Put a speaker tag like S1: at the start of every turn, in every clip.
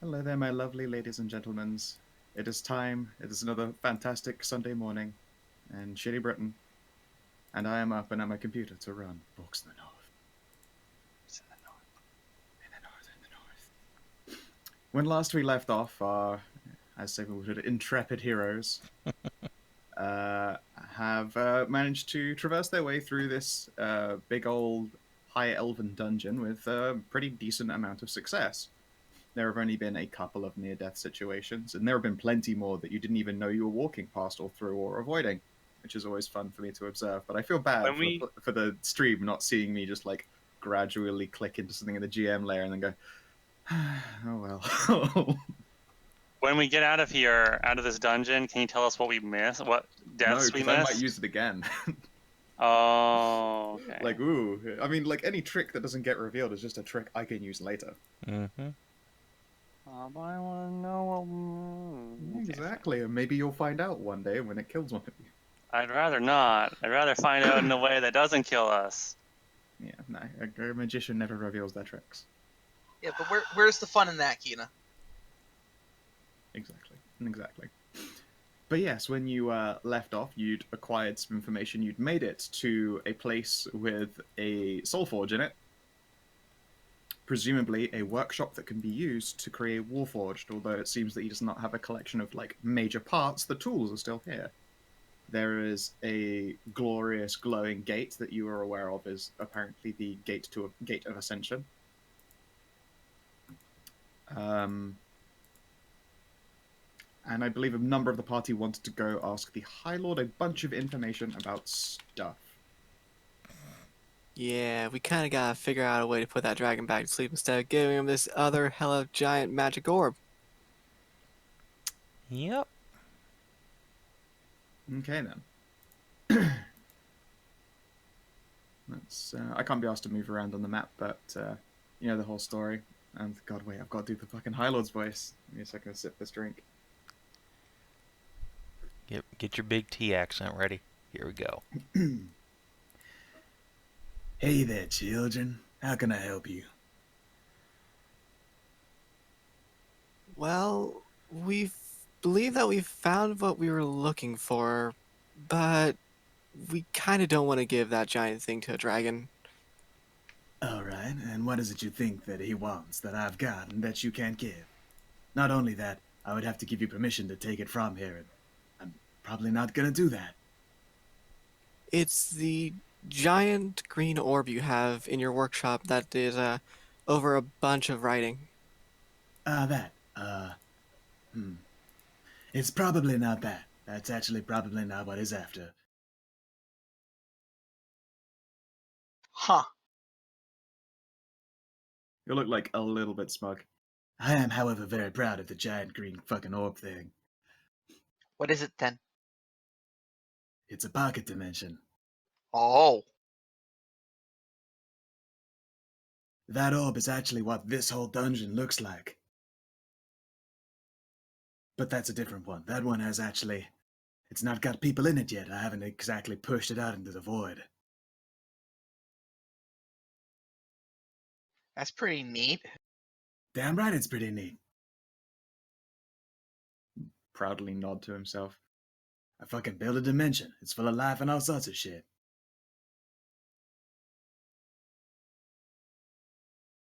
S1: Hello there, my lovely ladies and gentlemen. It is time. It is another fantastic Sunday morning in shitty Britain, and I am up and at my computer to run Books in the North. It's in the north. In the north, in the north. When last we left off, as Savin would, intrepid heroes have managed to traverse their way through this big old high elven dungeon with a pretty decent amount of success. There have only been a couple of near-death situations, and there have been plenty more that you didn't even know you were walking past or through or avoiding, which is always fun for me to observe. But I feel bad
S2: When we
S1: for the stream not seeing me just like gradually click into something in the GM layer and then go, oh well.
S2: when we get out of here, out of this dungeon, can you tell us what we missed? What
S1: No,
S2: deaths we
S1: because I might
S2: missed?
S1: use it again.
S2: Oh, okay.
S1: Like, ooh. I mean, like, any trick that doesn't get revealed is just a trick I can use later.
S3: Mm-hmm.
S2: But I want to know. Okay,
S1: Exactly, and maybe you'll find out one day when it kills one of you.
S2: I'd rather not. I'd rather find out in a way that doesn't kill us.
S1: Yeah, no, a magician never reveals their tricks.
S4: Yeah, but where's the fun in that, Kina?
S1: Exactly. But yes, when you left off, you'd acquired some information. You'd made it to a place with a soul forge in it. Presumably a workshop that can be used to create Warforged, although it seems that he does not have a collection of like major parts. The tools are still here. There is a glorious glowing gate that you are aware of is apparently the gate of ascension. And I believe a number of the party wanted to go ask the High Lord a bunch of information about stuff.
S5: Yeah, we kind of gotta figure out a way to put that dragon back to sleep instead of giving him this other hella giant magic orb.
S3: Yep.
S1: Okay then. Let's. I can't be asked to move around on the map, but you know the whole story. And God, wait, I've got to do the fucking High Lord's voice. Give me a second to sip this drink.
S3: Get your big T accent ready. Here we go.
S1: Hey there, children. How can I help you?
S5: Well, we believe that we found what we were looking for, but we kind of don't want to give that giant thing to a dragon.
S6: All right, and what is it you think that he wants that I've got and that you can't give? Not only that, I would have to give you permission to take it from here, and I'm probably not gonna do that.
S5: It's the giant green orb you have in your workshop that is over a bunch of writing.
S6: It's probably not that. That's actually probably not what he's after.
S4: Huh.
S1: You look like a little bit smug.
S6: I am, however, very proud of the giant green fucking orb thing.
S4: What is it then?
S6: It's a pocket dimension.
S4: Oh.
S6: That orb is actually what this whole dungeon looks like. But that's a different one. That one has actually... It's not got people in it yet. I haven't exactly pushed it out into the void.
S4: That's pretty neat.
S6: Damn right it's pretty neat.
S1: Proudly nod to himself.
S6: I fucking built a dimension. It's full of life and all sorts of shit.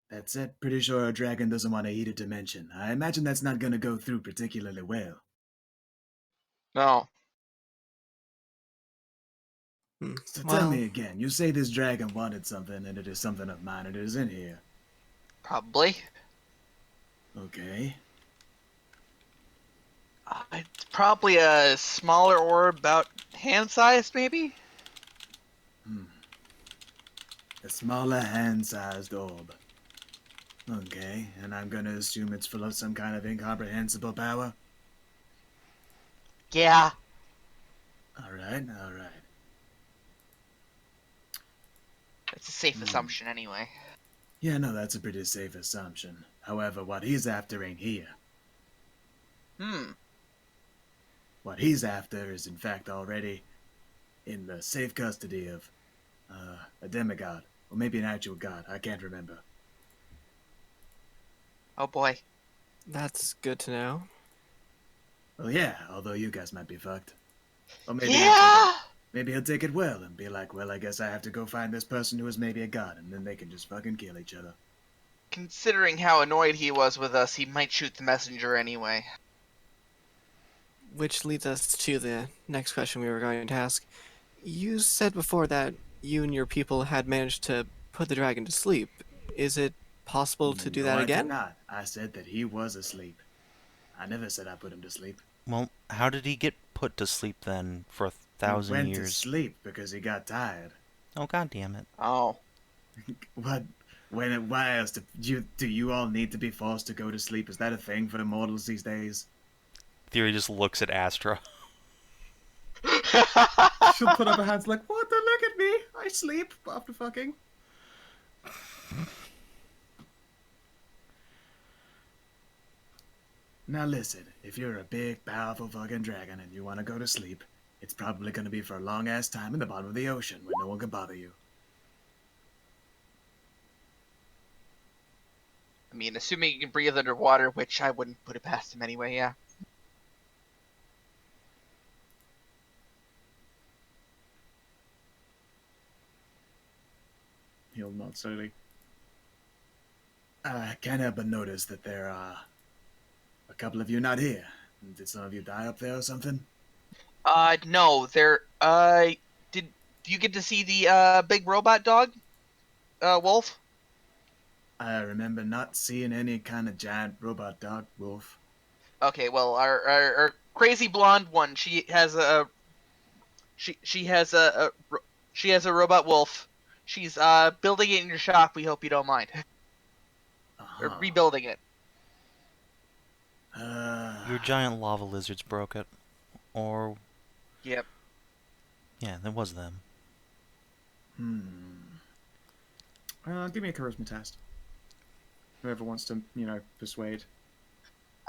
S6: That's it. Pretty sure a dragon doesn't want to eat a dimension. I imagine that's not gonna go through particularly well.
S4: No.
S6: So
S5: Well,
S6: tell me again, you say this dragon wanted something and it is something of mine and it is in here.
S4: Probably.
S6: Okay.
S4: It's probably a smaller orb, about hand-sized, maybe?
S6: A smaller hand-sized orb. Okay, and I'm gonna assume it's full of some kind of incomprehensible power?
S4: Yeah.
S6: Alright.
S4: That's a safe assumption, anyway.
S6: Yeah, no, that's a pretty safe assumption. However, what he's after ain't here. What he's after is in fact already in the safe custody of a demigod. Or maybe an actual god, I can't remember.
S4: Oh boy.
S5: That's good to know.
S6: Well, yeah, although you guys might be fucked. Or maybe
S4: Yeah!
S6: maybe he'll take it well and be like, well, I guess I have to go find this person who is maybe a god, and then they can just fucking kill each other.
S4: Considering how annoyed he was with us, he might shoot the messenger anyway.
S5: Which leads us to the next question we were going to ask. You said before that you and your people had managed to put the dragon to sleep. Is it possible to do
S6: No,
S5: that
S6: I
S5: again?
S6: did not. I said that he was asleep. I never said I put him to sleep.
S3: Well, how did he get put to sleep then for
S6: He
S3: 1,000
S6: went
S3: years?
S6: to sleep because he got tired.
S3: Oh, god damn it.
S4: Oh.
S6: What? Why else do you all need to be forced to go to sleep? Is that a thing for immortals these days?
S3: Thyri just looks at Astra.
S1: She'll put up her hands like, what? Don't look at me. I sleep after fucking.
S6: Now listen, if you're a big, powerful fucking dragon and you want to go to sleep, it's probably going to be for a long-ass time in the bottom of the ocean where no one can bother you.
S4: I mean, assuming you can breathe underwater, which I wouldn't put it past him anyway, yeah.
S1: He'll nod slowly.
S6: I can't help but notice that there are a couple of you not here. Did some of you die up there or something?
S4: No, do you get to see the, big robot dog? Wolf?
S6: I remember not seeing any kind of giant robot dog, wolf.
S4: Okay, well, our crazy blonde one, she has a robot wolf. She's building it in your shop. We hope you don't mind. Or
S6: Uh-huh.
S4: rebuilding it.
S3: Your giant lava lizards broke it. Or,
S4: Yep.
S3: yeah, that was them.
S1: Give me a charisma test. Whoever wants to, persuade.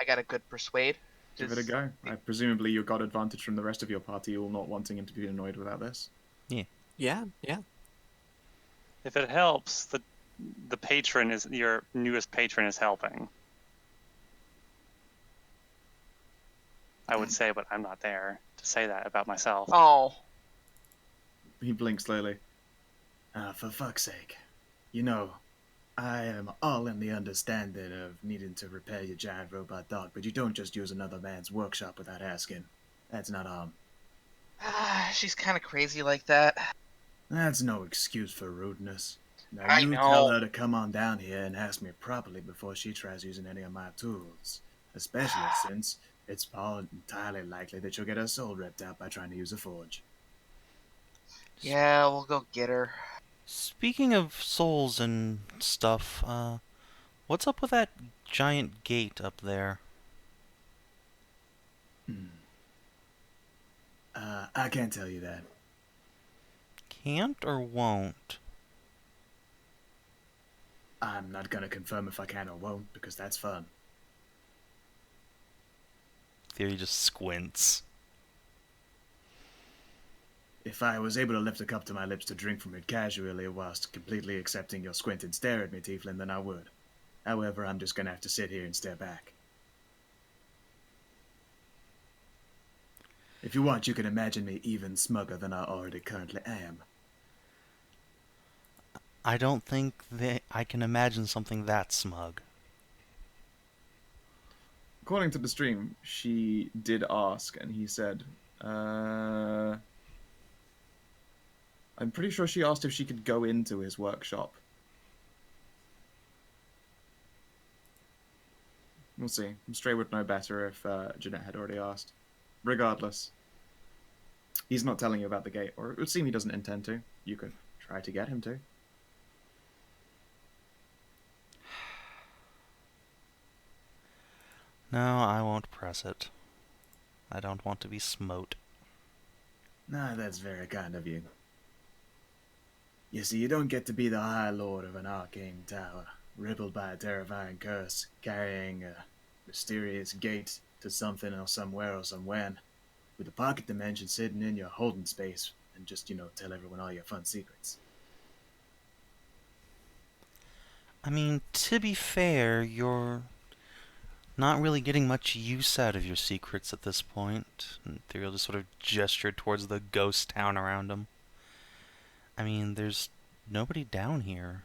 S4: I got a good persuade.
S1: Give it a go. Presumably you got advantage from the rest of your party, all not wanting him to be annoyed without this.
S5: Yeah.
S2: If it helps, the patron is your newest patron is helping. I would say, but I'm not there to say that about myself.
S4: Oh.
S1: He blinks slowly.
S6: For fuck's sake. You know, I am all in the understanding of needing to repair your giant robot dog, but you don't just use another man's workshop without asking. That's not on.
S4: She's kind of crazy like that.
S6: That's no excuse for rudeness. Now
S4: I
S6: you
S4: know.
S6: tell her to come on down here and ask me properly before she tries using any of my tools. Especially since it's all entirely likely that she'll get her soul ripped out by trying to use a forge.
S4: Yeah, we'll go get her.
S3: Speaking of souls and stuff, what's up with that giant gate up there?
S6: I can't tell you that.
S3: Can't or won't?
S6: I'm not gonna confirm if I can or won't, because that's fun.
S3: Thyri just squints.
S6: If I was able to lift a cup to my lips to drink from it casually whilst completely accepting your squinted stare at me, Tiefling, then I would. However, I'm just gonna have to sit here and stare back. If you want, you can imagine me even smugger than I already currently am.
S3: I don't think that I can imagine something that smug.
S1: According to the stream, she did ask, and he said, I'm pretty sure she asked if she could go into his workshop. We'll see. Stray would know better if Jeanette had already asked. Regardless, he's not telling you about the gate, or it would seem he doesn't intend to. You could try to get him to.
S3: No, I won't press it. I don't want to be smote.
S6: Nah, that's very kind of you. You see, you don't get to be the High Lord of an arcane tower, rippled by a terrifying curse, carrying a mysterious gate to something or somewhere or somewhen, with a pocket dimension sitting in your holding space, and just, tell everyone all your fun secrets.
S3: I mean, to be fair, not really getting much use out of your secrets at this point. And Thyri just sort of gestured towards the ghost town around him. I mean, there's nobody down here.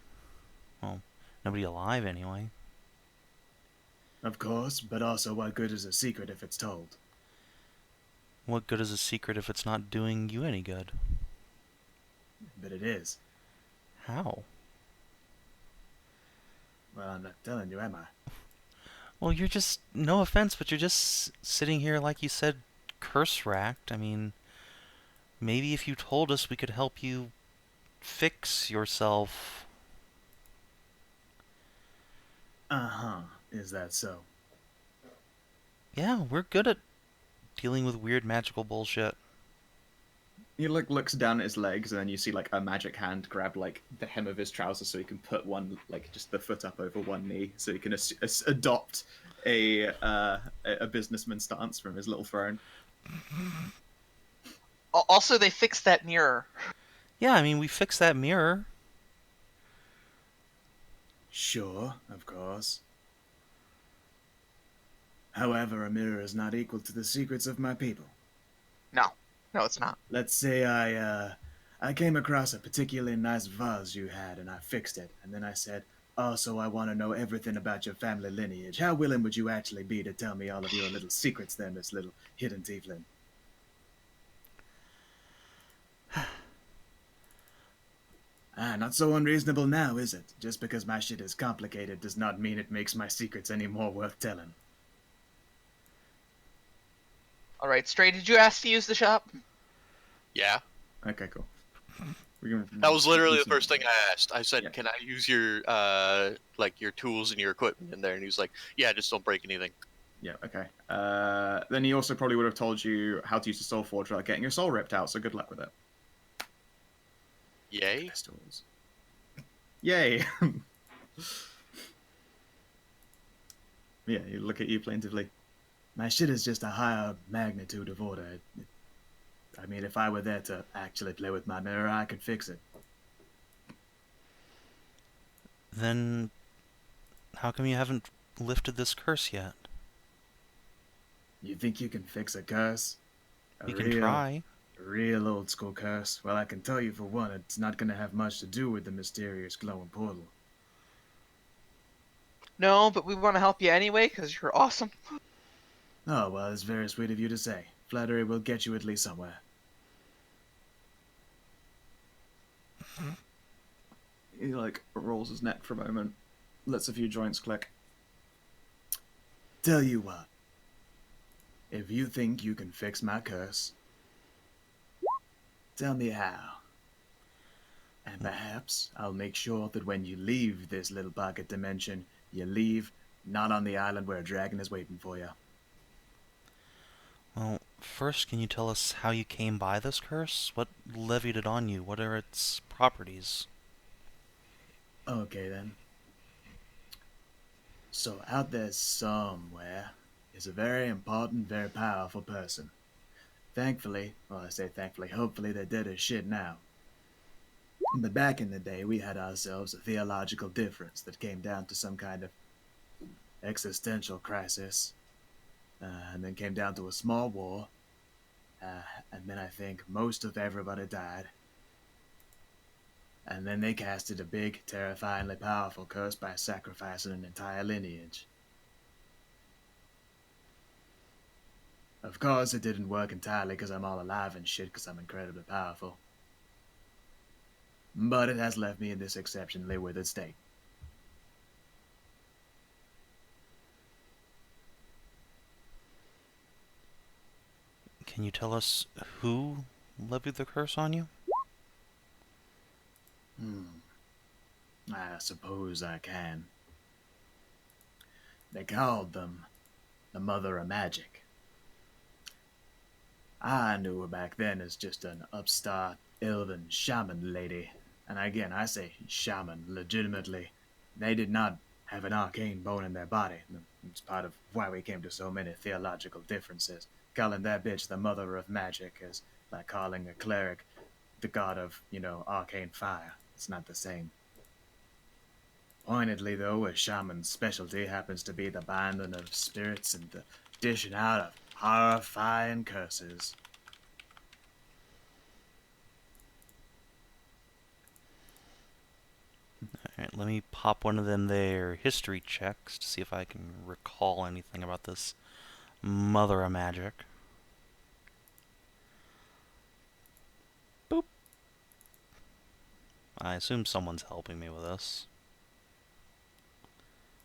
S3: Well, nobody alive anyway.
S6: Of course, but also what good is a secret if it's told?
S3: What good is a secret if it's not doing you any good?
S6: But it is.
S3: How?
S6: Well, I'm not telling you, am I?
S3: Well, you're just, no offense, but you're just sitting here, like you said, curse-racked. I mean, maybe if you told us, we could help you fix yourself.
S6: Uh-huh. Is that so?
S3: Yeah, we're good at dealing with weird magical bullshit.
S1: He like looks down at his legs, and then you see like a magic hand grab like the hem of his trousers, so he can put one like just the foot up over one knee, so he can adopt a businessman stance from his little throne.
S4: Also, they fixed that mirror.
S3: Yeah, I mean, we fixed that mirror.
S6: Sure, of course. However, a mirror is not equal to the secrets of my people.
S4: No, it's not.
S6: Let's say I came across a particularly nice vase you had, and I fixed it. And then I said, also, I want to know everything about your family lineage. How willing would you actually be to tell me all of your little secrets then, this little hidden tiefling? Not so unreasonable now, is it? Just because my shit is complicated does not mean it makes my secrets any more worth telling.
S4: All right, Stray, did you ask to use the shop?
S7: Yeah.
S1: Okay, cool.
S7: That was literally the first thing I asked. I said,
S1: Yeah.
S7: "Can I use your like your tools and your equipment in there?" And he was like, "Yeah, just don't break anything."
S1: Yeah, okay. Then he also probably would have told you how to use the soul forge without getting your soul ripped out, so good luck with it.
S7: Yay.
S1: Pistols. Yay! Yeah, you look at you plaintively.
S6: My shit is just a higher magnitude of order. I mean, if I were there to actually play with my mirror, I could fix it.
S3: Then how come you haven't lifted this curse yet?
S6: You think you can fix a curse?
S3: We can try.
S6: A real old school curse? Well, I can tell you for one, it's not going to have much to do with the mysterious glowing portal.
S4: No, but we want to help you anyway because you're awesome.
S6: Oh, well, it's very sweet of you to say. Flattery will get you at least somewhere.
S1: He like rolls his neck for a moment, lets a few joints click.
S6: Tell you what. If you think you can fix my curse, tell me how. And perhaps I'll make sure that when you leave this little pocket dimension, you leave not on the island where a dragon is waiting for you.
S3: Well, first, can you tell us how you came by this curse? What levied it on you? What are its properties?
S6: Okay, then. So out there somewhere is a very important, very powerful person. Thankfully, well, I say thankfully, hopefully they're dead as shit now. But back in the day, we had ourselves a theological difference that came down to some kind of existential crisis. And then came down to a small war. And then I think most of everybody died. And then they casted a big, terrifyingly powerful curse by sacrificing an entire lineage. Of course, it didn't work entirely because I'm all alive and shit because I'm incredibly powerful. But it has left me in this exceptionally withered state.
S3: Can you tell us who levied the curse on you?
S6: I suppose I can. They called them the Mother of Magic. I knew her back then as just an upstart elven shaman lady. And again, I say shaman legitimately. They did not have an arcane bone in their body. It's part of why we came to so many theological differences. Calling that bitch the Mother of Magic is like calling a cleric the god of, arcane fire. It's not the same. Pointedly, though, a shaman's specialty happens to be the binding of spirits and the dishing out of horrifying curses.
S3: Alright, let me pop one of them there history checks to see if I can recall anything about this mother of magic. Boop. I assume someone's helping me with this.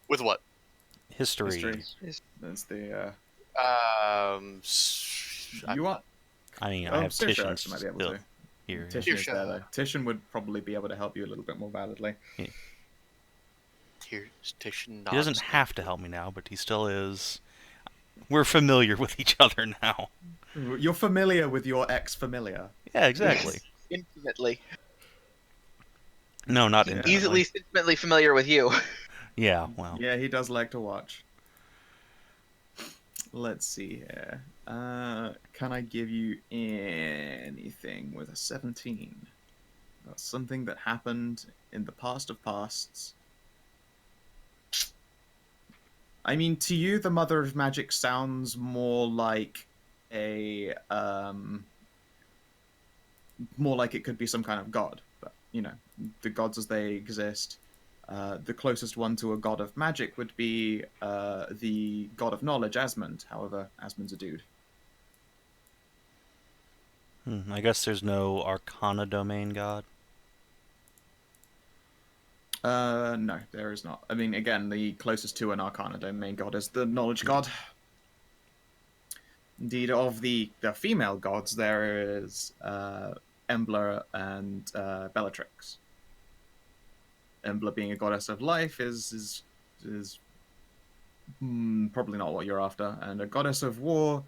S7: With what?
S3: History.
S1: That's the,
S6: You are...
S3: I mean, I have
S1: Sorceress
S3: Titian
S1: might be able
S3: still
S1: to.
S3: here.
S1: Titian is
S7: Titian.
S1: there, though. Titian would probably be able to help you a little bit more validly.
S7: Titian
S3: He doesn't have to help me now, but he still is. We're familiar with each other now.
S1: You're familiar with your ex-familiar.
S3: Yeah, exactly.
S4: Intimately.
S3: No, not
S1: Yeah.
S3: intimately.
S4: Easily, intimately familiar with you.
S3: Yeah, well.
S1: Yeah, he does like to watch. Let's see here. Can I give you anything with a 17? That's something that happened in the past of pasts. I mean, to you, the Mother of Magic sounds more like more like it could be some kind of god. But, you know, the gods as they exist. The closest one to a god of magic would be the god of knowledge, Asmund. However, Asmund's a dude.
S3: I guess there's no Arcana domain god.
S1: No, there is not. I mean, again, the closest to an Arcana domain god is the knowledge god. Indeed, of the female gods, there is Embla and Bellatrix. Embla being a goddess of life is probably not what you're after, and a goddess of war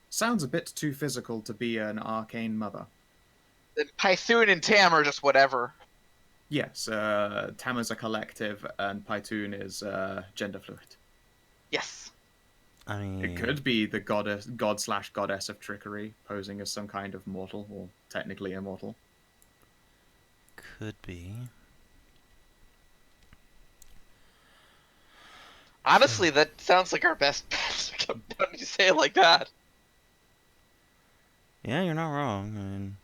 S1: sounds a bit too physical to be an arcane mother.
S4: Python and Tam are just whatever.
S1: Yes, Tam is a collective, and Python is gender fluid.
S4: Yes.
S3: I mean,
S1: It could be the god/goddess of trickery, posing as some kind of mortal, or technically immortal.
S3: could be.
S4: Honestly, that sounds like our best bet. When you say it like that.
S3: Yeah, you're not wrong. I mean,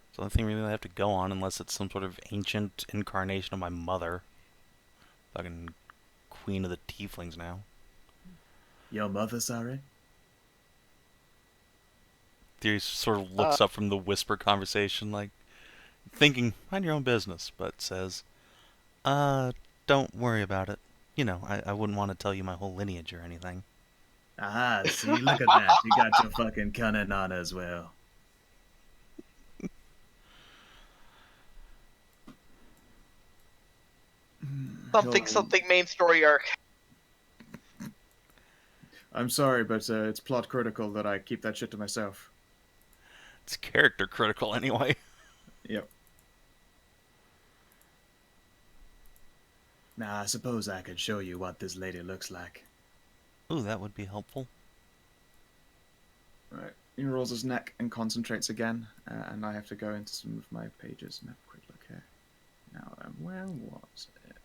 S3: it's the only thing really I have to go on, unless it's some sort of ancient incarnation of my mother. Fucking queen of the tieflings now.
S6: Your mother, sorry?
S3: Thyri sort of looks up from the whisper conversation, like, thinking, mind your own business, but says, don't worry about it. You know, I wouldn't want to tell you my whole lineage or anything.
S6: Ah, see, look at that. You got your fucking cunning on as well.
S4: Something main story arc.
S1: I'm sorry, but it's plot critical that I keep that shit to myself.
S3: It's character critical anyway.
S1: Yep.
S6: Now, I suppose I could show you what this lady looks like.
S3: Ooh, that would be helpful.
S1: Right. He rolls his neck and concentrates again, and I have to go into some of my pages and have a quick look here. Now then, where was it?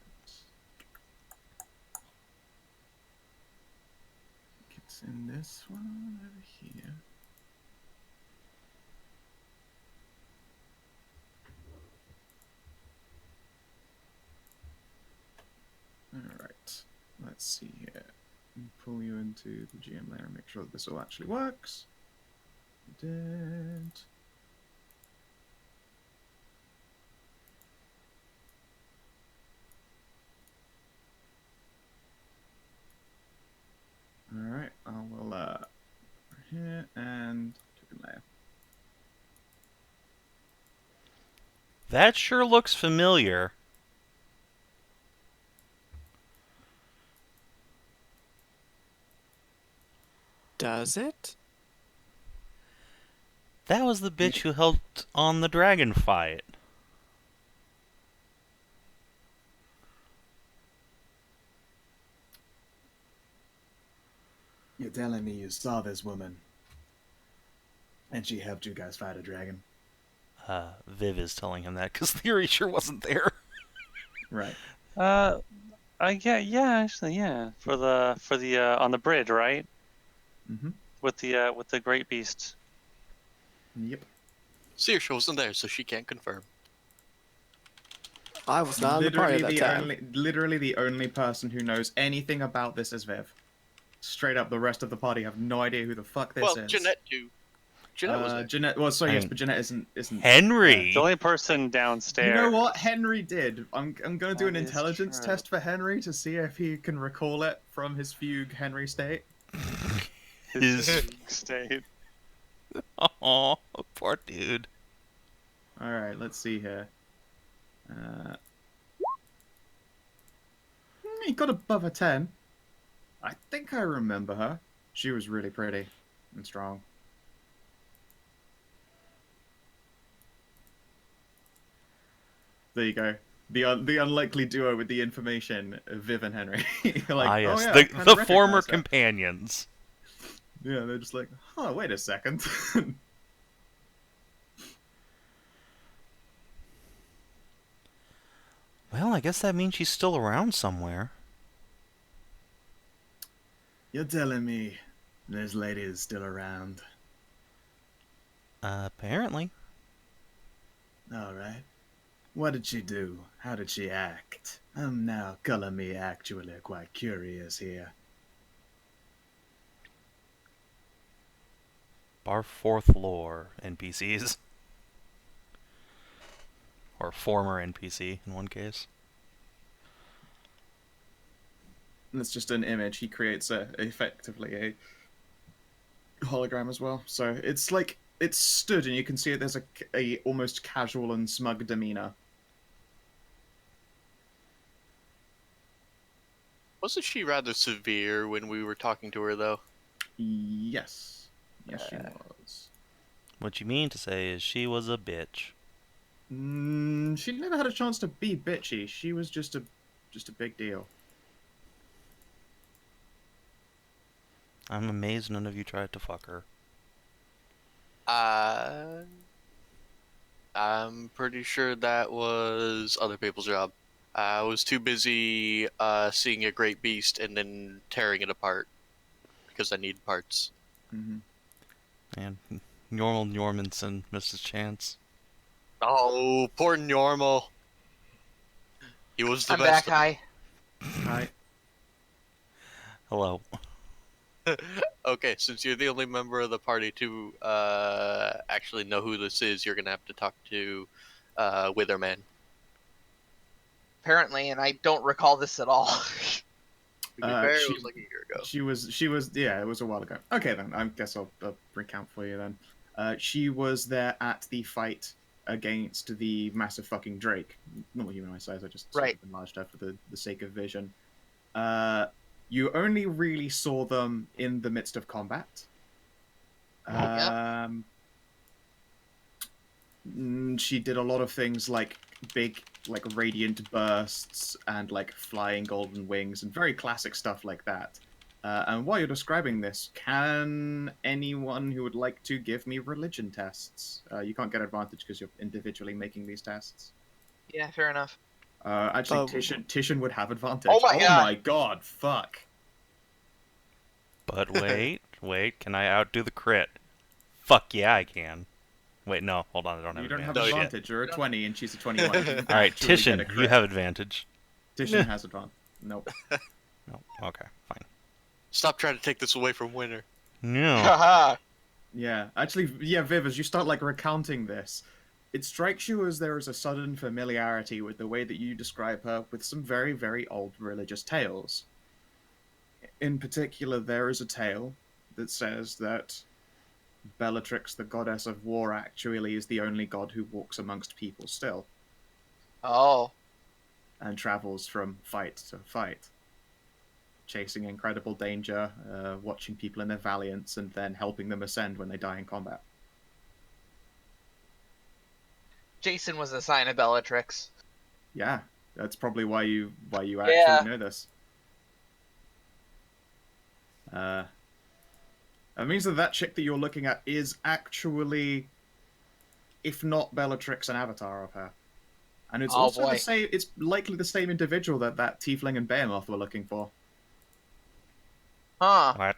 S1: It's in this one over here. Alright, let's see here. Pull you into the GM layer and make sure that this all actually works. It did. Alright, I will here and token layer.
S3: That sure looks familiar.
S5: Does it?
S3: That was the bitch who helped on the dragon fight.
S6: You're telling me you saw this woman, and she helped you guys fight a dragon?
S3: Viv is telling him that, because Thyri sure wasn't there.
S1: Right.
S2: Actually, yeah. For the on the bridge, right?
S1: Mm-hmm.
S2: With the great beast.
S1: Yep.
S7: Saoirse wasn't there, so she can't confirm.
S5: I was not in the party at that time.
S1: Literally the only person who knows anything about this is Viv. Straight up, the rest of the party have no idea who the fuck this
S7: Well,
S1: is.
S7: Jeanette too. Jeanette was there.
S1: Jeanette. Well, sorry,
S3: I
S1: yes,
S3: mean,
S1: but Jeanette isn't.
S3: Henry.
S2: The only person downstairs.
S1: You know what Henry did? I'm gonna do an
S2: That is
S1: intelligence
S2: true.
S1: test for Henry to see if he can recall it from his fugue Henry state.
S3: His
S2: state.
S3: oh, poor dude.
S1: All right, let's see here. He got above a 10. I think I remember her. She was really pretty and strong. There you go. The unlikely duo with the information, Viv and Henry. You're like,
S3: yes,
S1: oh, yeah, I kinda
S3: the former
S1: recognize her.
S3: companions.
S1: Yeah, they're just like, oh, wait a second.
S3: Well, I guess that means she's still around somewhere.
S6: You're telling me this lady is still around?
S3: Apparently.
S6: All right. What did she do? How did she act? I'm now color me actually quite curious here.
S3: Bar fourth lore NPCs. Or former NPC in one case.
S1: And it's just an image. He creates effectively a hologram as well. So it's like it's stood, and you can see it. There's a almost casual and smug demeanor.
S7: Wasn't she rather severe when we were talking to her, though?
S1: Yes, she was.
S3: What you mean to say is she was a bitch.
S1: She never had a chance to be bitchy. She was just a big deal.
S3: I'm amazed none of you tried to fuck her.
S7: I'm pretty sure that was other people's job. I was too busy seeing a great beast and then tearing it apart because I need parts.
S1: Mm-hmm.
S3: And normal Normanson missed his chance.
S7: Oh, poor Normal. He was the
S4: I'm
S7: best.
S4: back. Hi.
S1: Hi.
S3: Hello.
S7: Okay, since you're the only member of the party to actually know who this is, you're gonna have to talk to Witherman.
S4: Apparently, and I don't recall this at all.
S7: To be fair,
S1: she-
S7: it was like a year ago.
S1: She was, yeah, it was a while ago. Okay, then, I guess I'll recount for you then. She was there at the fight against the massive fucking Drake. Not human size, I just sort of enlarged her for the sake of vision. You only really saw them in the midst of combat. She did a lot of things like big, like radiant bursts and like flying golden wings and very classic stuff like that. And while you're describing this, can anyone who would like to give me religion tests? You can't get advantage because you're individually making these tests.
S4: Yeah, fair enough.
S1: Actually,
S5: Oh.
S1: Titian would have advantage.
S4: Oh my God.
S1: my god, fuck.
S3: But wait, can I outdo the crit? Fuck yeah, I can. Wait, no, hold on, I don't have
S1: You don't have
S3: advantage.
S1: advantage. You're a 20 and she's a 21.
S3: Alright, Titian, you have advantage.
S1: Titian has advantage. Nope.
S3: No, okay, fine.
S7: Stop trying to take this away from Winter.
S3: No.
S4: Haha.
S1: Yeah, actually, yeah, Viv, as you start like recounting this, it strikes you as there is a sudden familiarity with the way that you describe her with some very, very old religious tales. In particular, there is a tale that says that Bellatrix, the goddess of war, actually is the only god who walks amongst people still,
S4: Oh.
S1: and travels from fight to fight, chasing incredible danger, watching people in their valiance, and then helping them ascend when they die in combat.
S4: Jason was a sign of Bellatrix.
S1: Yeah, that's probably why you actually know this. It means that chick that you're looking at is actually, if not Bellatrix, an avatar of her. And it's
S4: Oh,
S1: also
S4: boy.
S1: the same. It's likely the same individual that Tiefling and Behemoth were looking for.
S4: Huh.
S3: What?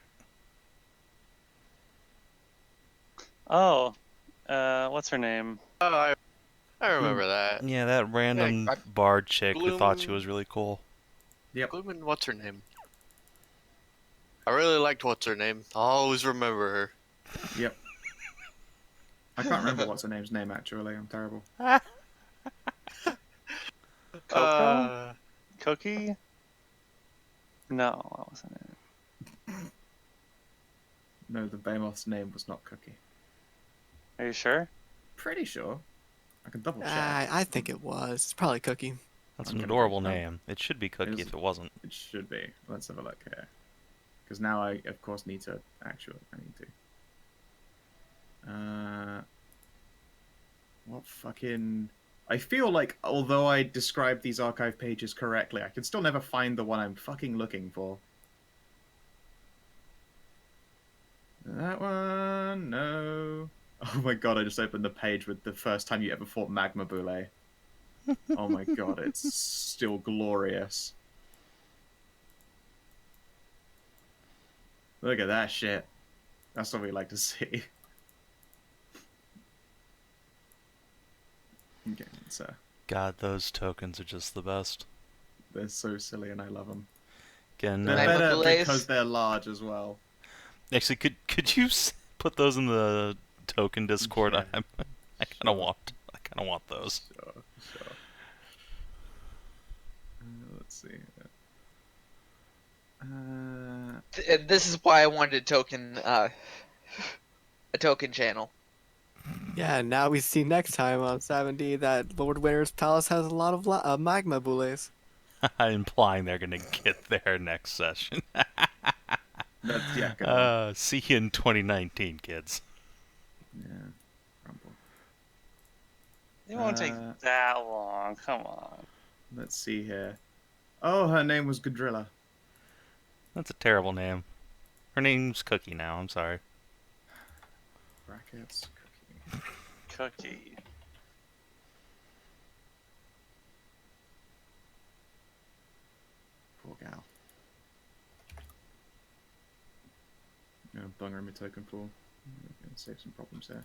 S2: Oh, what's her name?
S7: Oh, I remember that.
S3: Yeah, that random
S7: I-
S3: bard chick who thought she
S7: Gloom-
S3: was really cool.
S1: Yep.
S7: Gloomin, what's her name? I really liked what's her name. I'll always remember her.
S1: Yep. I can't remember what's her name's name actually. I'm terrible.
S2: Coco? Cookie? No, what wasn't it?
S1: No, the Behemoth's name was not Cookie.
S2: Are you sure?
S1: Pretty sure. I can double check.
S5: I think it was. It's probably Cookie.
S3: That's
S1: I'm
S3: an
S1: gonna
S3: adorable
S1: look it up.
S3: name. It should be Cookie
S1: Is-
S3: if it wasn't.
S1: It should be. Let's have a look here. Because now I, of course, need to actually. I need to. What fucking. I feel like, although I described these archive pages correctly, I can still never find the one I'm fucking looking for. That one? No. Oh my god, I just opened the page with the first time you ever fought Magma Boule. Oh my god, it's still glorious. Look at that shit. That's what we like to see. Okay, so
S3: God, those tokens are just the best.
S1: they're so silly and I love them.
S3: Again,
S1: They're
S4: Magma
S1: better
S4: Boules?
S1: because they're large as well.
S3: actually, could you put those in the token Discord?
S1: Yeah.
S3: I kind of want those.
S1: Sure, sure. Let's see.
S4: And this is why I wanted a token channel.
S5: Yeah, now we see next time on 7D that Lord Winter's Palace has a lot of magma boules.
S3: Implying they're gonna get there next session.
S1: That's, yeah, go on.
S3: See you in 2019, kids.
S1: Yeah, rumble.
S2: It won't take that long. Come on.
S1: Let's see here. Oh, her name was Gadrilla.
S3: That's a terrible name. Her name's Cookie now. I'm sorry.
S1: Brackets, Cookie.
S2: Cookie.
S1: Poor gal. Bung her in my token pool. Save some problems there.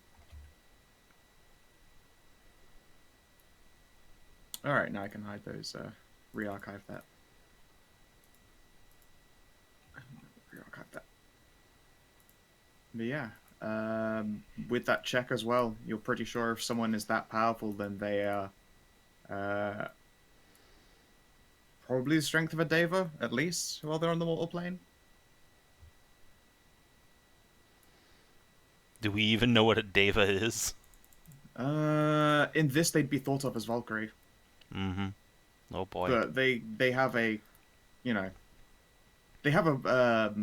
S1: Alright, now I can hide those, re-archive that. Re-archive that. But yeah, with that check as well, you're pretty sure if someone is that powerful, then they are probably the strength of a Deva, at least, while they're on the mortal plane.
S3: Do we even know what a Deva is?
S1: In this, they'd be thought of as Valkyrie.
S3: Mm-hmm. Oh boy.
S1: But they have a, they have a,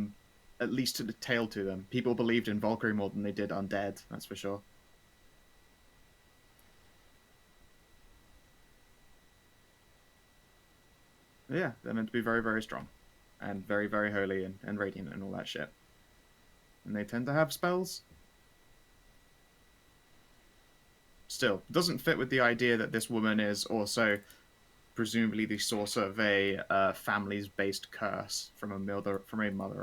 S1: at least a tail to them. People believed in Valkyrie more than they did Undead, that's for sure. But yeah, they're meant to be very, very strong. And very, very holy and radiant and all that shit. And they tend to have spells. Still, doesn't fit with the idea that this woman is also presumably the source of a family's-based curse from a mother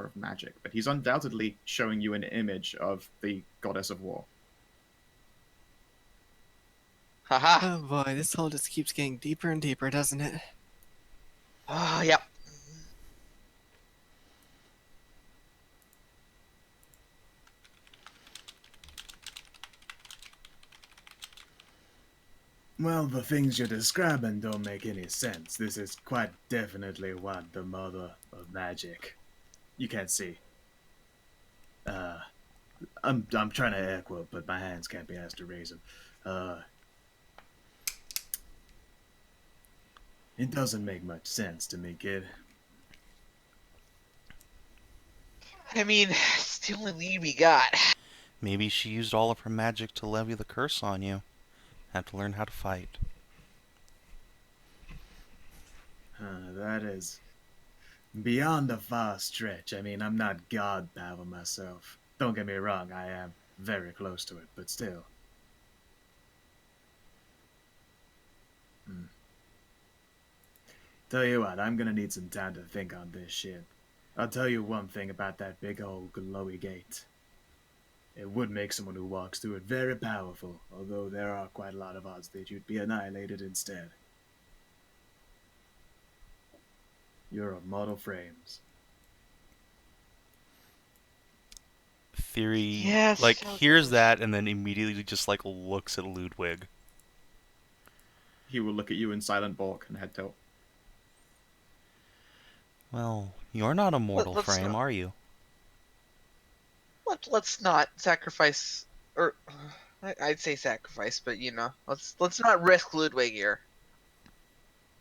S1: of magic. But he's undoubtedly showing you an image of the goddess of war.
S4: Haha.
S5: Oh boy, this hole just keeps getting deeper and deeper, doesn't it?
S4: Oh, yep.
S6: Well, the things you're describing don't make any sense. This is quite definitely what the mother of magic. You can't see. I'm trying to air quote, but my hands can't be asked to raise them. It doesn't make much sense to me, kid.
S4: I mean, it's the only lead we got.
S3: Maybe she used all of her magic to levy the curse on you. Have to learn how to fight.
S6: That is beyond a far stretch. I mean, I'm not god power myself. Don't get me wrong, I am very close to it, but still. Tell you what, I'm gonna need some time to think on this shit. I'll tell you one thing about that big old glowy gate. It would make someone who walks through it very powerful, although there are quite a lot of odds that you'd be annihilated instead. You're of mortal frames.
S3: Thyri,
S4: Yes,
S3: like,
S4: sounds
S3: hears
S4: like-
S3: that and then immediately just, like, looks at Ludwig.
S1: He will look at you in silent balk and head tilt.
S3: Well, you're not a mortal
S4: let's
S3: frame,
S4: not-
S3: are you?
S4: Let's not sacrifice, or I'd say sacrifice, but you know, let's not risk Ludwig here.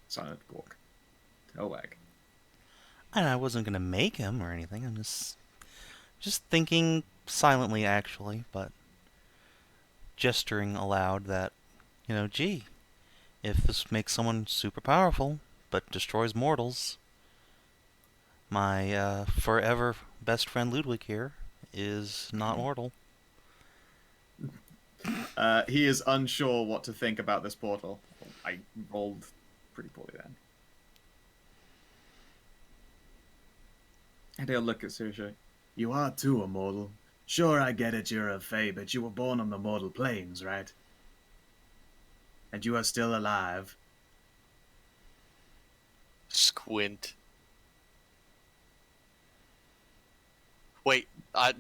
S1: Silent balk. Tail wag.
S3: And I wasn't gonna make him or anything. I'm just thinking silently, actually, but gesturing aloud that, you know, gee, if this makes someone super powerful but destroys mortals, my forever best friend Ludwig here is not mortal.
S1: He is unsure what to think about this portal. I rolled pretty poorly then. And he'll look at Sushi.
S6: You are too immortal. Sure, I get it, you're a fae, but you were born on the mortal planes, right? And you are still alive.
S7: Squint. Wait,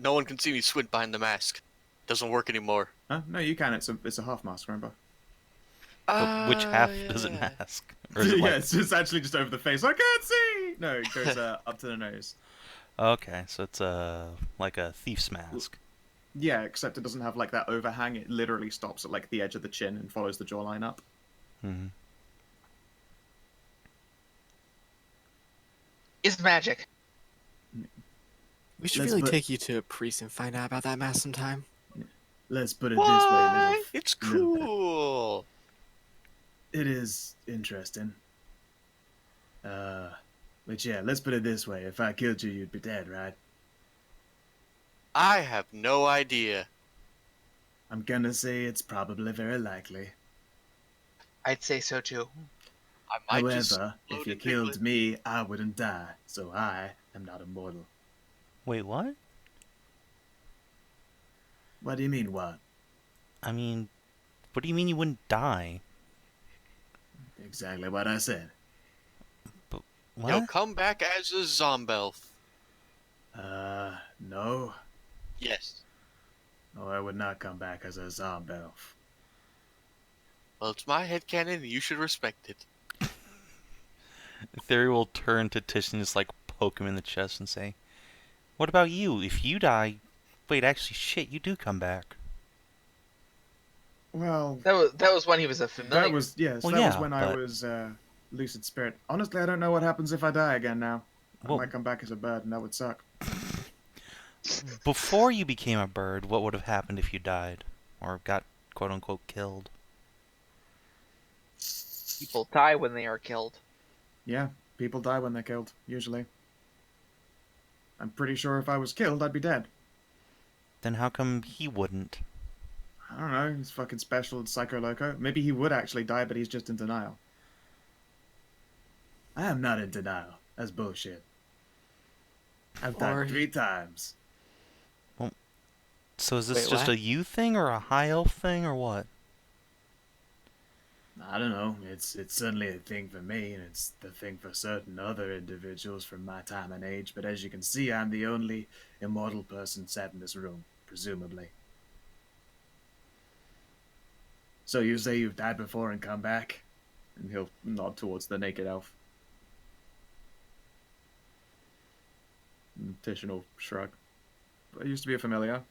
S7: no one can see me squint behind the mask. Doesn't work anymore.
S1: Huh? No, you can. It's a half mask, remember?
S3: But which half does it
S7: yeah.
S3: mask? Or is it
S1: Yeah,
S3: like...
S1: it's just actually just over the face. I can't see! No, it goes up to the nose.
S3: Okay, so it's like a thief's mask.
S1: Yeah, except it doesn't have like that overhang. It literally stops at like the edge of the chin and follows the jawline up.
S3: Mm-hmm.
S4: It's magic.
S5: We should
S6: Let's
S5: really
S6: put-
S5: take you to a priest and find out about that mask sometime.
S6: Let's put it this way,
S7: What?
S6: little.
S7: It's
S6: little pet.
S7: cool.
S6: It is interesting. But yeah, let's put it this way. If I killed you, you'd be dead, right?
S7: I have no idea.
S6: I'm gonna say it's probably very likely.
S4: I'd say so too.
S7: I might just
S6: However, if
S7: load
S6: you
S7: it
S6: killed
S7: with-
S6: me, I wouldn't die, so I am not immortal.
S3: Wait, what?
S6: What do you mean, what?
S3: I mean, what do you mean you wouldn't die?
S6: Exactly what I said.
S3: What?
S7: You'll come back as a zombelf.
S6: No.
S7: Yes.
S6: No, I would not come back as a zombelf.
S7: Well, it's my headcanon, and you should respect it.
S3: Thyri will turn to Tish and just like poke him in the chest and say, "What about you? If you die, wait, actually, shit, you do come back."
S1: Well,
S4: That was when he was a familiar.
S1: that was yes.
S3: Well,
S1: that was
S3: yeah,
S1: when I
S3: but-
S1: was lucid spirit. Honestly, I don't know what happens if I die again now. I
S3: Well-
S1: might come back as a bird, and that would suck.
S3: Before you became a bird, what would have happened if you died? Or got quote unquote killed?
S4: People die when they are killed.
S1: Yeah, people die when they're killed, usually. I'm pretty sure if I was killed, I'd be dead.
S3: Then how come he wouldn't?
S1: I don't know, he's fucking special and psycho loco. Maybe he would actually die, but he's just in denial.
S6: I am not in denial. That's bullshit. I've
S5: Or
S6: died
S5: he-
S6: 3 times.
S3: So is this
S5: Wait,
S3: just
S5: what?
S3: a you thing or a high elf thing or what?
S6: I don't know. It's certainly a thing for me, and it's the thing for certain other individuals from my time and age. But as you can see, I'm the only immortal person sat in this room, presumably. So you say you've died before and come back?
S1: And he'll nod towards the naked elf. And Titian will shrug. I used to be a familiar.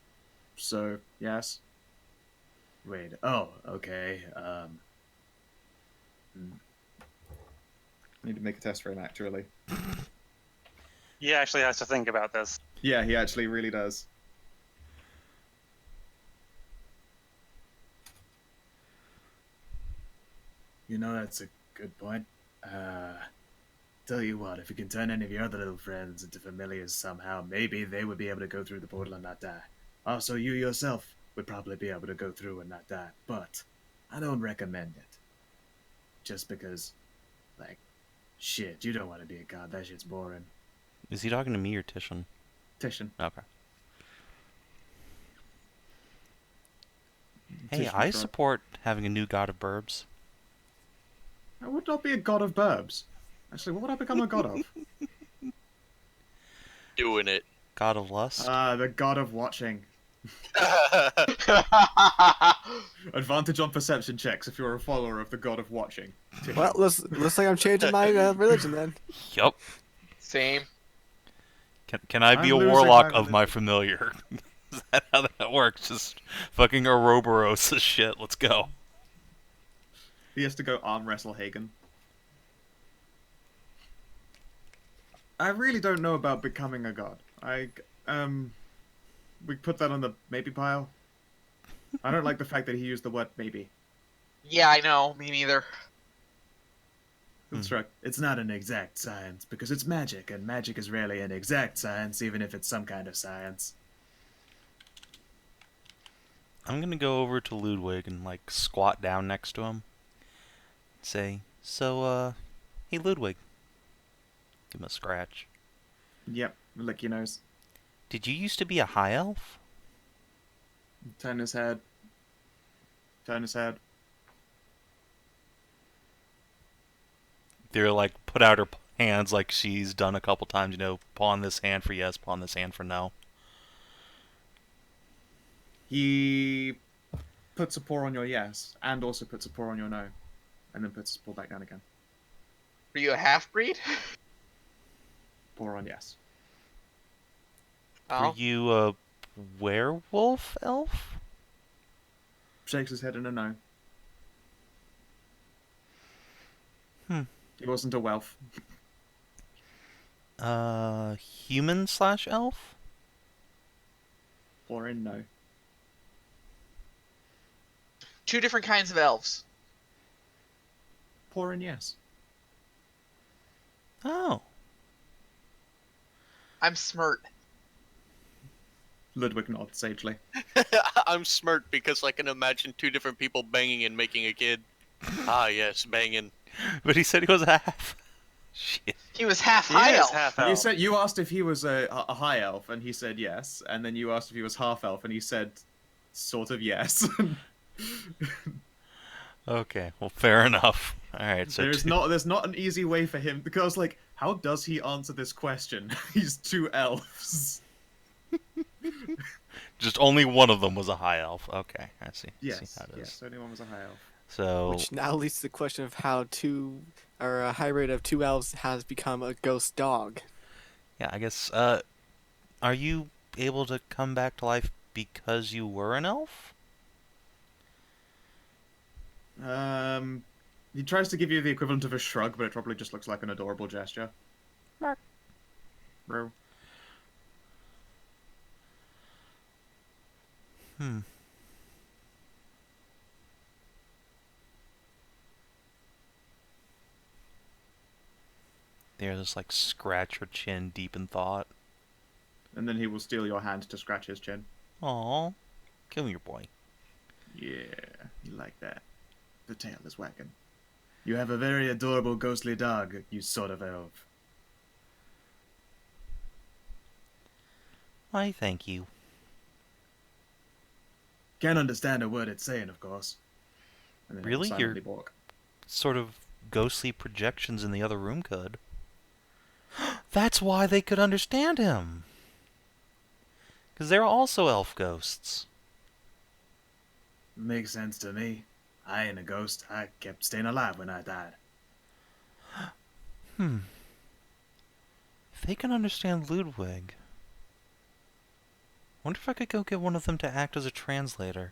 S1: So, yes.
S6: Wait. Oh, okay.
S1: I need to make a test for him, actually.
S2: He actually has to think about this.
S1: Yeah, he actually really does.
S6: You know, that's a good point. Tell you what, if you can turn any of your other little friends into familiars somehow, maybe they would be able to go through the portal and not die. Also, you yourself would probably be able to go through and not die, but I don't recommend it. Just because, like, Shit, you don't want to be a god. That shit's boring.
S3: Is he talking to me or Titian?
S1: Titian.
S3: Okay. Hey,
S1: Titian
S3: I
S1: for-
S3: support having a new god of burbs.
S1: I would not be a god of burbs. Actually, what would I become a god of?
S7: Doing it.
S3: God of lust?
S1: The god of watching. Advantage on perception checks if you're a follower of the god of watching. Titian.
S5: Well, looks like I'm changing my religion then.
S3: Yup.
S4: Same.
S3: Can I be
S1: I'm
S3: a
S1: losing
S3: warlock
S1: my
S3: of my familiar? Is that how that works? Just fucking Ouroboros as shit. Let's go.
S1: He has to go arm wrestle Hagen. I really don't know about becoming a god. We put that on the maybe pile. I don't like the fact that he used the word maybe.
S4: Yeah, I know. Me neither.
S1: That's right.
S6: It's not an exact science, because it's magic, and magic is rarely an exact science, even if it's some kind of science.
S3: I'm gonna go over to Ludwig and, like, squat down next to him. Say, so, hey Ludwig. Give him a scratch.
S1: Yep, lick your nose.
S3: Did you used to be a high elf?
S1: Turn his head. Turn his head.
S3: They're like, put out her hands like she's done a couple times, you know, pawn this hand for yes, pawn this hand for no.
S1: He puts a paw on your yes, and also puts a paw on your no, and then puts his paw back down again.
S4: Are you a half breed?
S1: Paw on yes.
S3: Were
S4: Oh.
S3: you a werewolf elf?
S1: Shakes his head in a no.
S3: Hmm.
S1: He wasn't a Welf.
S3: Human / elf?
S1: Or in no.
S4: Two different kinds of elves.
S1: Paw in yes.
S3: Oh.
S4: I'm smirt.
S1: Ludwig nods sagely.
S7: I'm smirked because I can imagine two different people banging and making a kid. Ah, yes, banging.
S3: But he said he was half. Shit.
S4: He was half
S2: He
S4: high
S2: is
S4: elf.
S2: half
S1: You
S2: elf.
S1: said you asked if he was a high elf, and he said yes. And then you asked if he was half elf, and he said sort of yes.
S3: Okay, well, fair enough. Alright, so
S1: there's not an easy way for him, because like, how does he answer this question? He's two elves.
S3: just only one of them was a high elf. Okay, I see. I
S1: Yes,
S3: see how it is.
S1: yes. Only one was a high elf.
S3: So,
S5: Which now leads to the question of how a hybrid of two elves has become a ghost dog.
S3: yeah, I guess, are you able to come back to life because you were an elf?
S1: He tries to give you the equivalent of a shrug, but it probably just looks like an adorable gesture.
S3: Mark.
S1: Bro.
S3: Hmm. There, just like scratch her chin deep in thought.
S1: And then he will steal your hand to scratch his chin.
S3: Aw, kill your boy.
S1: Yeah, you like that. The tail is wagging. You have a very adorable ghostly dog, you sort of elf.
S3: Why, thank you.
S6: Can't understand a word it's saying, of course.
S1: And then
S3: Really?
S1: he'll silently balk.
S3: Sort of ghostly projections in the other room could. That's why they could understand him. Because they're also elf ghosts.
S6: Makes sense to me. I ain't a ghost. I kept staying alive when I died.
S3: Hmm. If they can understand Ludwig, wonder if I could go get one of them to act as a translator.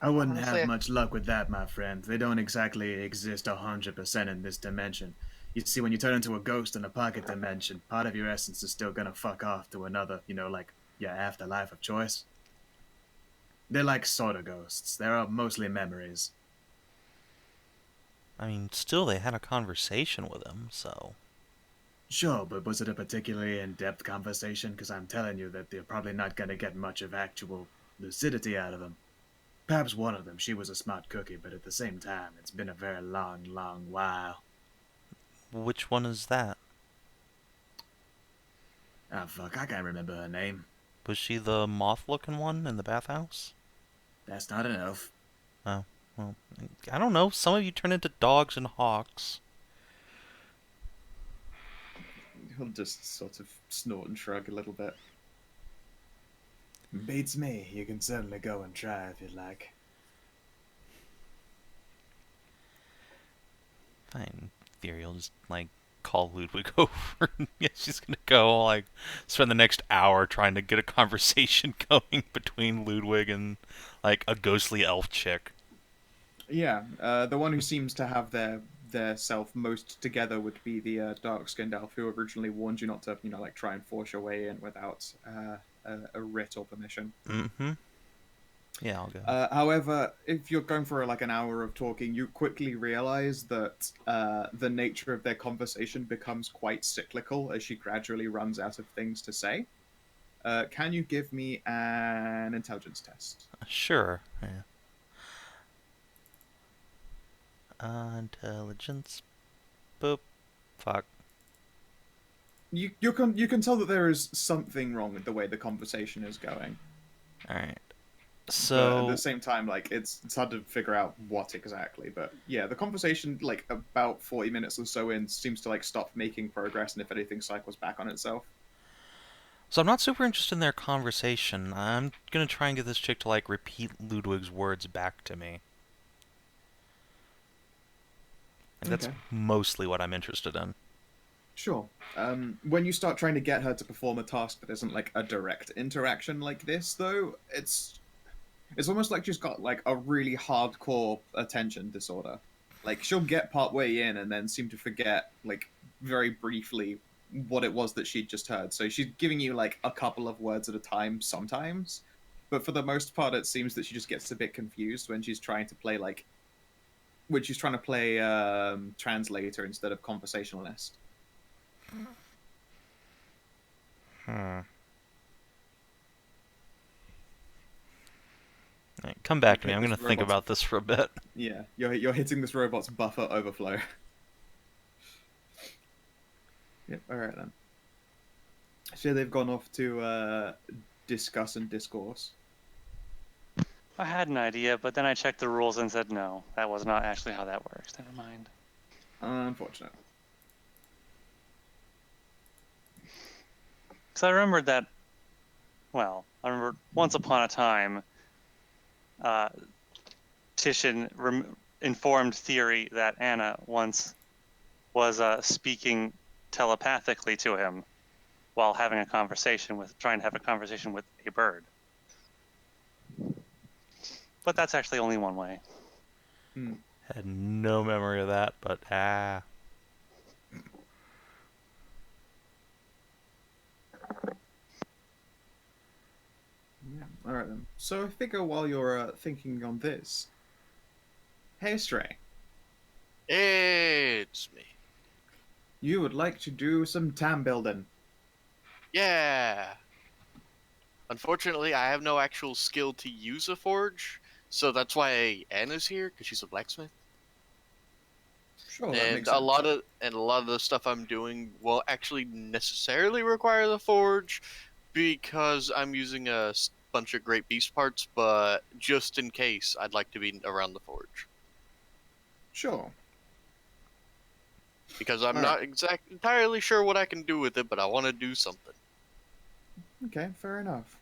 S6: I wouldn't
S4: Honestly,
S6: have much luck with that, my friend. They don't exactly exist 100% in this dimension. You see, when you turn into a ghost in a pocket dimension, part of your essence is still gonna fuck off to another, like your afterlife of choice. They're like sort of ghosts. They're mostly memories.
S3: I mean, still, they had a conversation with him, so...
S6: Sure, but was it a particularly in-depth conversation? Because I'm telling you that they're probably not gonna get much of actual lucidity out of them. Perhaps one of them, she was a smart cookie, but at the same time, it's been a very long, long while.
S3: Which one is that?
S6: Ah, fuck, I can't remember her name.
S3: Was she the moth-looking one in the bathhouse?
S6: That's not an elf.
S3: Oh, well, I don't know. Some of you turn into dogs and hawks.
S1: He'll just sort of snort and shrug a little bit.
S6: Beats me. You can certainly go and try if you'd like.
S3: Fine. Thyri will just, like, call Ludwig over. Yeah, she's gonna go, like, spend the next hour trying to get a conversation going between Ludwig and, like, a ghostly elf chick.
S1: Yeah, the one who seems to have their self most together would be the dark-skinned elf who originally warned you not to, like try and force your way in without a writ or permission.
S3: Mm-hmm. Yeah, I'll go.
S1: However, if you're going for like an hour of talking, you quickly realize that the nature of their conversation becomes quite cyclical as she gradually runs out of things to say. Can you give me an intelligence test?
S3: Sure, yeah. Intelligence. Boop. Fuck.
S1: You can tell that there is something wrong with the way the conversation is going.
S3: Alright.
S1: But
S3: So...
S1: at the same time, like it's hard to figure out what exactly. But yeah, the conversation, like about 40 minutes or so in, seems to like stop making progress, and if anything, cycles back on itself.
S3: So I'm not super interested in their conversation. I'm gonna try and get this chick to, like, repeat Ludwig's words back to me. Like, that's
S1: Okay.
S3: mostly what I'm interested in.
S1: Sure. When you start trying to get her to perform a task that isn't like a direct interaction like this, though, it's almost like she's got like a really hardcore attention disorder. Like she'll get part way in and then seem to forget like very briefly what it was that she'd just heard. So she's giving you like a couple of words at a time sometimes, but for the most part, it seems that she just gets a bit confused when she's trying to play translator instead of conversationalist.
S3: Alright, come back to me. I'm gonna think about this for a bit.
S1: Yeah, you're hitting this robot's buffer overflow. Yep. All right then. So they've gone off to discuss and discourse.
S2: I had an idea, but then I checked the rules and said no. That was not actually how that works. Never mind.
S1: Unfortunate.
S2: Because I remembered that, well, I remember once upon a time, Titian informed Thyri that Anna once was speaking telepathically to him while having a conversation trying to have a conversation with a bird. But that's actually only one way.
S3: Had no memory of that, but
S1: Yeah. All right then. So I figure while you're thinking on this, hey Stray,
S7: It's me.
S1: you would like to do some tam building?
S7: Yeah. Unfortunately, I have no actual skill to use a forge, so that's why Anna's here, because she's a blacksmith.
S1: Sure, that
S7: And
S1: makes
S7: a
S1: sense.
S7: lot of the stuff I'm doing will actually necessarily require the forge, because I'm using a bunch of great beast parts. But just in case, I'd like to be around the forge,
S1: Sure.
S7: because I'm
S1: Alright.
S7: not entirely sure what I can do with it, but I want to do something.
S1: Okay, fair enough.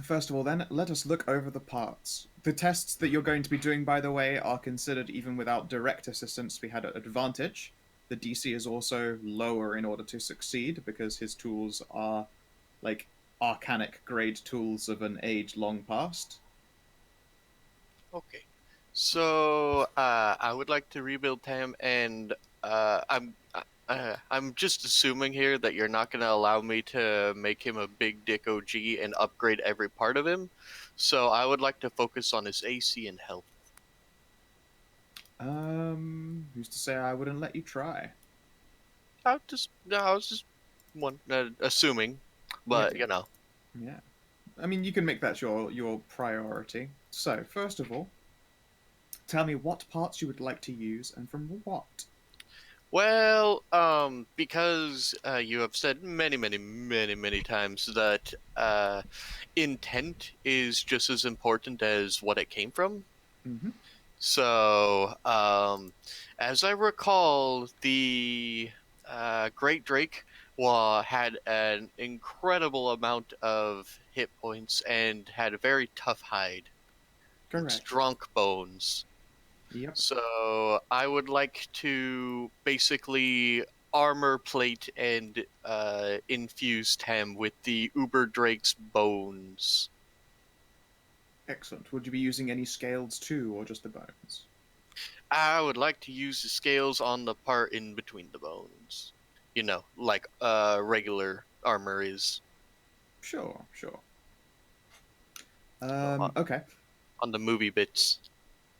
S1: First of all, then, let us look over the parts. The tests that you're going to be doing, by the way, are considered even without direct assistance. We had an advantage. The DC is also lower in order to succeed because his tools are like arcanic grade tools of an age long past.
S7: Okay, so I would like to rebuild Tam, and I'm just assuming here that you're not going to allow me to make him a big dick OG and upgrade every part of him. So I would like to focus on his AC and health.
S1: Who's to say I wouldn't let you try?
S7: I was just assuming, but
S1: Yeah.
S7: you know.
S1: Yeah. I mean, you can make that your priority. So, first of all, tell me what parts you would like to use and from what.
S7: Well, because you have said many, many, many, many times that intent is just as important as what it came from.
S1: Mm-hmm.
S7: So, as I recall, the Great Drake had an incredible amount of hit points and had a very tough hide and
S1: Correct.
S7: strong bones.
S1: Yep.
S7: So I would like to basically armor plate and infuse Tam with the Uber Drake's bones.
S1: Excellent. Would you be using any scales too, or just the bones?
S7: I would like to use the scales on the part in between the bones. You know, like regular armor is.
S1: Sure, sure.
S7: on,
S1: Okay.
S7: on the movie bits.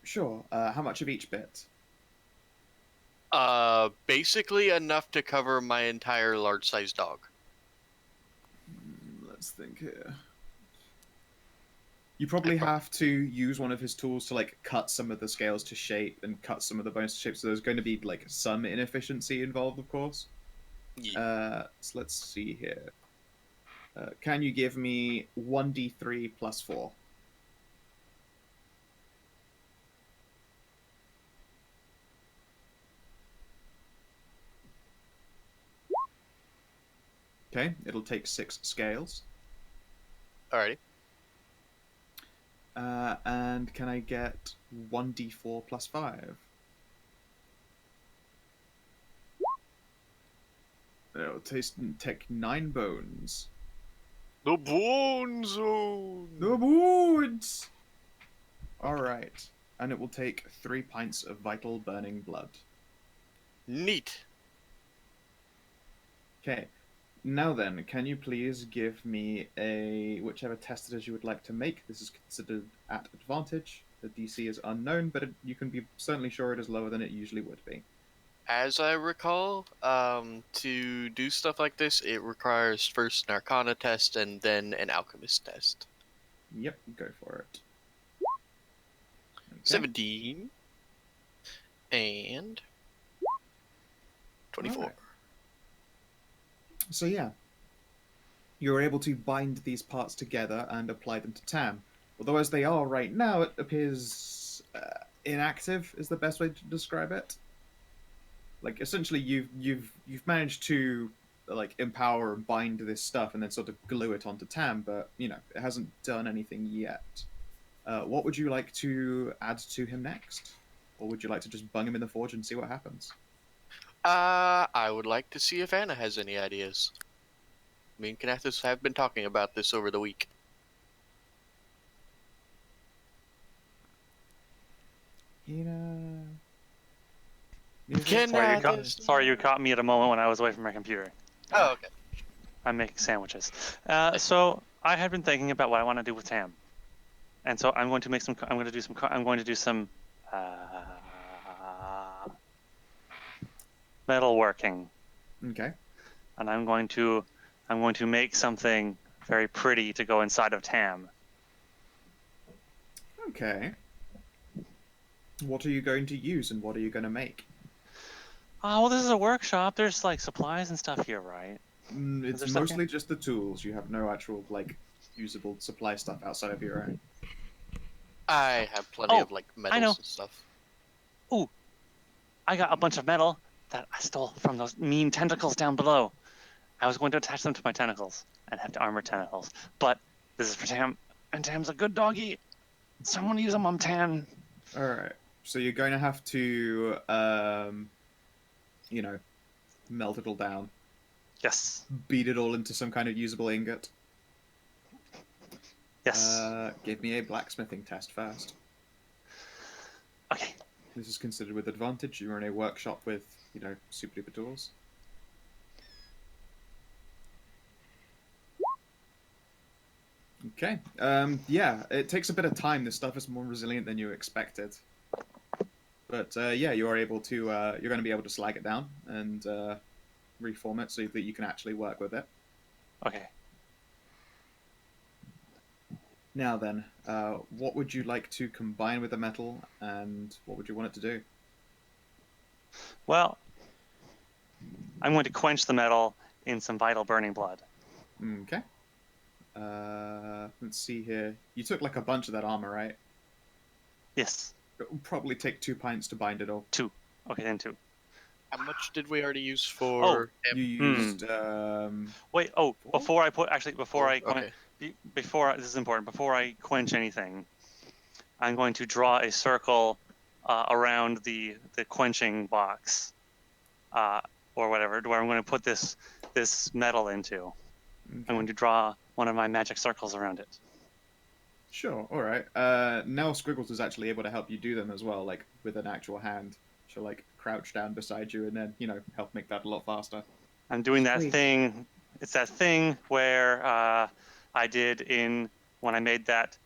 S1: Sure. How much of each bit?
S7: Basically enough to cover my entire large-sized dog.
S1: Let's think here. You probably have to use one of his tools to like cut some of the scales to shape and cut some of the bones to shape. So there's going to be like some inefficiency involved, of course.
S7: Yeah.
S1: So let's see here. Can you give me 1d3 plus 4? Okay, it'll take 6 scales.
S7: Alrighty.
S1: And can I get 1d4 plus 5? It'll take 9 bones.
S7: The Bone Zone!
S1: The bones! Alright. And it will take 3 pints of vital burning blood.
S7: Neat.
S1: Okay. Now then, can you please give me a whichever test it is you would like to make? This is considered at advantage. The DC is unknown, but you can be certainly sure it is lower than it usually would be.
S7: As I recall, to do stuff like this, it requires first an Arcana test and then an Alchemist test.
S1: Yep, go for it. Okay.
S7: 17 and 24.
S1: Alright. So yeah, you're able to bind these parts together and apply them to Tam. Although as they are right now, it appears inactive is the best way to describe it. Like essentially, you've managed to like empower and bind this stuff and then sort of glue it onto Tam, but you know it hasn't done anything yet. What would you like to add to him next, or would you like to just bung him in the forge and see what happens?
S7: I would like to see if Anna has any ideas. Me and Kinathis have been talking about this over the week.
S2: Sorry, you caught me at a moment when I was away from my computer.
S7: Oh, okay.
S2: I'm making sandwiches. So I had been thinking about what I want to do with Tam, and so I'm going to make some. I'm going to do some metalworking.
S1: Okay.
S2: And I'm going to make something very pretty to go inside of Tam.
S1: Okay. What are you going to use and what are you going to make?
S2: Oh, well, this is a workshop. There's like supplies and stuff here, right?
S1: It's mostly just the tools. You have no actual like usable supply stuff outside of your own.
S7: I have plenty of like metals and stuff.
S2: Ooh, I got a bunch of metal that I stole from those mean tentacles down below. I was going to attach them to my tentacles and have to armor tentacles, but this is for Tam, and Tam's a good doggy. Someone use them on Tam.
S1: All right. So you're going to have to, you know, melt it all down.
S2: Yes.
S1: Beat it all into some kind of usable ingot.
S2: Yes.
S1: Give me a blacksmithing test first.
S2: Okay.
S1: This is considered with advantage. You're in a workshop with, you know, super duper tools. Okay. Yeah, it takes a bit of time. This stuff is more resilient than you expected. But yeah, you are able to. You're going to be able to slag it down and reform it so that you can actually work with it.
S2: Okay.
S1: Now then, what would you like to combine with the metal, and what would you want it to do?
S2: Well, I'm going to quench the metal in some vital burning blood.
S1: Okay. Let's see here. You took like a bunch of that armor, right?
S2: Yes,
S1: It will probably take 2 pints to bind it all.
S2: 2. Okay, then 2.
S7: How much did we already use
S2: Oh,
S7: for?
S1: You used
S2: Wait. Oh,
S1: Four?
S2: before I put before I
S7: okay.
S2: this is important. Before I quench anything, I'm going to draw a circle around the quenching box, or whatever, where I'm going to put this metal into.
S1: Okay.
S2: I'm going to draw one of my magic circles around it.
S1: Sure, alright. Now Squiggles is actually able to help you do them as well, like with an actual hand. She'll like crouch down beside you and then, help make that a lot faster.
S2: I'm doing that
S1: Sweet.
S2: thing. It's that thing where I did when I made that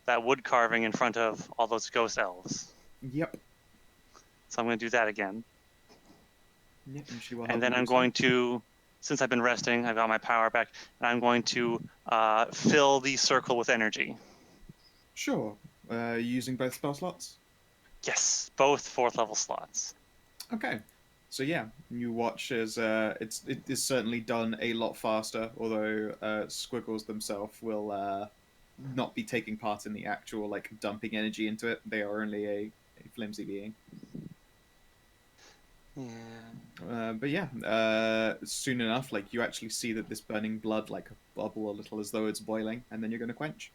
S2: wood carving in front of all those ghost elves.
S1: Yep.
S2: So I'm going to do that again.
S1: Yep, and she will help
S2: And then
S1: you
S2: I'm
S1: do so.
S2: going to, since I've been resting, I've got my power back, and I'm going to fill the circle with energy.
S1: Sure. Using both spell slots?
S2: Yes, both 4th level slots.
S1: Okay. So yeah, you watch as it is certainly done a lot faster, although Squiggles themselves will not be taking part in the actual like dumping energy into it. They are only a flimsy being.
S2: Yeah.
S1: But yeah, soon enough, like you actually see that this burning blood like bubble a little as though it's boiling, and then you're going to quench.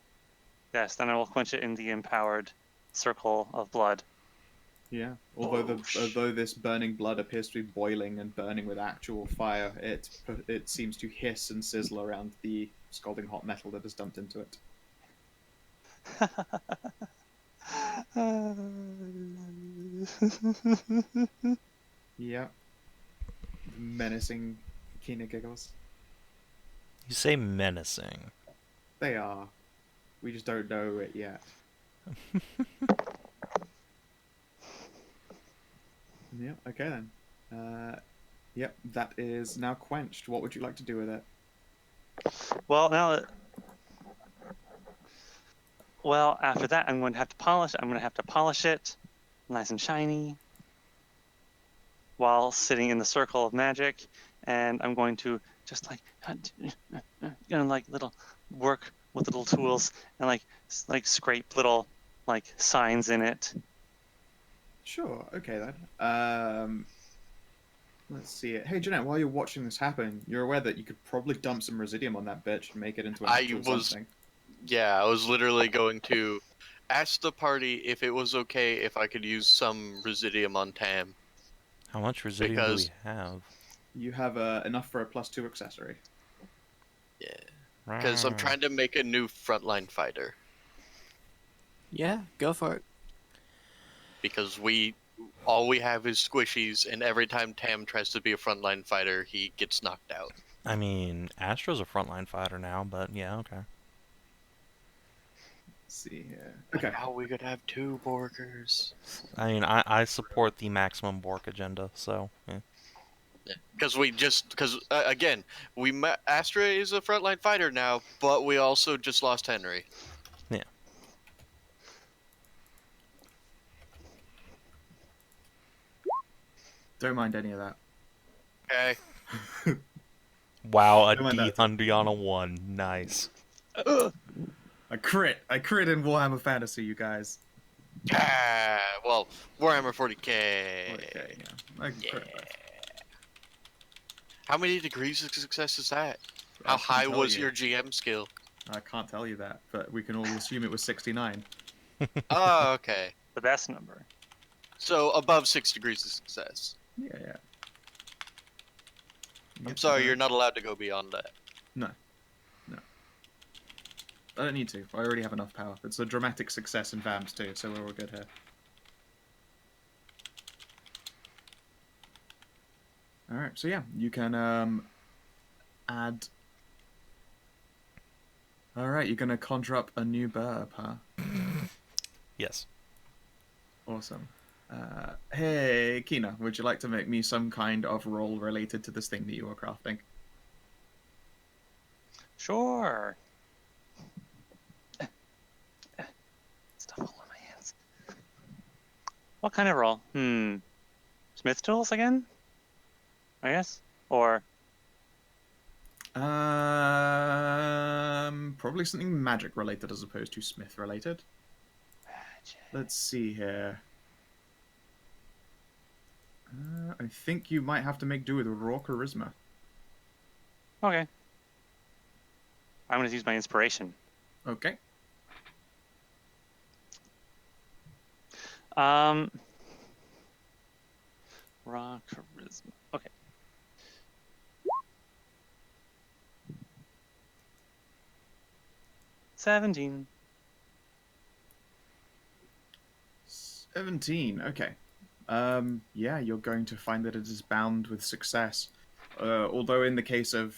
S2: Yes, then I will quench it in the empowered circle of blood.
S1: Yeah. Although this burning blood appears to be boiling and burning with actual fire, it seems to hiss and sizzle around the scalding hot metal that is dumped into it. Yeah. Menacing Kina giggles.
S3: You say menacing.
S1: They are. We just don't know it yet. Yeah, okay then. Yep, that is now quenched. What would you like to do with it?
S2: Well, after that, I'm going to have to polish. I'm going to have to polish it, nice and shiny, while sitting in the circle of magic, and I'm going to just like little work with little tools and like scrape little like signs in it.
S1: Sure, okay then. Let's see it. Hey Jeanette, while you're watching this happen, you're aware that you could probably dump some residium on that bitch and make it into an actual something.
S7: Yeah, I was literally going to ask the party if it was okay if I could use some residium on Tam.
S3: How much residuum do we have?
S1: You have enough for a +2 accessory.
S7: Yeah, because I'm trying to make a new frontline fighter.
S5: Yeah, go for it.
S7: Because all we have is squishies, and every time Tam tries to be a frontline fighter, he gets knocked out.
S3: I mean, Astro's a frontline fighter now, but yeah, okay.
S1: Let's see here. Okay.
S7: How we could have 2 Borgers?
S3: I mean, I support the maximum Bork agenda, so yeah.
S7: Because again, Astra is a frontline fighter now, but we also just lost Henry.
S3: Yeah.
S1: Don't mind any of that.
S7: Okay.
S3: Wow, a
S1: Don't mind that.
S3: D100 on a 1. Nice.
S1: I crit in Warhammer Fantasy, you guys.
S7: Well, Warhammer 40k.
S1: Okay, yeah. I can crit both.
S7: How many degrees of success is that?
S1: I
S7: How
S1: couldn't
S7: high
S1: tell
S7: was
S1: you.
S7: your GM skill?
S1: I can't tell you that, but we can all assume it was 69.
S7: Oh, okay.
S2: The best number.
S7: So above 6 degrees of success.
S1: Yeah.
S7: I'm sorry, you're not allowed to go beyond that.
S1: No. I don't need to. I already have enough power. It's a dramatic success in VAMs too, so we're all good here. Alright, so yeah, you can add... Alright, you're gonna conjure up a new burb, huh?
S3: Yes.
S1: Awesome. Hey, Kina, would you like to make me some kind of roll related to this thing that you are crafting?
S2: Sure. Stuff all in my hands. What kind of roll? Smith tools again? I guess, or
S1: Probably something magic related as opposed to smith related. Let's see here. I think you might have to make do with raw charisma.
S2: okay. I'm gonna use my inspiration.
S1: Okay.
S2: Raw charisma. Okay. $17.
S1: 17. Okay. Yeah, you're going to find that it is bound with success. Although in the case of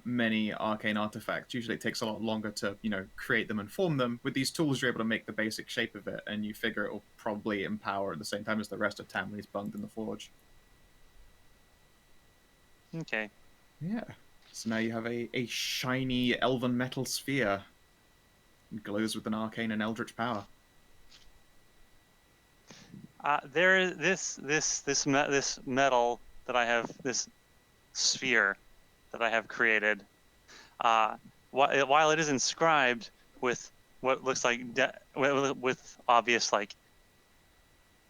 S1: many arcane artifacts, usually it takes a lot longer to, create them and form them. With these tools, you're able to make the basic shape of it, and you figure it will probably empower at the same time as the rest of Tamley's bunged in the forge.
S2: Okay.
S1: Yeah. So now you have a shiny elven metal sphere. It glows with an arcane and eldritch power.
S2: There is this metal that I have, this sphere that I have created. While it is inscribed with what looks like with obvious like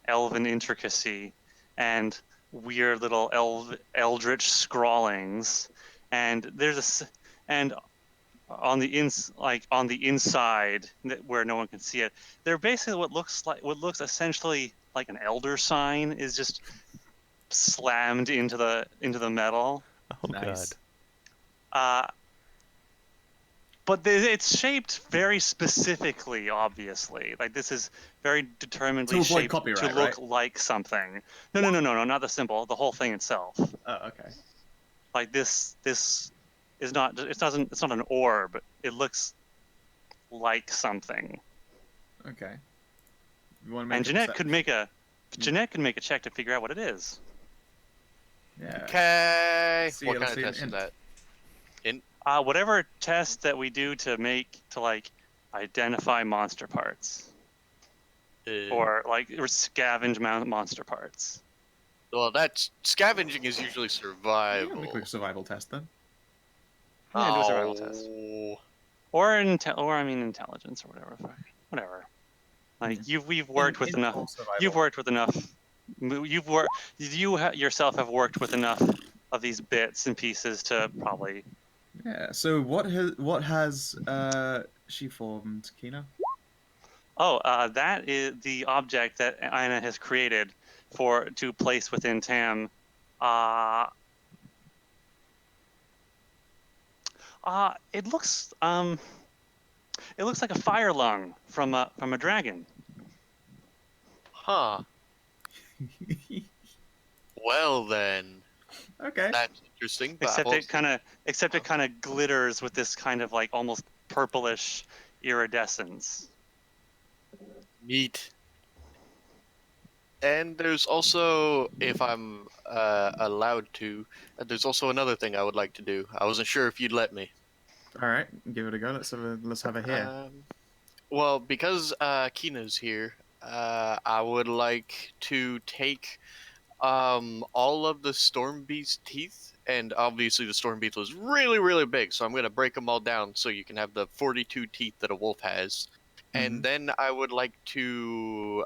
S2: elven intricacy and weird little eldritch scrawlings, and and on the inside where no one can see it, they're basically what looks essentially like an elder sign is just slammed into the metal.
S3: Oh
S1: Nice.
S3: god.
S2: But it's shaped very specifically, obviously. Like, this is very determinedly
S1: To avoid
S2: shaped
S1: copyright,
S2: to look
S1: right?
S2: like something. No, not the symbol. The whole thing itself.
S1: Oh, okay.
S2: Like, this is not. It's not an orb. It looks like something.
S1: Okay. You want to make
S2: And
S1: a
S2: Jeanette
S1: percep-
S2: could make a check to figure out what it is.
S1: Yeah.
S7: Okay.
S1: See,
S7: What
S1: let's
S7: kind
S1: see
S7: of
S1: an
S7: test is
S1: int.
S7: that?
S2: Whatever test that we do to identify monster parts. Or scavenge monster parts.
S7: Well, that's scavenging is usually
S1: Yeah,
S7: survival.
S1: make a quick survival test then.
S2: Yeah, do a survival test. Or intelligence or whatever. Whatever. Like we've worked with enough. You've worked with enough. Yourself have worked with enough of these bits and pieces to probably.
S1: Yeah. So what has she formed, Kina?
S2: Oh, that is the object that Aina has created to place within Tam. It looks like a fire lung from a dragon.
S7: Huh. Well then,
S1: Okay.
S7: that's interesting. But
S2: Except it kind of glitters with this kind of like almost purplish iridescence.
S7: neat. And there's also, if I'm allowed to, there's also another thing I would like to do. I wasn't sure if you'd let me.
S1: All right, give it a go. Let's have a hear.
S7: Well, because Kina's here, I would like to take all of the Storm Beast teeth, and obviously the Storm Beast was really, really big, so I'm going to break them all down so you can have the 42 teeth that a wolf has. And then I would like to,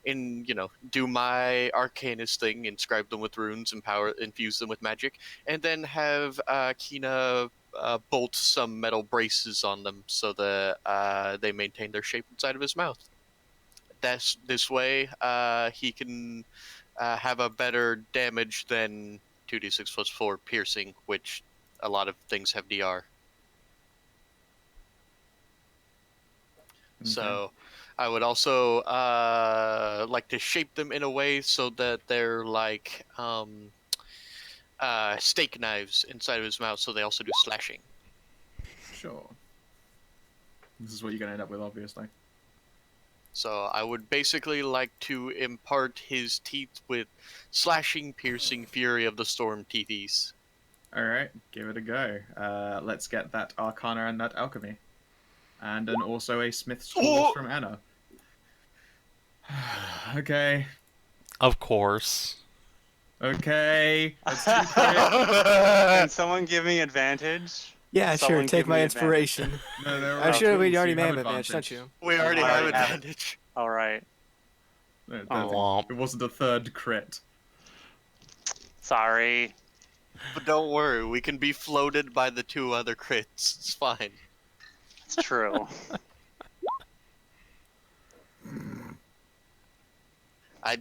S7: do my Arcanist thing, inscribe them with runes, infuse them with magic, and then have Kina bolt some metal braces on them so that they maintain their shape inside of his mouth. This way, he can have a better damage than 2d6 plus 4 piercing, which a lot of things have DR.
S1: Okay.
S7: So I would also like to shape them in a way so that they're like steak knives inside of his mouth, so they also do slashing.
S1: Sure. This is what you're gonna end up with, obviously.
S7: So I would basically like to impart his teeth with slashing, piercing, fury of the storm teethies.
S1: All right, give it a go. Let's get that Arcana and that Alchemy, and then also a Smith's tools from Anna. Okay.
S3: Of course.
S1: Okay. That's two crits.
S2: Can someone give me advantage?
S5: Yeah,
S2: Someone
S5: sure. Take
S2: give
S5: my
S2: me
S5: inspiration.
S1: No, they're
S5: I'm
S1: all
S5: sure
S1: cool,
S5: we
S1: so
S5: already
S1: you
S5: may
S1: have
S5: have advantage, don't
S1: advantage.
S5: you?
S7: We already
S2: I
S7: have
S2: already have it.
S7: advantage.
S2: All right.
S1: No,
S3: Womp.
S1: it wasn't a third crit.
S2: Sorry.
S7: But don't worry, we can be floated by the 2 other crits. It's fine.
S2: It's true.
S7: I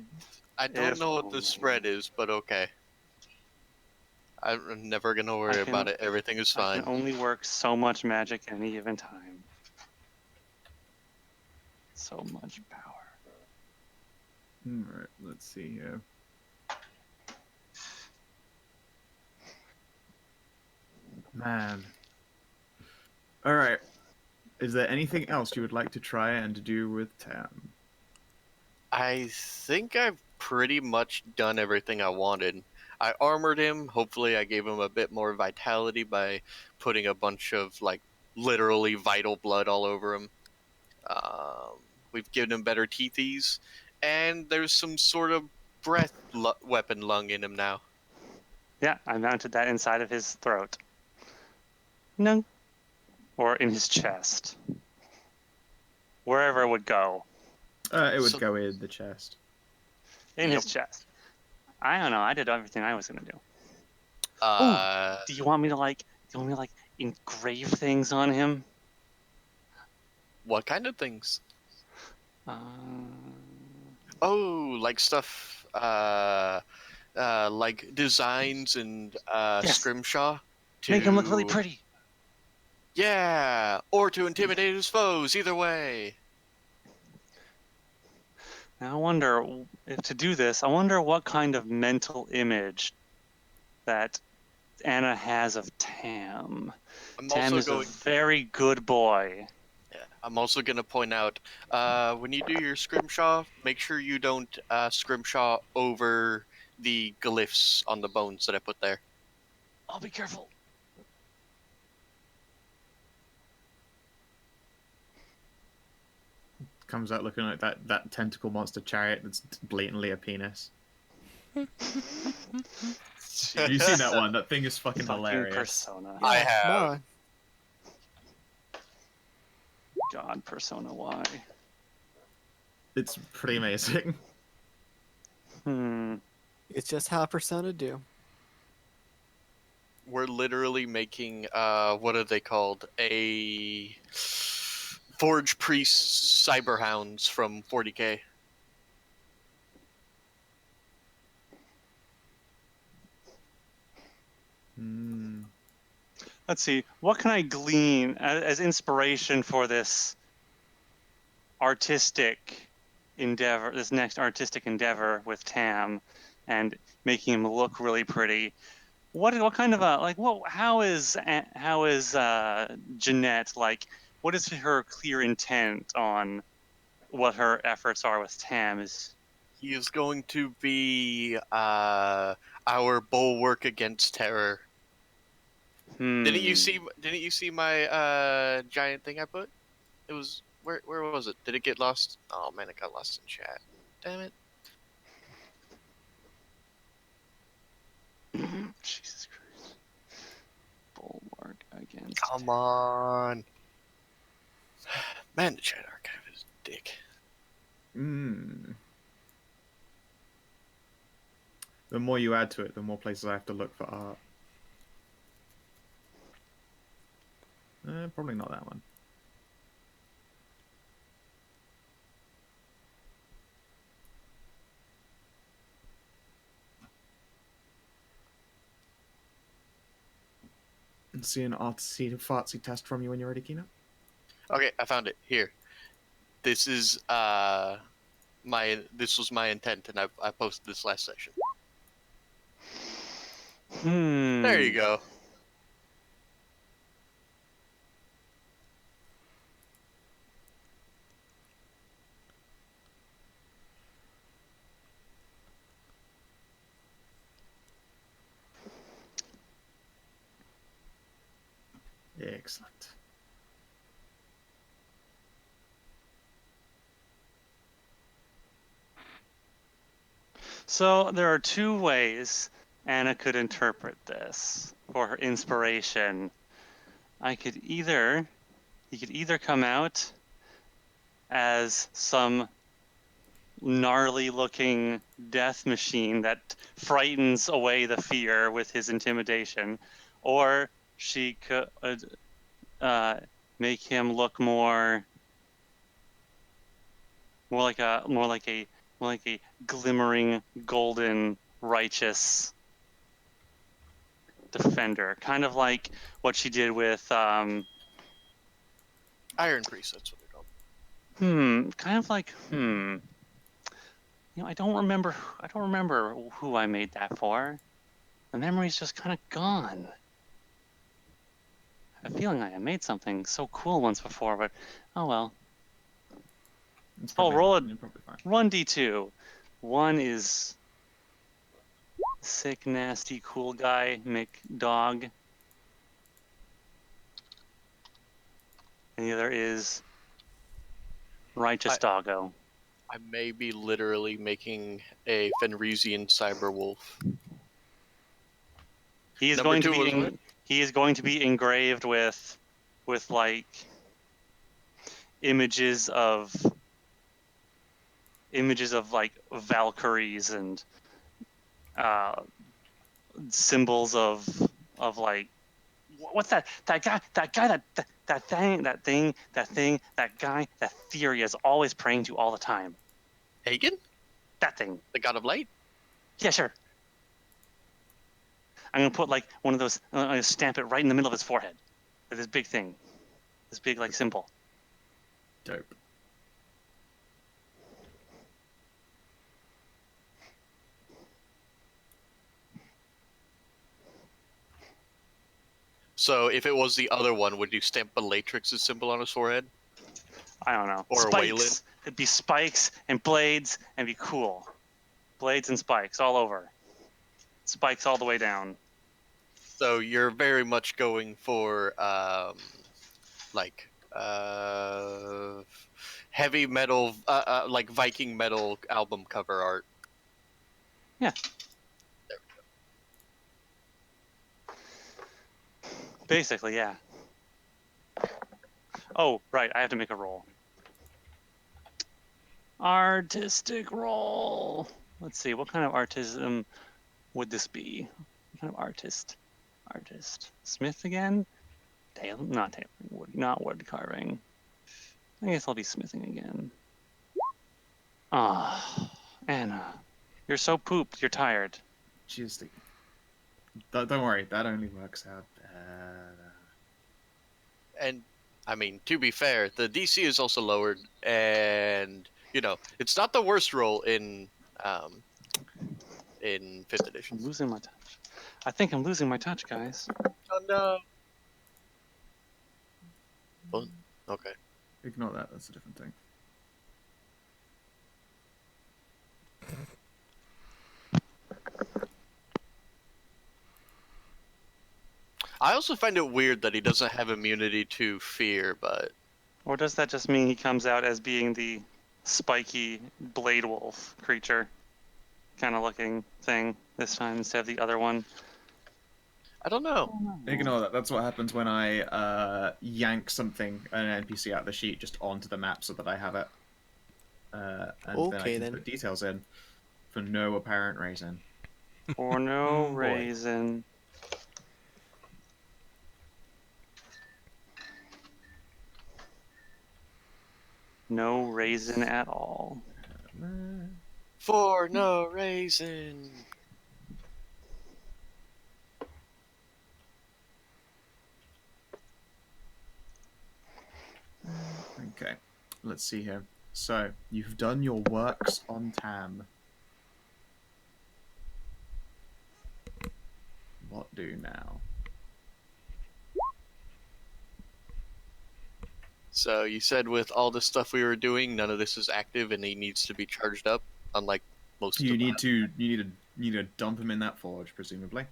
S7: don't know what the spread is, but okay. I'm never gonna worry about it. Everything is
S2: I
S7: fine.
S2: can only work so much magic at any given time. So much power.
S1: Alright, let's see here. Man. Alright. Is there anything else you would like to try and do with Tam?
S7: I think I've pretty much done everything I wanted. I armored him. Hopefully, I gave him a bit more vitality by putting a bunch of, like, literally vital blood all over him. We've given him better teethies, and there's some sort of breath weapon lung in him now.
S2: Yeah, I mounted that inside of his throat. No. Or in his chest. Wherever it would go.
S1: It would
S7: So-
S1: go in the chest.
S2: In his
S7: Yep.
S2: chest. I don't know. I did everything I was gonna do. Do you want me to engrave things on him?
S7: What kind of things?
S2: Uh,
S7: Oh, like stuff, like designs and
S2: Yes.
S7: scrimshaw.
S2: Make him look really pretty.
S7: Yeah, or to intimidate his foes. Either way.
S2: Now I wonder if to do this. I wonder what kind of mental image that Anna has of Tam.
S7: I'm
S2: Tam
S7: also
S2: is
S7: going.
S2: a very good boy.
S7: Yeah, I'm also gonna point out, when you do your scrimshaw, make sure you don't scrimshaw over the glyphs on the bones that I put there.
S2: I'll be careful.
S1: Comes out looking like that tentacle monster chariot that's blatantly a penis. Have you seen that one? That thing is fucking hilarious.
S2: Persona.
S7: I
S5: Yeah,
S7: have.
S5: come on.
S2: God, Persona Y.
S1: It's pretty amazing.
S5: It's just how Persona do.
S7: We're literally making what are they called? A Forge Priest Cyberhounds from 40k.
S2: Let's see. What can I glean as inspiration for this artistic endeavor, this next artistic endeavor with Tam, and making him look really pretty? What kind of a how is Jeanette like? What is her clear intent on what her efforts are with Tam?
S7: He is going to be our bulwark against terror. Didn't you see my giant thing I put? It was where was it? Did it get lost? Oh man, it got lost in chat. Damn it.
S2: Jesus Christ. Bulwark against.
S7: Come on. Man, the chat archive is dick.
S1: The more you add to it, the more places I have to look for art. Probably not that one. See an artsy test from you when you're ready, Kina.
S7: Okay, I found it. Here. This is this was my intent, and I posted this last session. There you go.
S1: Excellent.
S2: So there are two ways Anna could interpret this for her inspiration. He could either come out as some gnarly looking death machine that frightens away the fear with his intimidation, or she could make him look more like a glimmering golden righteous defender, kind of like what she did with
S7: Iron Priest, that's what they're called.
S2: kind of like I don't remember who I made that for. The memory's just kind of gone. I have a feeling I made something so cool once before, but oh well.
S1: It's
S2: Oh,
S1: probably,
S2: roll a
S1: you're probably fine.
S2: run d2. One is sick, nasty, cool guy, McDog. And the other is righteous doggo.
S7: I may be literally making a Fenrisian cyber wolf.
S2: He is
S7: Number
S2: going
S7: two
S2: to
S7: was
S2: be
S7: what?
S2: he is going to be engraved with like images of like Valkyries and symbols of like what's that guy that guy that guy that Thyri is always praying to all the time.
S7: Hagen?
S2: That thing.
S7: The god of light?
S2: Yeah, sure. I'm gonna put like one of those. I'm gonna stamp it right in the middle of his forehead with this big thing, this big like symbol.
S1: Dope.
S7: So if it was the other one, would you stamp Bellatrix's symbol on his forehead?
S2: I don't know.
S7: Or a
S2: spikes.
S7: Wayland?
S2: It'd be spikes and blades and be cool. Blades and spikes all over. Spikes all the way down.
S7: So you're very much going for heavy metal, like Viking metal album cover art.
S2: Yeah. Basically, yeah. Oh, right. I have to make a roll. Artistic roll. Let's see. What kind of artism would this be? What kind of artist? Smith again? Not tailoring. Wood, not wood carving. I guess I'll be smithing again. Ah, Anna. You're so pooped. You're tired.
S1: Just don't worry, that only works out.
S7: And I mean, to be fair, the DC is also lowered, and it's not the worst roll in 5th edition.
S2: I'm losing my touch. I think I'm losing my touch, guys.
S7: Oh no. Well, okay.
S1: Ignore that. That's a different thing.
S7: I also find it weird that he doesn't have immunity to fear, but
S2: Or does that just mean he comes out as being the spiky blade wolf creature kind of looking thing this time instead of the other one?
S7: I don't know.
S1: Ignore that. That's what happens when I yank something, an NPC out of the sheet, just onto the map so that I have it. And
S5: Okay,
S1: then I can put details in for no apparent reason.
S2: For no
S3: Boy.
S2: reason. No reason at all.
S7: For no reason.
S1: Okay, let's see here. So, you've done your works on Tam. What do now?
S7: So you said with all the stuff we were doing, none of this is active, and he needs to be charged up, unlike most.
S1: You
S7: of
S1: need to dump him in that forge, presumably.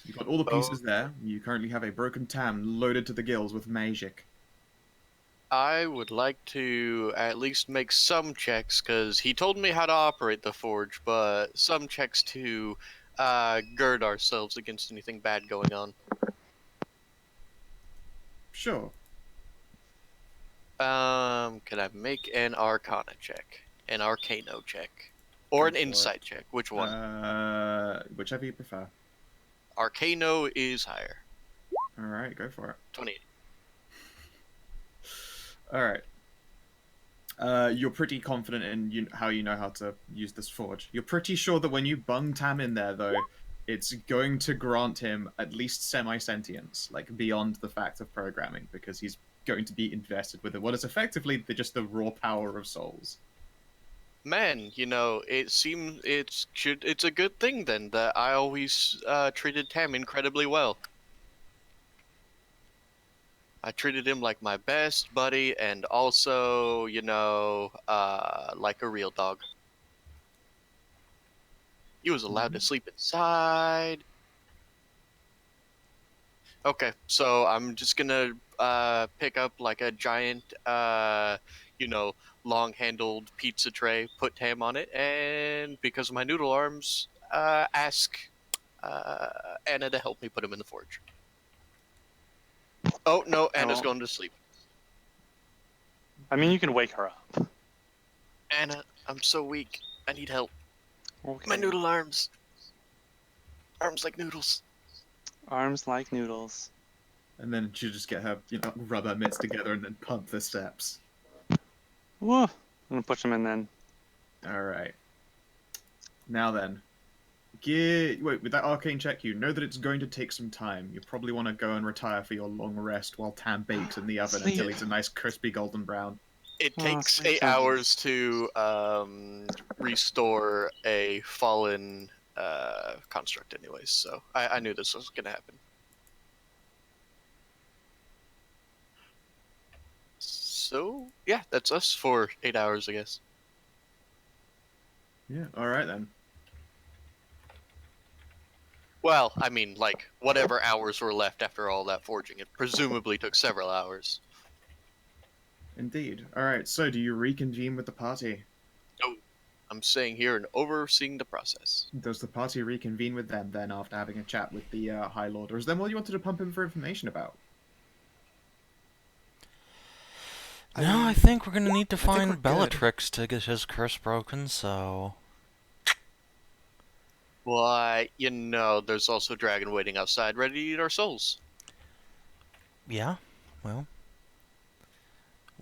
S1: You've got all the pieces there. You currently have a broken Tam loaded to the gills with magic.
S7: I would like to at least make some checks, because he told me how to operate the forge, but some checks to gird ourselves against anything bad going on.
S1: Sure.
S7: Could I make an Arcana check, an Arcano check, or an
S1: Go for it.
S7: Insight check? Which one?
S1: Whichever you prefer.
S7: Arcano is higher.
S1: All right, go for it.
S7: 28.
S1: All right. You're pretty confident in how you know how to use this forge. You're pretty sure that when you bung Tam in there, though, it's going to grant him at least semi-sentience, like beyond the fact of programming, because he's going to be invested with it. What is effectively just the raw power of souls.
S7: Man, it seems it's a good thing then that I always treated Tam incredibly well. I treated him like my best buddy, and also, like a real dog. He was allowed to sleep inside. Okay, so I'm just gonna pick up like a giant, long-handled pizza tray, put Tam on it, and because of my noodle arms, ask Anna to help me put him in the forge. Oh no, Anna's
S2: Oh.
S7: going to sleep.
S2: I mean, you can wake her up.
S7: Anna, I'm so weak. I need help.
S2: Okay.
S7: My noodle arms. Arms like noodles.
S2: Arms like noodles.
S1: And then she'll just get her, rub her mitts together and then pump the steps.
S2: Whoa. I'm gonna push him in then.
S1: All right. Now then, wait, with that arcane check, you know that it's going to take some time. You probably want to go and retire for your long rest while Tam bakes in the oven until he's a nice crispy golden brown.
S7: It takes
S2: sweet
S7: 8
S2: Tam.
S7: hours to restore a fallen construct anyways, so I knew this was going to happen. So, yeah, that's us for 8 hours, I guess.
S1: Yeah. All right then.
S7: Well, I mean, like, whatever hours were left after all that forging. It presumably took several hours.
S1: Indeed. All right. So, do you reconvene with the party?
S7: No, I'm staying here and overseeing the process.
S1: Does the party reconvene with them then after having a chat with the High Lord, or is that what you wanted to pump him for information about?
S3: No, I think we're gonna need to
S5: think
S3: find
S5: we're good.
S3: Bellatrix to get his curse broken, so...
S7: But, there's also Dragon waiting outside, ready to eat our souls.
S3: Yeah, well...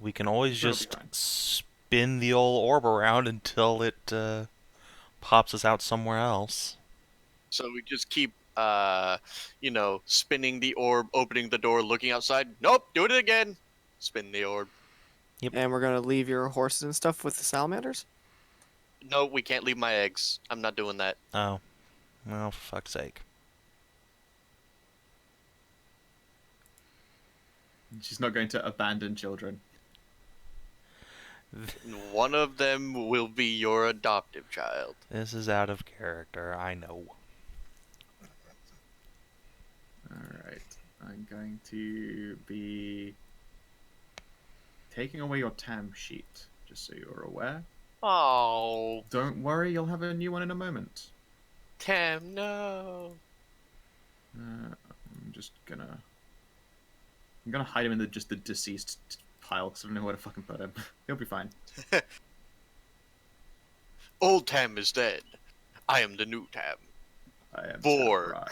S3: We can always
S1: That'll be
S3: just
S1: fine.
S3: spin the old orb around until it pops us out somewhere else.
S7: So we just keep, spinning the orb, opening the door, looking outside. Nope, do it again. Spin the orb.
S5: And we're gonna leave your horses and stuff with the salamanders?
S7: No, we can't leave my eggs. I'm not doing that.
S3: Oh. Well, for fuck's sake.
S1: She's not going to abandon children.
S7: One of them will be your adoptive child.
S3: This is out of character, I know.
S1: Alright. I'm going to be taking away your TAM sheet, just so you're aware.
S7: Oh,
S1: Don't worry, you'll have a new one in a moment.
S7: Tam, no.
S1: I'm just gonna... I'm gonna hide him in the deceased pile, because I don't know where to fucking put him. He'll be fine.
S7: Old Tam is dead. I am the new Tam.
S1: I am
S7: Borg.
S1: right.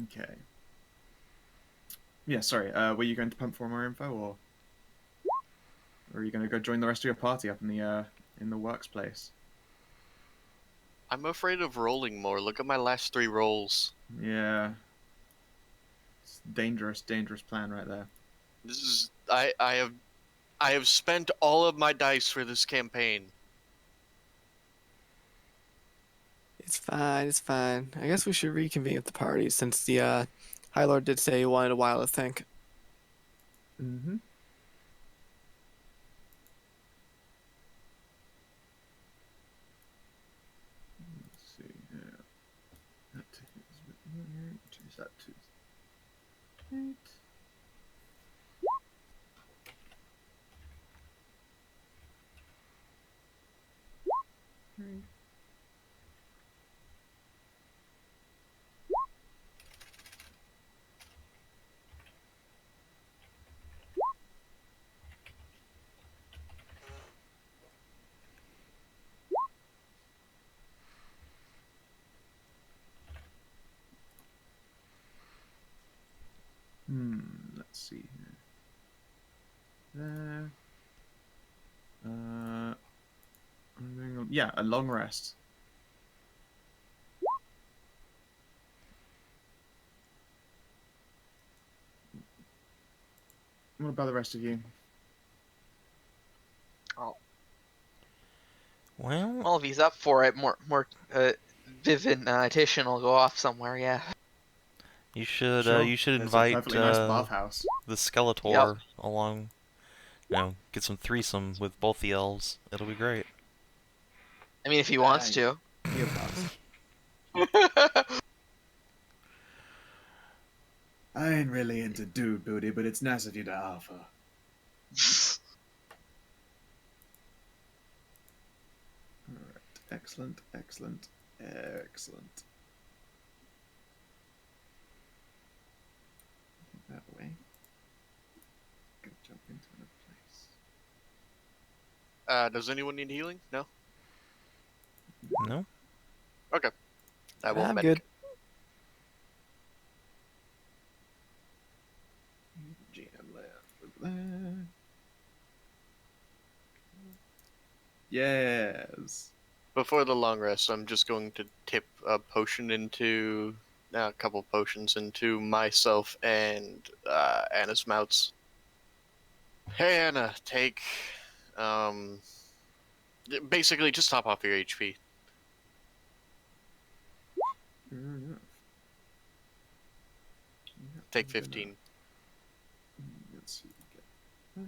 S1: Okay. Yeah, sorry. Were you going to pump for more info, or are you going to go join the rest of your party up in the works place?
S7: I'm afraid of rolling more. Look at my last 3 rolls.
S1: Yeah. It's dangerous plan right there.
S7: This is I have spent all of my dice for this campaign.
S5: It's fine, it's fine. I guess we should reconvene with the party since the High Lord did say he wanted a while to think.
S1: Mm-hmm. Let's see here. Is that too? Right. Right. Let's see here. There. Yeah, a long rest. What about the rest of you?
S3: Well,
S4: if he's up for it, Vivian, Titian will go off somewhere. Yeah.
S3: you should
S1: Sure. There's a
S3: invite
S1: perfectly nice bathhouse.
S3: the Skeletor along. Get some threesome with both the elves. It'll be great.
S4: I mean, if he wants to.
S1: He applies.
S6: I ain't really into dude booty, but it's nice of you to offer.
S1: Alright. Excellent, excellent, excellent. That way. Gonna jump into another place.
S7: Does anyone need healing? No?
S3: No?
S7: Okay. I won't
S5: I'm
S7: medic.
S5: good.
S1: GM left over there. Yes.
S7: Before the long rest, I'm just going to tip a potion into... a couple potions into myself and Anna's mouths. Hey, Anna, take... basically, just top off your HP.
S1: Fair enough. Yeah,
S7: Take
S1: I'm gonna-
S7: 15.
S1: Let's see. Get...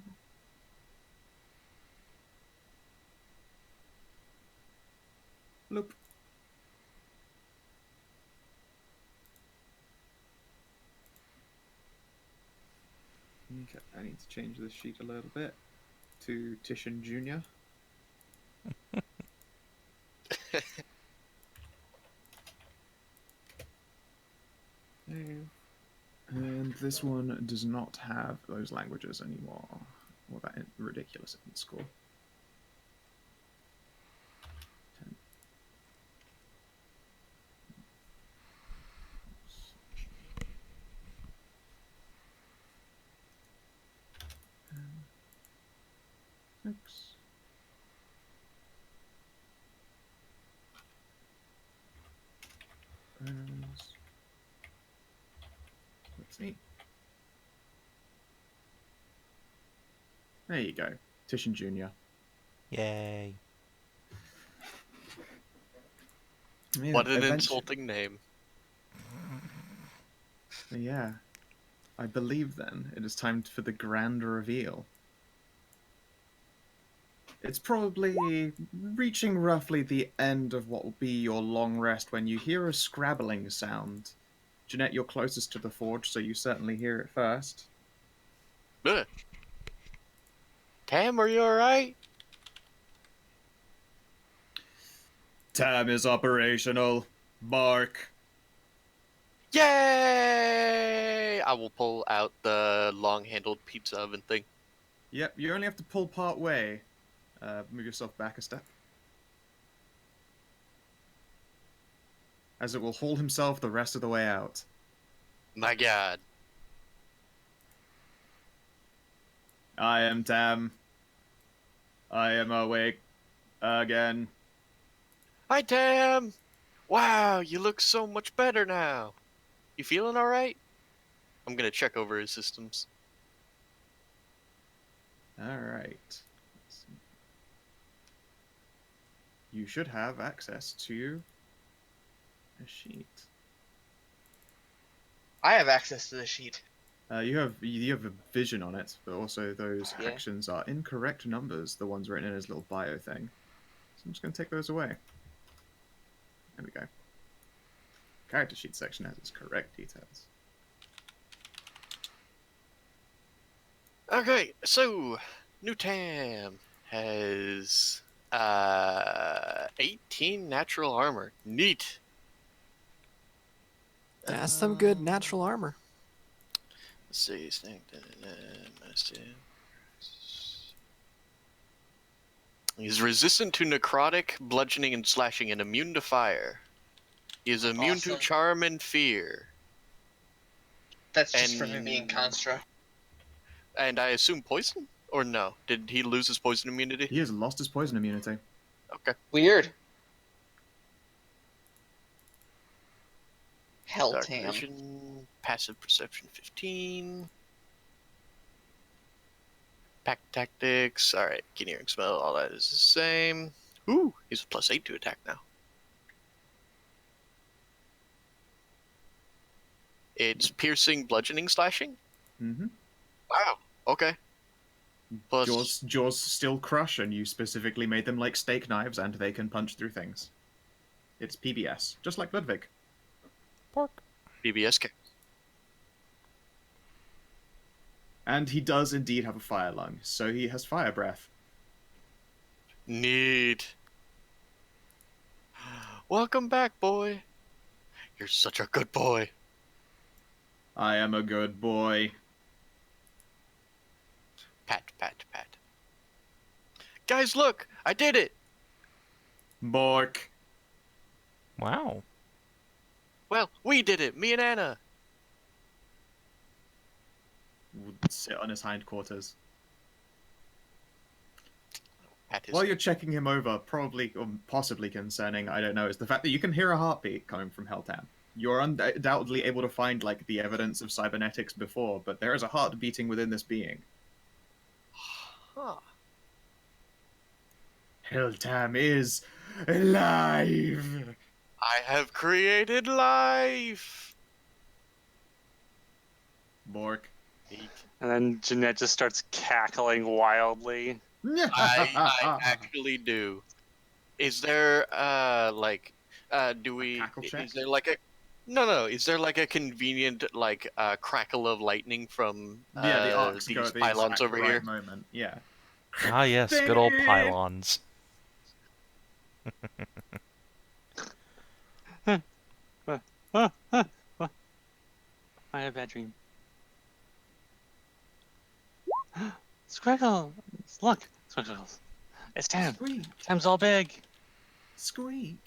S1: Loop. Okay, I need to change this sheet a little bit to Titian Jr. Save. And this one does not have those languages anymore. Or that ridiculous score. 10. And 6. Let's see. There you go. Titian Jr.
S3: Yay.
S1: Yeah,
S7: What an
S1: eventually-
S7: insulting name.
S1: Yeah. I believe then it is time for the grand reveal. It's probably reaching roughly the end of what will be your long rest when you hear a scrabbling sound. Jeanette, you're closest to the forge, so you certainly hear it first.
S7: Ugh. Tam, are you alright?
S1: Tam is operational. Bark.
S7: Yay! I will pull out the long-handled pizza oven thing.
S1: Yep, you only have to pull part way. Move yourself back a step. As it will haul himself the rest of the way out.
S7: My god.
S1: I am Tam. I am awake again.
S7: Hi, Tam! Wow, you look so much better now. You feeling alright? I'm gonna check over his systems.
S1: Alright. You should have access to a sheet.
S4: I have access to the sheet.
S1: You have a vision on it, but also those
S4: Yeah.
S1: actions are incorrect numbers, the ones written in his little bio thing. So I'm just going to take those away. There we go. Character sheet section has its correct details.
S7: Okay, so New Tam has 18 natural armor. Neat.
S5: That's some good natural armor.
S7: Let's see. He's resistant to necrotic, bludgeoning, and slashing, and immune to fire. He is immune to
S4: Awesome.
S7: charm and fear.
S4: That's just for me
S7: And-
S4: being construct.
S7: And I assume poison? Or no? Did he lose his poison immunity?
S1: He has lost his poison immunity.
S7: Okay.
S4: Weird. Hell
S7: Dark
S4: tam.
S7: vision, passive perception 15. Pack tactics. Alright, keen hearing smell, all that is the same. Ooh, he's a +8 to attack now. It's piercing, bludgeoning, slashing?
S1: Mm-hmm.
S7: Wow, okay. Plus,
S1: Jaws still crush, and you specifically made them like steak knives, and they can punch through things. It's PBS, just like Ludwig.
S3: Pork.
S7: BBSK.
S1: And he does indeed have a fire lung, so he has fire breath.
S7: Neat. Welcome back, boy. You're such a good boy.
S1: I am a good boy.
S7: Pat, pat, pat. Guys, look! I did it!
S1: Bork.
S3: Wow.
S7: Well, we did it! Me and Anna!
S1: Would sit on his hindquarters.
S7: Pat his...
S1: While you're checking him over, probably or possibly concerning, I don't know, is the fact that you can hear a heartbeat coming from Helltown. You're undoubtedly able to find like the evidence of cybernetics before, but there is a heart beating within this being.
S7: Huh.
S1: Helltown is alive.
S7: I have created life!
S1: Bork.
S2: And then Jeanette just starts cackling wildly.
S7: I actually do. Is there, do we...
S1: cackle check?
S7: Is there like a... No. Is there like a convenient, crackle of lightning from
S1: Yeah, the arcs
S7: these
S1: go at the
S7: pylons
S1: exact
S7: over
S1: right
S7: here?
S1: moment. Yeah.
S3: Ah, yes, good old pylons.
S2: I had a bad dream. Squiggles! Look! Squiggles. It's Tam.
S1: Squeak.
S2: Tam's all big.
S1: Squeak.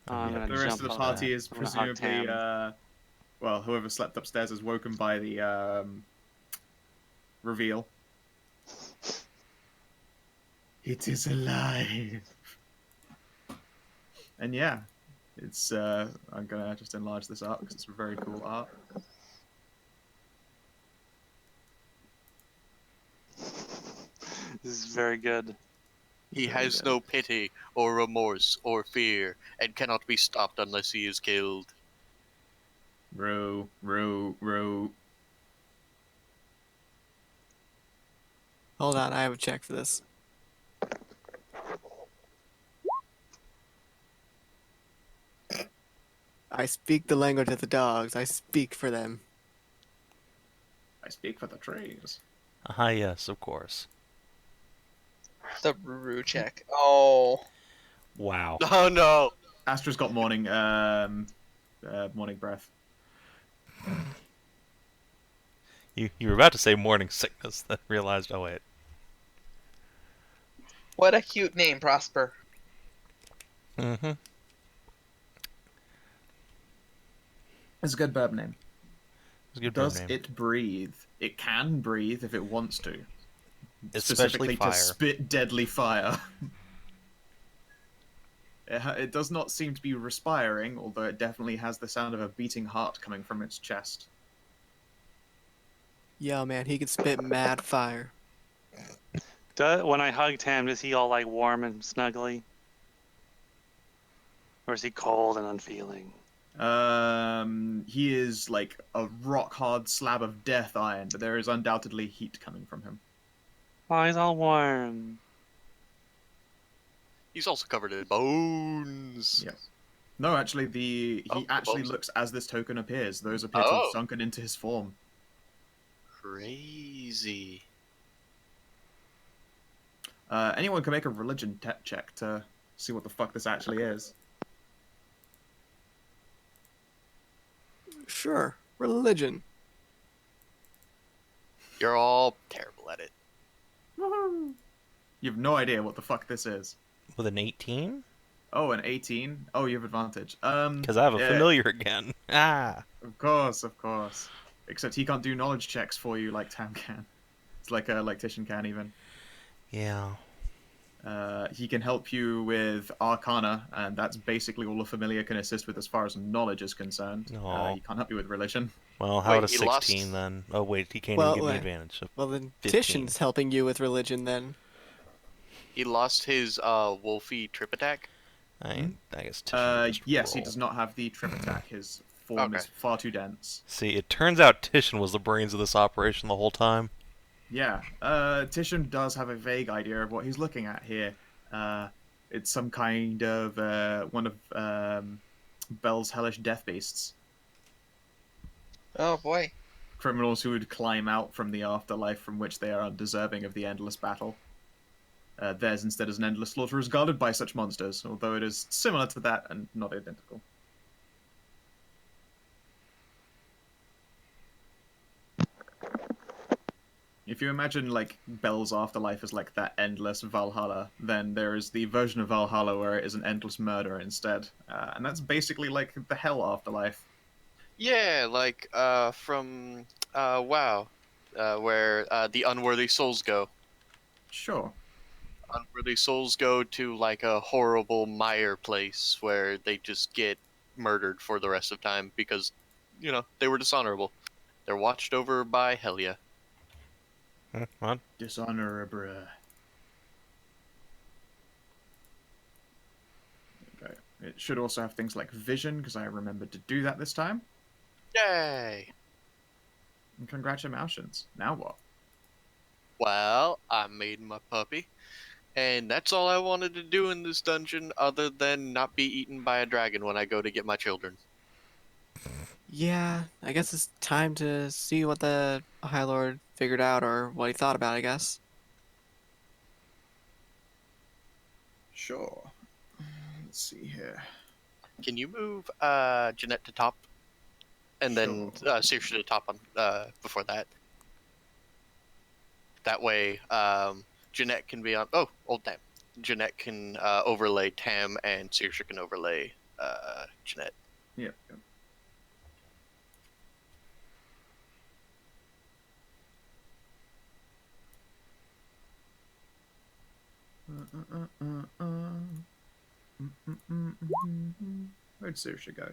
S2: Oh, I'm gonna
S1: The rest of
S2: jump
S1: the
S2: on
S1: party
S2: that.
S1: is
S2: I'm gonna hug
S1: presumably,
S2: Tam.
S1: well, whoever slept upstairs is woken by the reveal. It is alive. And yeah, it's I'm gonna just enlarge this art because it's a very cool art.
S2: This is very good.
S7: He
S2: Very
S7: has
S2: good.
S7: no pity, or remorse, or fear, and cannot be stopped unless he is killed.
S1: Row.
S5: Hold on, I have a check for this. I speak the language of the dogs. I speak for them.
S1: I speak for the trees.
S3: Ah, yes, of course.
S4: The Ruru check. Oh.
S3: Wow.
S7: Oh no!
S1: Astra's got morning morning breath.
S3: You were about to say morning sickness, then realized, oh wait.
S4: What a cute name, Prosper.
S3: Mm-hmm.
S1: It's a good bird name.
S3: It's a good
S1: Does
S3: bird name.
S1: it breathe? It can breathe if it wants to.
S3: Especially
S1: Specifically
S3: fire.
S1: to spit deadly fire. It does not seem to be respiring, although it definitely has the sound of a beating heart coming from its chest.
S5: Yo, man, he can spit mad fire.
S2: When I hug Tam, is he all like warm and snuggly? Or is he cold and unfeeling?
S1: He is like a rock hard slab of death iron, but there is undoubtedly heat coming from him.
S2: Oh, he's all warm.
S7: He's also covered in bones.
S1: Yep. No, actually, he
S7: Oh, the
S1: actually
S7: bulbs.
S1: looks as this token appears. Those appear to have
S7: Oh.
S1: sunken into his form.
S7: Crazy.
S1: Anyone can make a religion check to see what the fuck this actually is.
S5: Sure. Religion.
S7: You're all terrible at it.
S1: You have no idea what the fuck this is.
S3: With an 18?
S1: Oh, an 18? Oh, you have advantage.
S3: Because I have a familiar again. Ah!
S1: Of course, of course. Except he can't do knowledge checks for you like Tam can. It's like Titian can even.
S3: Yeah.
S1: He can help you with Arcana, and that's basically all a familiar can assist with as far as knowledge is concerned.
S3: Aw.
S1: He can't help you with religion.
S3: Well, how
S7: Wait,
S3: about a
S7: he
S3: 16
S7: lost-
S3: then? Oh, wait, he can't
S5: Well,
S3: even give me
S5: wait.
S3: advantage. So
S5: Well, then
S3: 15.
S5: Titian's helping you with religion then.
S7: He lost his Wolfie trip attack.
S3: I guess Titian would just
S1: Yes, he
S3: roll.
S1: does not have the trip attack. His form is
S7: Okay.
S1: far too dense.
S3: See, it turns out Titian was the brains of this operation the whole time.
S1: Yeah, Titian does have a vague idea of what he's looking at here. It's some kind of one of Bel's hellish death beasts.
S4: Oh boy.
S1: Criminals who would climb out from the afterlife from which they are undeserving of the endless battle. Theirs instead is an endless slaughter is guarded by such monsters, although it is similar to that and not identical. If you imagine like Bel's afterlife as like that endless Valhalla, then there is the version of Valhalla where it is an endless murder instead, and that's basically like the hell afterlife.
S7: Yeah, like from WoW, where the unworthy souls go.
S1: Sure.
S7: Unworthy souls go to like a horrible mire place where they just get murdered for the rest of time because, they were dishonorable. They're watched over by Helia.
S3: What?
S1: Dishonorable. Okay. It should also have things like vision, because I remembered to do that this time.
S7: Yay!
S1: And congratulations. Now what?
S7: Well, I made my puppy, and that's all I wanted to do in this dungeon other than not be eaten by a dragon when I go to get my children.
S5: Yeah, I guess it's time to see what the High Lord figured out or what he thought about, I guess.
S1: Sure. Let's see here.
S7: Can you move Jeanette to top? And then Saoirse to top on before that. That way, Jeanette can be on. Oh, damn! Jeanette can overlay Tam, and Saoirse can overlay Jeanette.
S1: Yep. Where'd Saoirse go?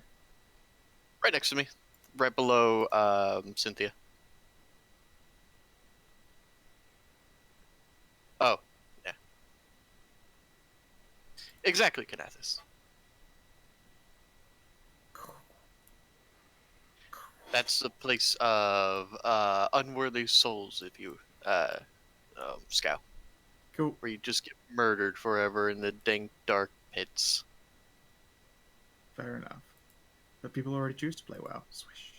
S7: Right next to me, right below Cynthia. Oh, yeah. Exactly, Kinathis. That's the place of unworthy souls, if you scout,
S1: Cool.
S7: where you just get murdered forever in the dank, dark pits.
S1: Fair enough. But people already choose to play WoW. Swish.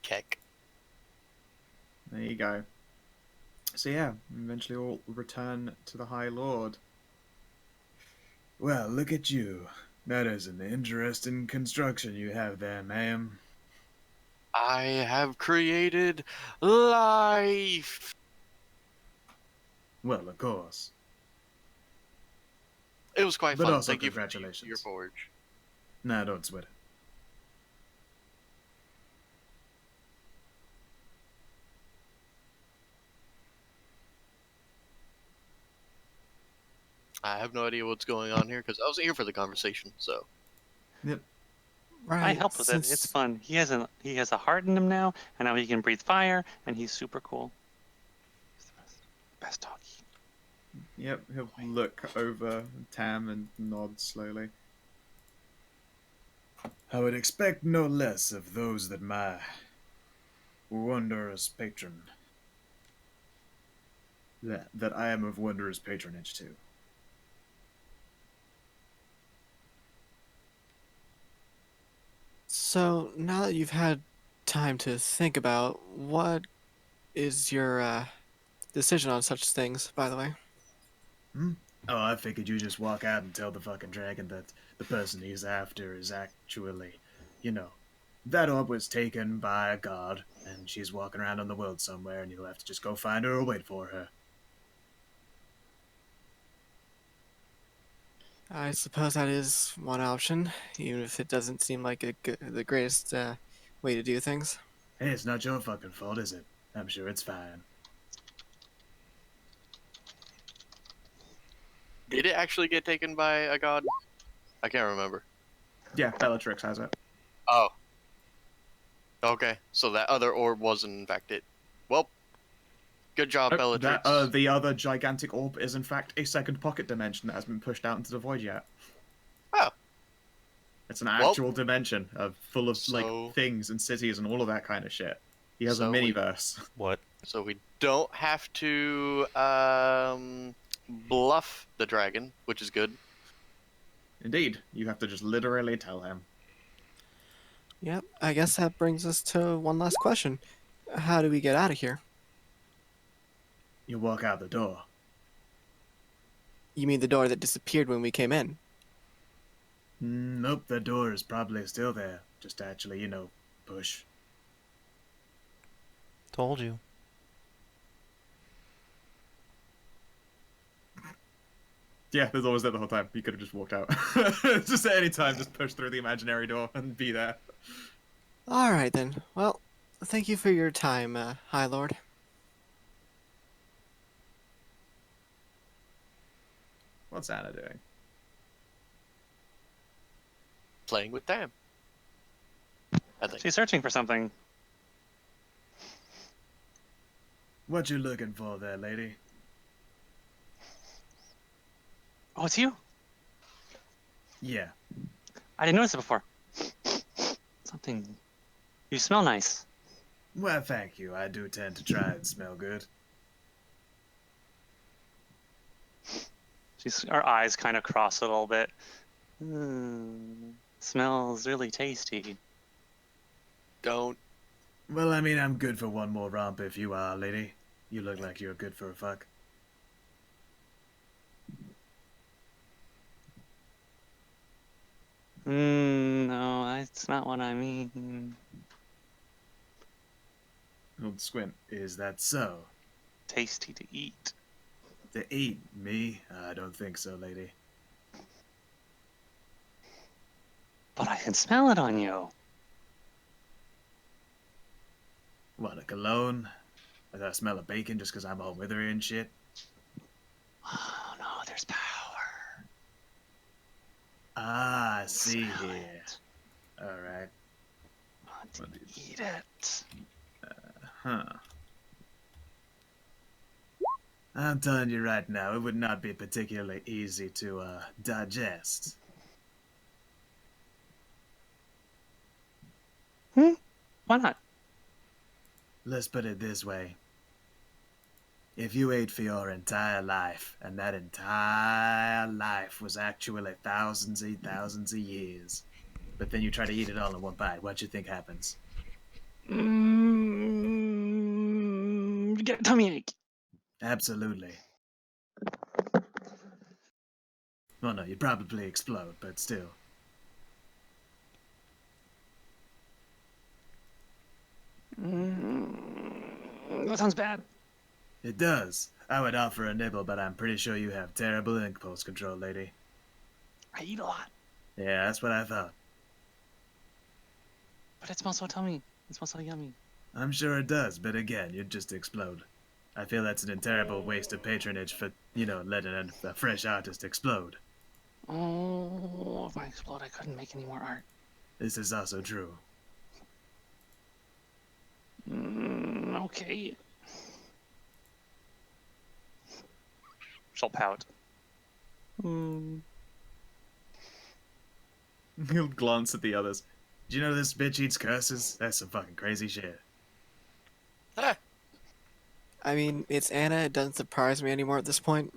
S7: Keck.
S1: There you go. So yeah, eventually we'll return to the High Lord.
S6: Well, look at you. That is an interesting construction you have there, ma'am.
S7: I have created life.
S6: Well, of course.
S7: It was quite
S6: But
S7: fun.
S6: also
S7: Thank you for
S6: congratulations.
S7: your forge.
S6: Nah, don't sweat it.
S7: I have no idea what's going on here because I wasn't here for the conversation. So
S5: Right.
S2: I helped with it. It's fun. He has a heart in him now, and now he can breathe fire, and he's super cool. He's the best doggy.
S1: Yep, he'll look over Tam and nod slowly.
S6: I would expect no less of those that my wondrous patron. That I am of wondrous patronage to.
S5: So, now that you've had time to think about, what is your decision on such things, by the way?
S6: Oh, I figured you just walk out and tell the fucking dragon that the person he's after is actually, that orb was taken by a god, and she's walking around on the world somewhere, and you'll have to just go find her or wait for her.
S5: I suppose that is one option, even if it doesn't seem like the greatest way to do things.
S6: Hey, it's not your fucking fault, is it? I'm sure it's fine.
S7: Did it actually get taken by a god? I can't remember.
S1: Yeah, Bellatrix has it.
S7: Oh. Okay, so that other orb wasn't in fact it. Well, good job, Bellatrix.
S1: The other gigantic orb is in fact a second pocket dimension that has been pushed out into the void yet.
S7: Oh.
S1: It's an actual dimension full of
S7: so-
S1: things and cities and all of that kind of shit. He has a
S7: So
S1: mini-verse.
S3: What?
S7: So we don't have to bluff the dragon, which is good.
S1: Indeed, you have to just literally tell him.
S5: Yep, I guess that brings us to one last question. How do we get out of here?
S6: You walk out the door.
S5: You mean the door that disappeared when we came in?
S6: Nope, the door is probably still there. Just actually, push.
S3: Told you.
S1: Yeah, there's always there the whole time. You could have just walked out. Just at any time, just push through the imaginary door and be there.
S5: Alright then. Well, thank you for your time, High Lord.
S1: What's Anna doing?
S7: Playing with Tam. I think.
S2: She's searching for something.
S6: What you looking for there, lady?
S2: Oh, it's you?
S6: Yeah.
S2: I didn't notice it before. Something. You smell nice.
S6: Well, thank you. I do tend to try and smell good.
S2: Her eyes kind of cross a little bit. Smells really tasty.
S7: Don't.
S6: Well, I mean, I'm good for one more romp if you are, lady. You look like you're good for a fuck.
S2: No, that's not what I mean.
S1: Old squint.
S6: Is that so?
S2: Tasty to eat.
S6: To eat me? I don't think so, lady.
S2: But I can smell it on you.
S6: What, a cologne? Does I smell of bacon just because I'm all withery and shit?
S2: Oh no, there's power.
S6: Ah, I see
S2: Smell
S6: here.
S2: it.
S6: Alright.
S2: Want to eat it.
S1: Huh.
S6: I'm telling you right now, it would not be particularly easy to, digest.
S2: Why not?
S6: Let's put it this way. If you ate for your entire life, and that entire life was actually thousands of years, but then you try to eat it all in one bite, what you think happens?
S2: Get a tummy ache.
S6: Absolutely. Well, no, you'd probably explode, but still.
S2: That sounds bad.
S6: It does. I would offer a nibble, but I'm pretty sure you have terrible impulse control, lady.
S2: I eat a lot.
S6: Yeah, that's what I thought.
S2: But it smells so tummy. It smells so yummy.
S6: I'm sure it does, but again, you'd just explode. I feel that's an terrible waste of patronage for, letting a fresh artist explode.
S2: Oh, if I explode, I couldn't make any more art.
S6: This is also true.
S2: Okay. She'll pout.
S1: He'll glance at the others.
S6: Do you know this bitch eats curses? That's some fucking crazy shit.
S7: Ah,
S5: I mean, it's Anna. It doesn't surprise me anymore at this point.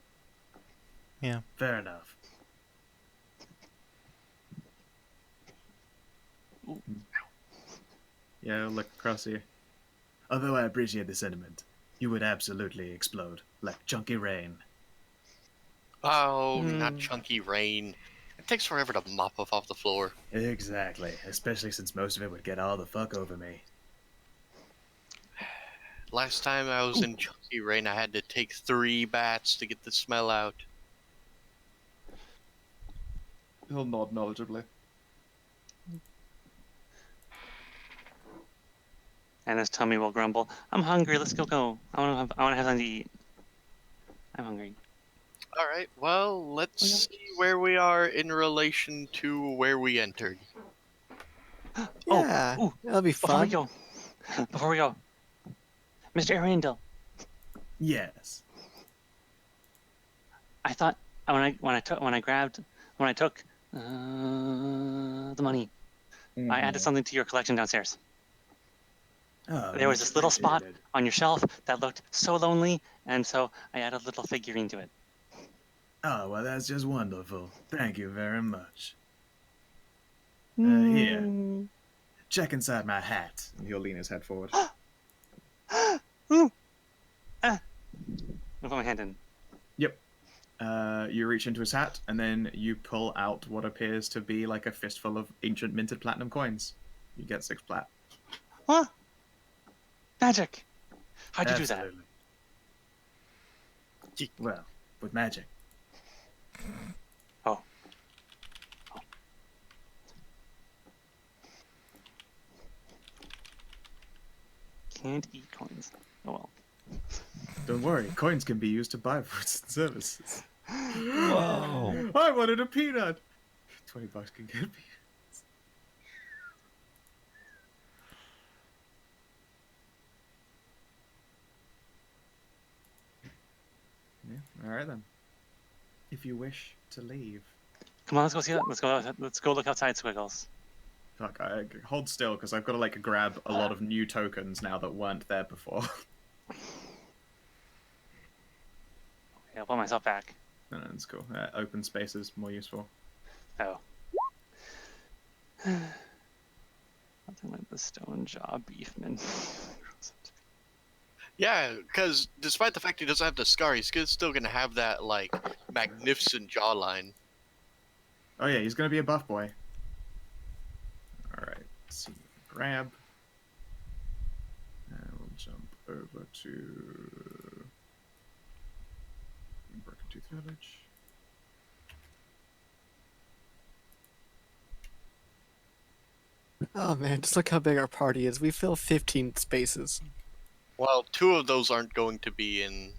S3: Yeah.
S6: Fair enough.
S1: Yeah, he'll look across you.
S6: Although I appreciate the sentiment, you would absolutely explode like chunky rain.
S7: Oh, not chunky rain. It takes forever to mop off the floor.
S6: Exactly, especially since most of it would get all the fuck over me.
S7: Last time I was in chunky rain, I had to take 3 bats to get the smell out.
S1: He'll nod knowledgeably.
S2: And his tummy will grumble. I'm hungry. Let's go. I want to have something to eat. I'm hungry.
S7: All right. Well, let's see where we are in relation to where we entered.
S5: Yeah,
S2: ooh,
S5: that'll be fun.
S2: Before we go, Mr. Arundel.
S6: Yes.
S2: I thought when I took the money, I added something to your collection downstairs.
S6: Oh,
S2: There was
S6: much
S2: this little spot
S6: appreciated.
S2: on your shelf that looked so lonely, and so I added a little figurine to it.
S6: Oh, well, that's just wonderful. Thank you very much. Here. Check inside my hat.
S1: And he'll lean his head forward.
S2: Ooh. I'll put my hand in.
S1: Yep. You reach into his hat, and then you pull out what appears to be like a fistful of ancient minted platinum coins. You get 6 plat.
S2: What? Magic. How'd you do that?
S6: Absolutely. Well, with magic.
S2: Oh. Can't eat coins. Oh well.
S1: Don't worry, coins can be used to buy goods and services.
S3: Whoa.
S1: I wanted a peanut! $20 can get a peanut. Yeah, alright then. If you wish to leave.
S2: Come on, let's go see that. Let's go look outside, Squiggles.
S1: Fuck, I hold still because I've got to like grab a lot of new tokens now that weren't there before.
S2: Okay, I'll put myself back.
S1: No, that's cool. Open space is more useful.
S2: Oh. Something like the stone jaw beefman.
S7: Yeah, because despite the fact he doesn't have the scar, he's still going to have that, like, magnificent jawline.
S1: Oh yeah, he's gonna be a buff boy. Alright, let's see. Grab. And we'll jump over to Broken Tooth Village.
S5: Oh man, just look how big our party is. We fill 15 spaces.
S7: Well, 2 of those aren't going to be in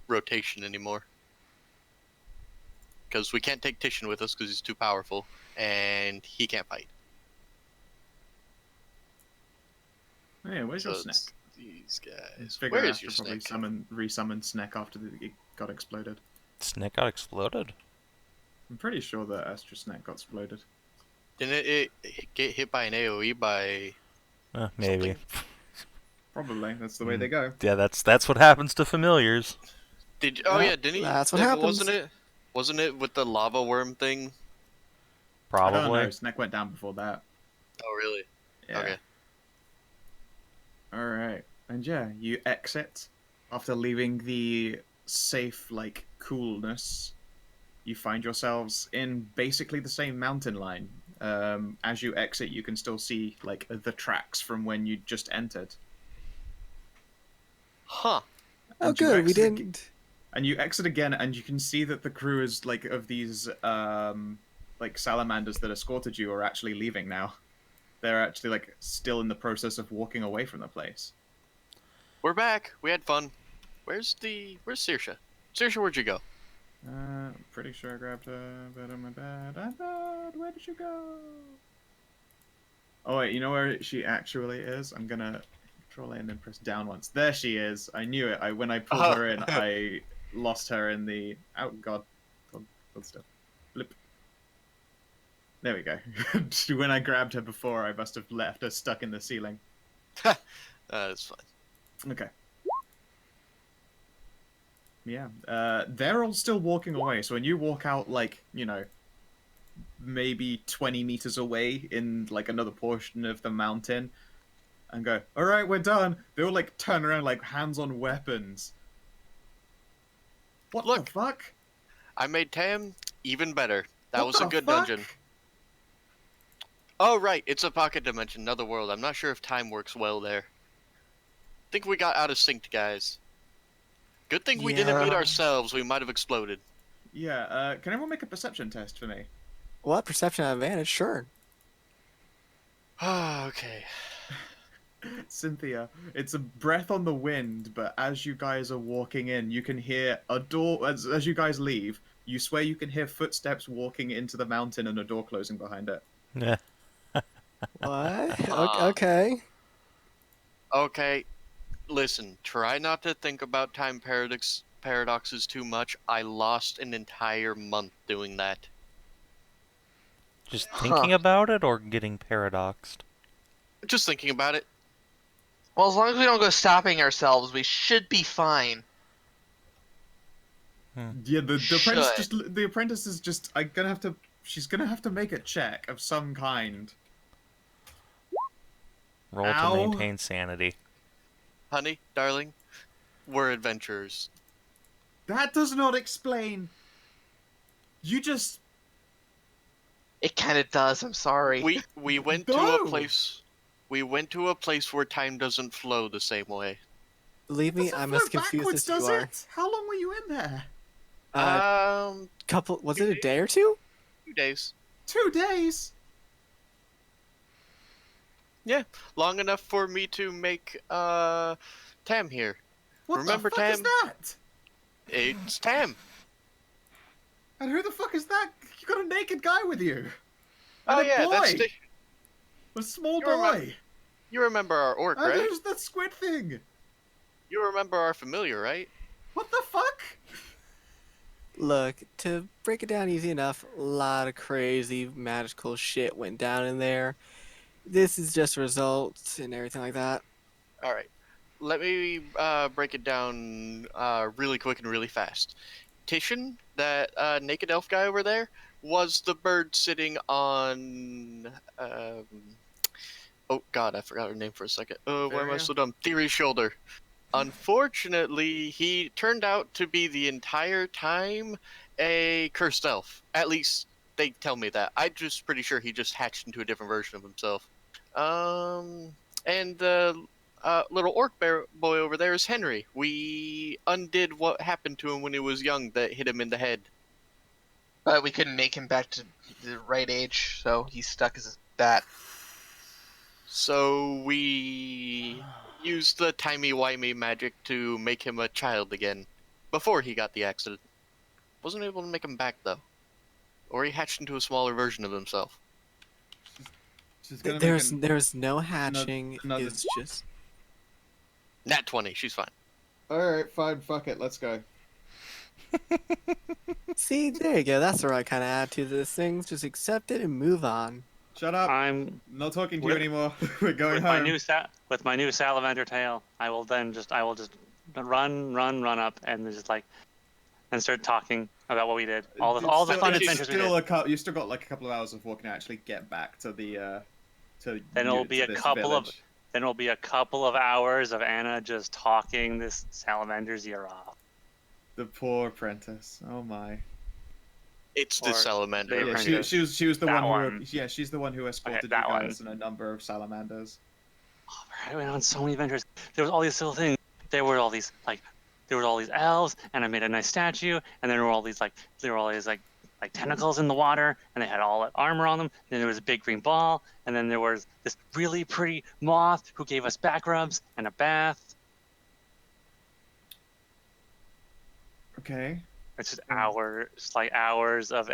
S7: rotation anymore. Because we can't take Titian with us because he's too powerful, and he can't fight.
S1: Hey, where's your
S7: So
S1: snack?
S7: it's these guys.
S1: Figure
S7: Where
S1: I
S7: is
S1: have
S7: your
S1: to probably
S7: snake?
S1: resummon Snack after it got exploded.
S3: Snake got exploded?
S1: I'm pretty sure that Astra Snack got exploded.
S7: Didn't it get hit by an AoE by...
S3: Maybe.
S7: Something?
S1: Probably. That's the way they go.
S3: Yeah, that's what happens to familiars.
S7: Oh
S5: That-
S7: yeah, didn't he?
S5: that's what happens.
S7: Wasn't it with the lava worm thing?
S1: I don't
S3: Probably.
S1: know. Snack went down before that.
S7: Oh really?
S1: Yeah.
S7: Okay.
S1: Alright. And yeah, you exit after leaving the safe, like, coolness. You find yourselves in basically the same mountain line. As you exit, you can still see, like, the tracks from when you just entered.
S7: Huh.
S5: Oh
S1: And you
S5: good, we
S1: exit ag-
S5: didn't...
S1: And you exit again, and you can see that the crew is, like, of these, like, salamanders that escorted you are actually leaving now. They're actually, like, still in the process of walking away from the place.
S7: We're back. We had fun. Where's Saoirse? Saoirse, where'd you go?
S1: I'm pretty sure I grabbed her, but on my bad. I thought, where did you go? Oh wait, you know where she actually is? I'm gonna Control A and then press down once. There she is. I knew it. When I pulled her in, I lost her in the. Oh god, hold still. Blip. There we go. When I grabbed her before, I must have left her stuck in the ceiling.
S7: That's fine.
S1: Okay. Yeah. They're all still walking away. So when you walk out, like, you know, maybe 20 meters away in like another portion of the mountain and go, all right, we're done. They all like turn around like hands on weapons. What
S7: Look.
S1: the fuck?
S7: I made Tam even better. That
S1: What
S7: was a
S1: the
S7: good
S1: fuck?
S7: dungeon. Oh, right. It's a pocket dimension, another world. I'm not sure if time works well there. Think we got out of sync, guys. Good thing we didn't meet
S5: Yeah.
S7: ourselves. We might have exploded.
S1: Yeah, can everyone make a perception test for me?
S5: What perception advantage? Sure.
S7: Okay.
S1: Cynthia, it's a breath on the wind, but as you guys are walking in, you can hear a door. As you guys leave, you swear you can hear footsteps walking into the mountain and a door closing behind it.
S3: Yeah.
S5: What?
S7: Ah.
S5: Okay.
S7: Okay. Listen, try not to think about time paradoxes too much. I lost an entire month doing that.
S3: Just thinking about it or getting paradoxed?
S7: Just thinking about it.
S4: Well, as long as we don't go stopping ourselves, we should be fine.
S1: Yeah, the apprentice
S4: Should.
S1: the apprentice is just she's gonna have to make a check of some kind.
S3: Roll
S1: Ow.
S3: to maintain sanity.
S7: Honey, darling, we're adventurers.
S1: That does not explain. You just
S4: It kind of does. I'm sorry.
S7: We went to
S1: No.
S7: a place. We went to a place where time doesn't flow the same way.
S5: Believe me,
S1: doesn't
S5: I'm
S1: flow
S5: as confused
S1: backwards,
S5: as you
S1: does
S5: are.
S1: it? How long were you in there?
S5: Was it a day or two?
S7: 2 days.
S1: 2 days.
S7: Yeah, long enough for me to make Tam here.
S1: What
S7: Remember
S1: the fuck is
S7: Tam?
S1: that?
S7: It's Tam.
S1: And who the fuck is that? You got a naked guy with you.
S7: Oh
S1: And a
S7: yeah,
S1: boy.
S7: that's
S1: A small
S7: You remember-
S1: boy.
S7: you remember our orc,
S1: And
S7: right?
S1: there's that squid thing.
S7: You remember our familiar, right?
S1: What the fuck?
S5: Look, to break it down easy enough, a lot of crazy magical shit went down in there. This is just results and everything like that.
S7: All right. Let me break it down really quick and really fast. Titian, that naked elf guy over there, was the bird sitting on. Oh God, I forgot her name for a second. Oh, why am I
S1: Thyri?
S7: so dumb? Thyri's shoulder. Unfortunately, he turned out to be the entire time a cursed elf. At least they tell me that. I'm just pretty sure he just hatched into a different version of himself. And the little orc boy over there is Henry. We undid what happened to him when he was young that hit him in the head.
S4: But we couldn't make him back to the right age, so he's stuck as a bat.
S7: So we used the timey-wimey magic to make him a child again. Before he got the accident. Wasn't able to make him back, though. Or he hatched into a smaller version of himself.
S1: She's gonna
S5: There's no hatching.
S1: another-
S5: It's just
S7: Nat 20, she's fine.
S1: Alright, fine, fuck it, let's go.
S5: see. There you go. That's the right kind of attitude to this thing. Just accept it and move on.
S1: Shut up.
S2: I'm
S1: Not talking to you
S2: with-
S1: anymore. We're going
S2: with
S1: home.
S2: my new salamander tail. I will just run up and just start talking about what we did. All the fun adventures we did.
S1: You still got like a couple of hours of walking to actually get back to the to.
S2: Then it'll be
S1: to
S2: a
S1: this
S2: couple of
S1: village.
S2: Then it'll be a couple of hours of Anna just talking this salamander's ear off.
S1: The poor apprentice. Oh my.
S7: It's the
S2: Or
S7: salamander.
S2: they
S1: Yeah,
S2: apprentice.
S1: she was the
S2: That
S1: one who.
S2: one.
S1: Yeah, she's the one who escorted you
S2: that
S1: guys in a number of salamanders.
S2: Oh, I went on so many adventures. There was all these little things. There were all these elves, and I made a nice statue, and there were all these tentacles in the water, and they had all that armor on them. Then there was a big green ball, and then there was this really pretty moth who gave us back rubs and a bath.
S1: Okay.
S2: It's just hours of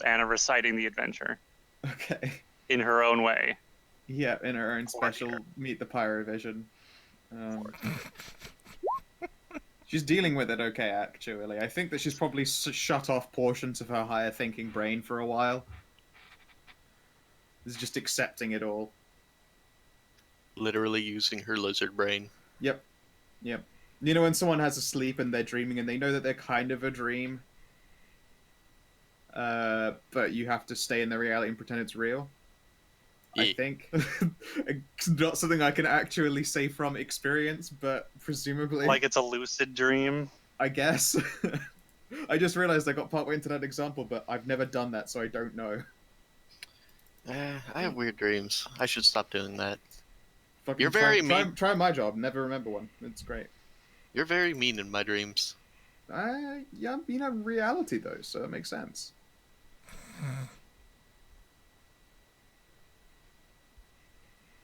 S2: Anna reciting the adventure
S1: Okay.
S2: in her own way.
S1: Yeah, in her own
S2: Poor
S1: special
S2: dear.
S1: Meet the Pyrovision. She's dealing with it okay, actually. I think that she's probably shut off portions of her higher thinking brain for a while. Is just accepting it all.
S7: Literally using her lizard brain.
S1: Yep. You know when someone has a sleep and they're dreaming and they know that they're kind of a dream? but you have to stay in the reality and pretend it's real. I
S7: Yeah.
S1: think. It's not something I can actually say from experience, but presumably,
S2: Like it's a lucid dream.
S1: I guess. I just realized I got partway into that example, but I've never done that, so I don't know.
S7: I have weird dreams. I should stop doing that.
S1: Fucking
S7: You're very
S1: try
S7: mean.
S1: my job. Never remember one. It's great.
S7: You're very mean in my dreams.
S1: Yeah, I'm being a reality though, so it makes sense.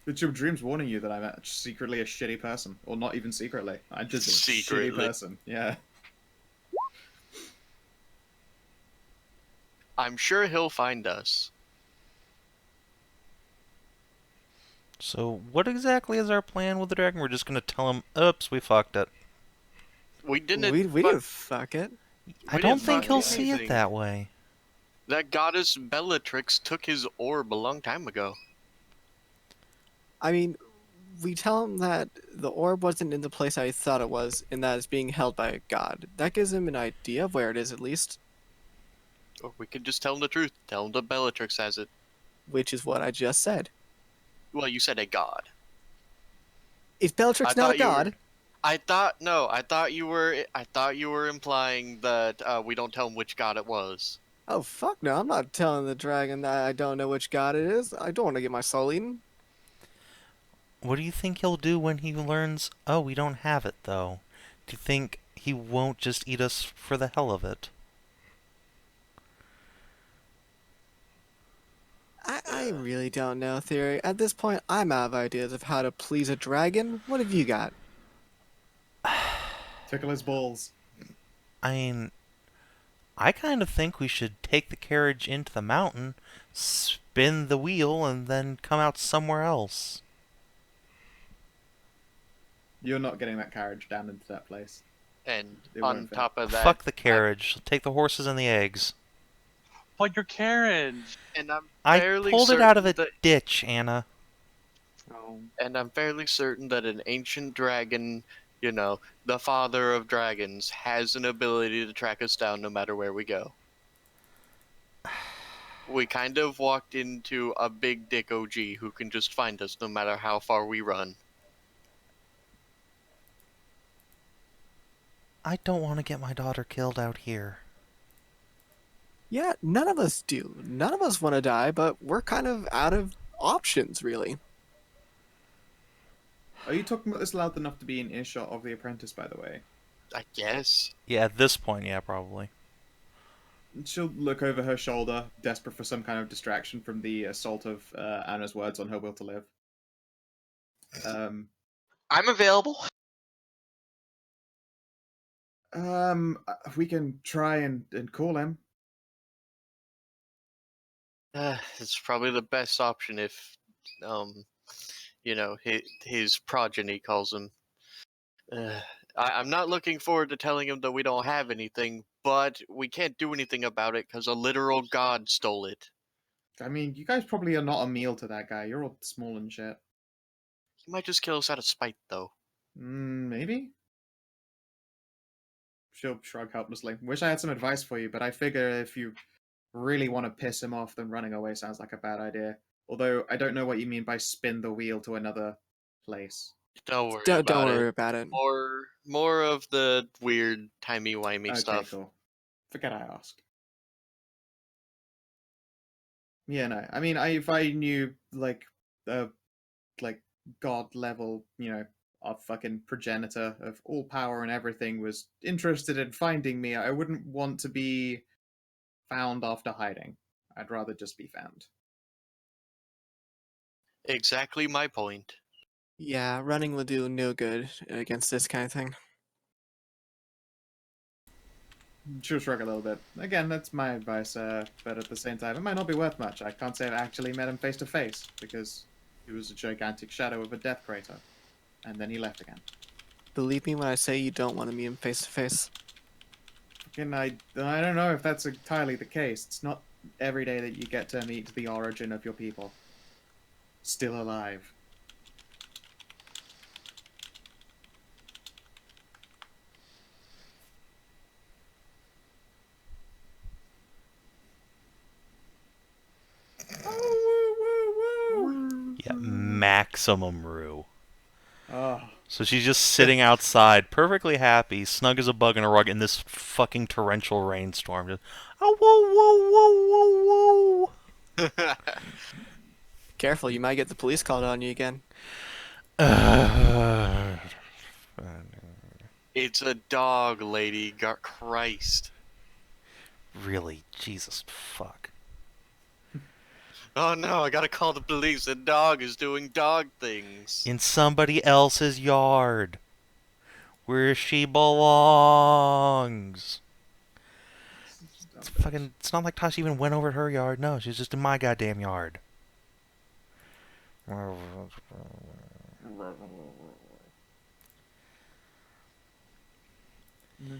S1: It's your dreams warning you that I'm secretly a shitty person, or not even secretly. I'm just a
S7: Secretly.
S1: shitty person. Yeah.
S7: I'm sure he'll find us.
S3: So, what exactly is our plan with the dragon? We're just gonna tell him, oops, we fucked it.
S7: We didn't.
S5: We didn't fuck it.
S3: I
S7: We
S3: don't
S7: didn't
S3: think
S7: fuck
S3: he'll see it
S7: anything.
S3: that way.
S7: That goddess Bellatrix took his orb a long time ago.
S5: I mean, we tell him that the orb wasn't in the place I thought it was, and that it's being held by a god. That gives him an idea of where it is, at least,
S7: Or we could just tell him the truth. Tell him that Bellatrix has it.
S5: which is what I just said.
S7: Well, you said a god.
S5: Is Bellatrix not a god?
S7: I thought you were implying that we don't tell him which god it was.
S5: Oh, fuck no, I'm not telling the dragon that I don't know which god it is. I don't want to get my soul eaten.
S3: What do you think he'll do when he learns, oh, we don't have it, though? Do you think he won't just eat us for the hell of it?
S5: I really don't know, Thyri. At this point, I'm out of ideas of how to please a dragon. What have you got?
S1: Tickle his balls.
S3: I mean, I kind of think we should take the carriage into the mountain, spin the wheel, and then come out somewhere else.
S1: You're not getting that carriage down into that place.
S7: And
S1: It
S7: on
S1: won't fit.
S7: top of that,
S3: Fuck the carriage. Take the horses and the eggs.
S2: But your carriage.
S7: and I'm
S3: I
S7: fairly
S3: pulled it out of a
S7: certain
S3: ditch, Anna.
S7: and I'm fairly certain that an ancient dragon, you know, the father of dragons, has an ability to track us down no matter where we go. We kind of walked into a big dick OG who can just find us no matter how far we run.
S3: I don't want to get my daughter killed out here.
S5: Yeah, none of us do. None of us want to die, but we're kind of out of options, really.
S1: Are you talking about this loud enough to be in earshot of the apprentice, by the way?
S7: I guess.
S3: Yeah, at this point, yeah, probably.
S1: She'll look over her shoulder, desperate for some kind of distraction from the assault of Anna's words on her will to live.
S4: I'm available.
S1: We can try and call him.
S7: It's probably the best option if, you know, his progeny calls him. I'm not looking forward to telling him that we don't have anything, but we can't do anything about it because a literal god stole it.
S1: I mean, you guys probably are not a meal to that guy. You're all small and shit.
S7: He might just kill us out of spite, though.
S1: Maybe? She'll shrug helplessly. Wish I had some advice for you, but I figure if you really want to piss him off, then running away sounds like a bad idea. Although, I don't know what you mean by spin the wheel to another place.
S7: Don't worry
S5: Don't
S7: about
S5: worry
S7: it.
S5: about it.
S7: More of the weird timey-wimey
S1: Okay,
S7: stuff.
S1: cool. Forget I asked. Yeah, no. I mean, if I knew, like god level, a fucking progenitor of all power and everything was interested in finding me, I wouldn't want to be found after hiding. I'd rather just be found.
S7: Exactly my point.
S5: Yeah, running will do no good against this kind of thing.
S1: She'll shrug a little bit. Again, that's my advice, but at the same time, it might not be worth much. I can't say I've actually met him face to face, because he was a gigantic shadow of a death crater. And then he left again.
S5: Believe me when I say you don't want to meet him face to face.
S1: Again, I don't know if that's entirely the case. It's not every day that you get to meet the origin of your people. Still alive.
S3: maximum rue.
S1: Oh,
S3: So she's just sitting outside, perfectly happy, snug as a bug in a rug in this fucking torrential rainstorm. Just, oh, whoa, whoa, whoa, whoa,
S5: Careful, you might get the police called on you again.
S3: whoa.
S7: It's a dog, lady. God Christ.
S3: Really, Jesus fuck.
S7: Oh no, I gotta call the police. The dog is doing dog things.
S3: In somebody else's yard. Where she belongs. It's fucking. It's not like Tasha even went over to her yard. No, she's just in my goddamn yard.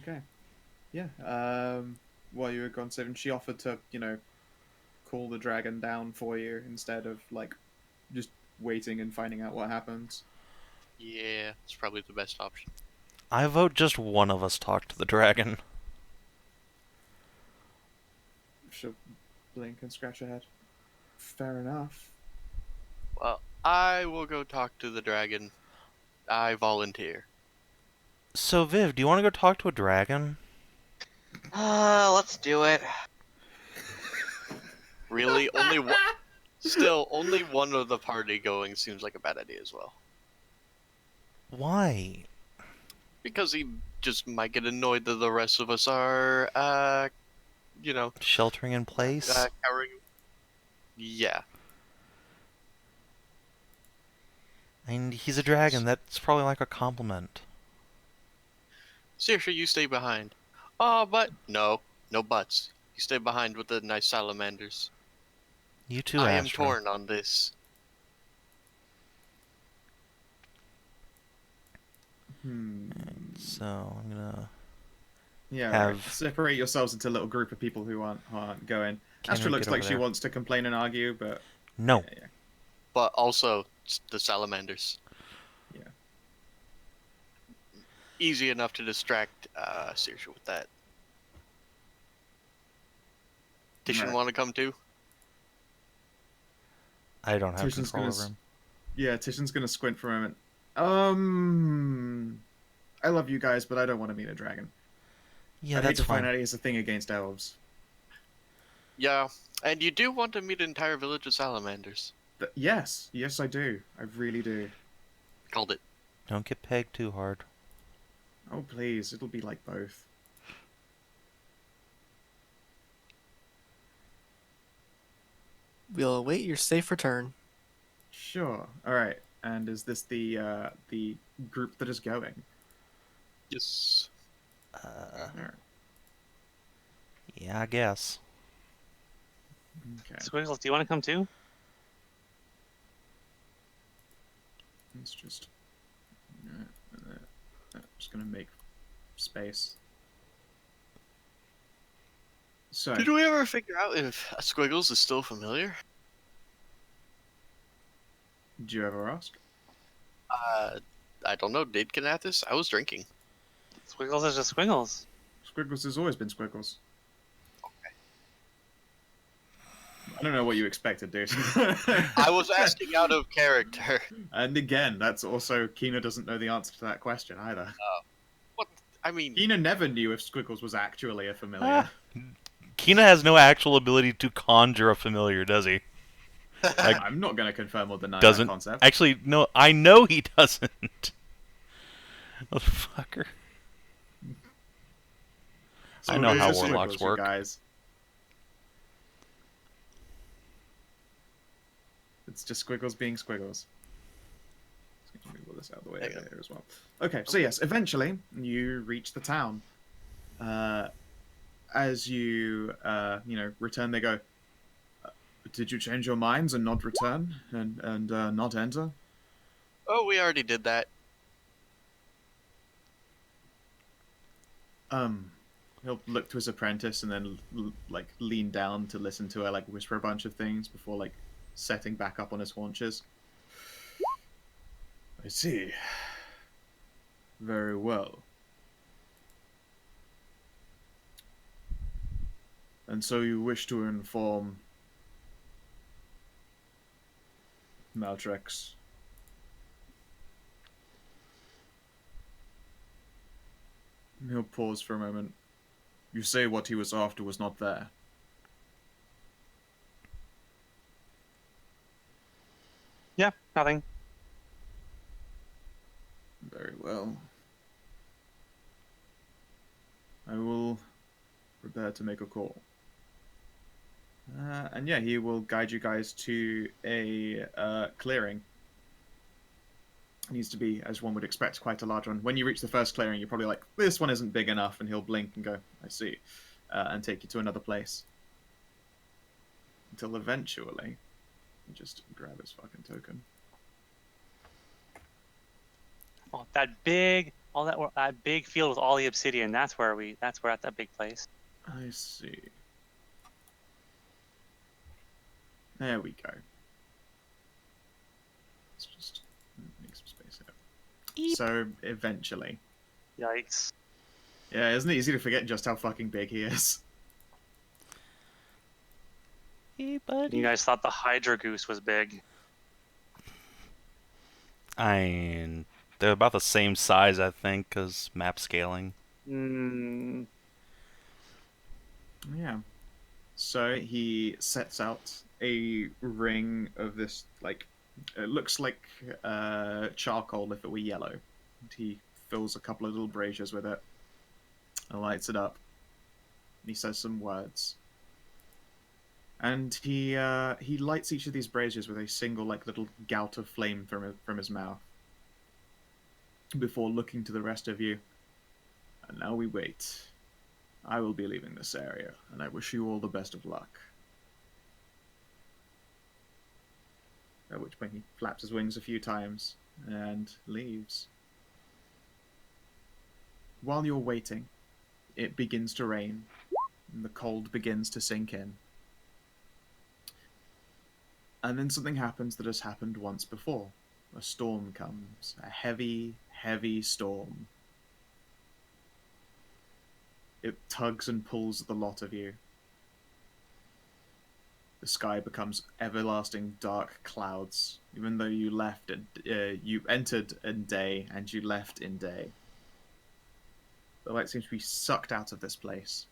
S1: okay. Yeah. While you were gone, Savin, she offered to, cool the dragon down for you instead of just waiting and finding out what happens.
S7: Yeah, it's probably the best option.
S3: I vote just one of us talk to the dragon.
S1: She'll blink and scratch her head. Fair enough.
S7: Well, I will go talk to the dragon. I volunteer.
S3: So, Viv, do you want to go talk to a dragon?
S4: Let's do it.
S7: Really? Only one. Still, only one of the party going seems like a bad idea as well.
S3: Why?
S7: Because he just might get annoyed that the rest of us are,
S3: Sheltering in place?
S7: cowering. Yeah.
S3: And he's a dragon. That's probably like a compliment.
S7: Seriously, you stay behind. Oh, but no buts. You stay behind with the nice salamanders.
S3: You too,
S7: I am
S3: Astra.
S7: torn on this.
S3: So, I'm gonna...
S1: Yeah,
S3: Have-
S1: right. Separate yourselves into a little group of people who aren't going.
S3: Can
S1: Astra
S3: we
S1: looks
S3: get
S1: like
S3: over
S1: she
S3: there?
S1: wants to complain and argue, but
S3: No.
S1: yeah.
S7: But also, the salamanders.
S1: Yeah.
S7: Easy enough to distract Saoirse with that. Tishan
S1: Right.
S7: want to come too?
S3: I don't have
S1: Tishan's
S3: control
S1: gonna
S3: over him.
S1: Yeah, Tishan's gonna squint for a moment. I love you guys, but I don't want to meet a dragon.
S3: Yeah,
S1: I'd hate
S3: that's
S1: to find
S3: fine.
S1: out he has a thing against elves.
S7: Yeah, and you do want to meet an entire village of salamanders.
S1: Yes, I do. I really do.
S7: Called it.
S3: Don't get pegged too hard.
S1: Oh, please, it'll be like both.
S5: We'll await your safe return.
S1: Sure. All right. And is this the group that is going?
S7: Yes.
S1: All right.
S3: Yeah, I guess.
S1: Okay.
S2: Squiggles, do you want to come too?
S1: Let's just. I'm just gonna make space. So.
S7: Did we ever figure out if Squiggles is still familiar?
S1: Did you ever ask?
S7: I don't know. Did Kinathis? I was drinking.
S2: Squiggles is just Squiggles.
S1: Squiggles has always been Squiggles. Okay. I don't know what you expected, dude.
S7: I was asking out of character.
S1: And again, that's also Kina doesn't know the answer to that question either.
S7: What? I mean,
S1: Kina never knew if Squiggles was actually a familiar.
S3: Kina has no actual ability to conjure a familiar, does he?
S1: I'm not going to confirm or deny
S3: Doesn't.
S1: that concept.
S3: Actually, no, I know he doesn't. Motherfucker.
S1: So
S3: I know
S1: these
S3: how
S1: are
S3: warlocks
S1: Squiggles, you
S3: work.
S1: guys. It's just Squiggles being Squiggles. Let's move all this out of the way over here as well. Okay, so yes, eventually you reach the town. As you return, they go, did you change your minds and not return and not enter?
S7: oh, we already did that.
S1: He'll look to his apprentice and then lean down to listen to her whisper a bunch of things before setting back up on his haunches. I see. Very well. And so you wish to inform Maltrex He'll pause for a moment. You say what he was after was not there.
S2: Yeah, nothing.
S1: Very well. I will prepare to make a call. And yeah, he will guide you guys to a clearing. It needs to be, as one would expect, quite a large one. When you reach the first clearing, you're probably like, this one isn't big enough, and he'll blink and go, I see, and take you to another place. Until eventually, just grab his fucking token.
S2: Oh, that big field with all the obsidian. That's where we're at that big place.
S1: I see. There we go. Let's just make some space here.
S3: Eep.
S1: So, eventually.
S2: Yikes.
S1: Yeah, isn't it easy to forget just how fucking big he is?
S3: Hey, buddy.
S2: You guys thought the Hydra Goose was big.
S3: I mean, they're about the same size, I think, because map scaling.
S1: Yeah. So he sets out a ring of this, like, it looks like charcoal if it were yellow. And he fills a couple of little braziers with it and lights it up. And he says some words. And he lights each of these braziers with a single, like, little gout of flame from his mouth. Before looking to the rest of you. And now we wait. I will be leaving this area, and I wish you all the best of luck. At which point he flaps his wings a few times and leaves. While you're waiting, it begins to rain, and the cold begins to sink in. And then something happens that has happened once before. A storm comes, a heavy, heavy storm. It tugs and pulls at the lot of you. The sky becomes everlasting dark clouds, even though you you entered in day and you left in day. The light seems to be sucked out of this place.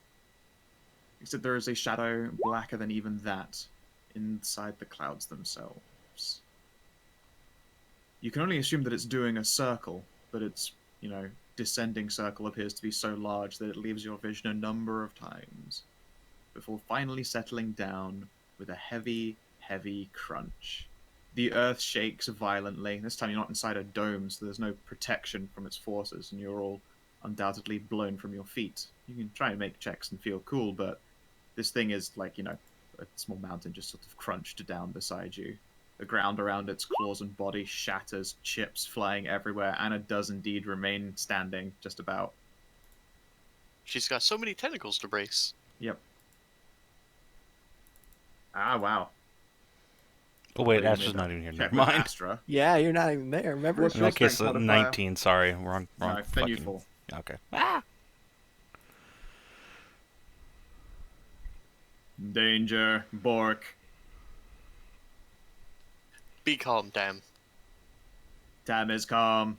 S1: Except there is a shadow blacker than even that inside the clouds themselves. You can only assume that it's doing a circle, but its, descending circle appears to be so large that it leaves your vision a number of times, before finally settling down with a heavy, heavy crunch. The earth shakes violently. This time you're not inside a dome, so there's no protection from its forces, and you're all undoubtedly blown from your feet. You can try and make checks and feel cool, but this thing is like, a small mountain just sort of crunched down beside you. The ground around its claws and body shatters, chips flying everywhere, and it does indeed remain standing, just about.
S7: She's got so many tentacles to brace.
S1: Yep. Ah, wow.
S3: Oh, wait,
S1: Well,
S3: Astra's not even here.
S1: Check
S3: Never
S1: with
S3: mind.
S1: Astra.
S5: Yeah, you're not even there. Remember?
S1: What's
S3: In
S1: your
S3: that case,
S1: strength modifier?
S3: 19. Sorry, wrong.
S1: No, then
S3: fucking...
S1: you fall.
S3: Okay. Ah!
S1: Danger, Bork.
S7: Be calm, Tam.
S1: Tam is calm.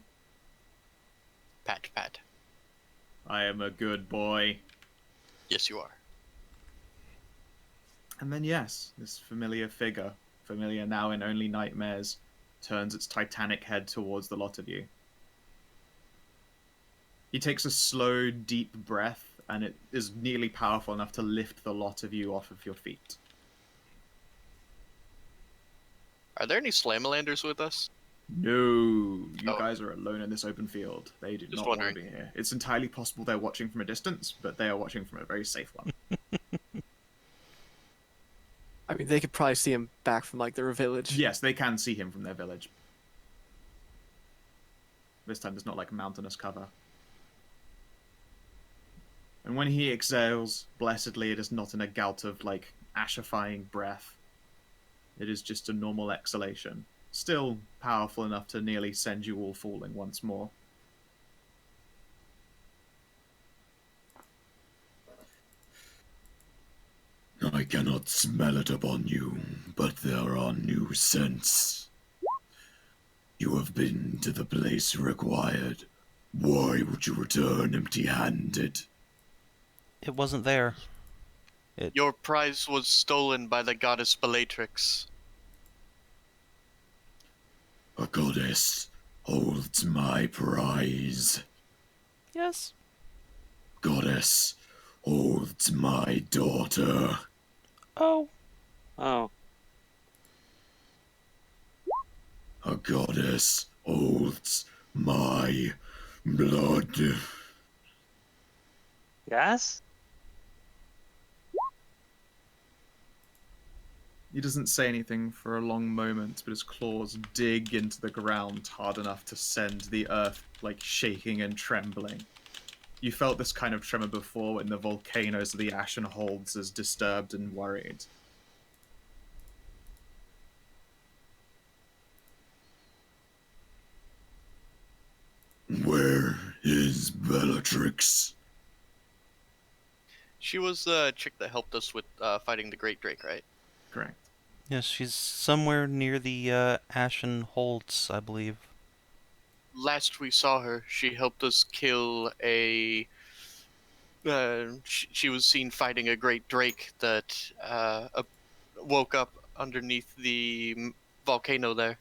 S7: Pat, pat.
S1: I am a good boy.
S7: Yes, you are.
S1: And then yes, this familiar figure, familiar now in only nightmares, turns its titanic head towards the lot of you. He takes a slow, deep breath, and it is nearly powerful enough to lift the lot of you off of your feet.
S7: Are there any Slamalanders with us?
S1: No, you
S7: Oh.
S1: guys are alone in this open field. They do
S7: Just
S1: not want to
S7: wondering.
S1: be here. It's entirely possible they're watching from a distance, but they are watching from a very safe one.
S5: I mean, they could probably see him back from like their village.
S1: Yes, they can see him from their village. This time there's not like mountainous cover. And when he exhales, blessedly, it is not in a gout of like ashifying breath. It is just a normal exhalation. Still powerful enough to nearly send you all falling once more.
S6: I cannot smell it upon you, but there are new scents. You have been to the place required. Why would you return empty-handed?
S3: It wasn't there.
S7: Your prize was stolen by the goddess Bellatrix.
S6: A goddess holds my prize.
S3: Yes.
S6: Goddess holds my daughter.
S3: Oh.
S2: Oh.
S6: A goddess holds my blood.
S2: Yes?
S1: He doesn't say anything for a long moment, but his claws dig into the ground hard enough to send the earth, like, shaking and trembling. You felt this kind of tremor before when the volcanoes of the Ashen Holds as disturbed and worried.
S6: Where is Bellatrix?
S7: She was the chick that helped us with fighting the Great Drake, right?
S1: Correct.
S3: Yes, she's somewhere near the Ashen Holds, I believe.
S7: Last we saw her, she helped us kill a... she was seen fighting a Great Drake that woke up underneath the volcano there.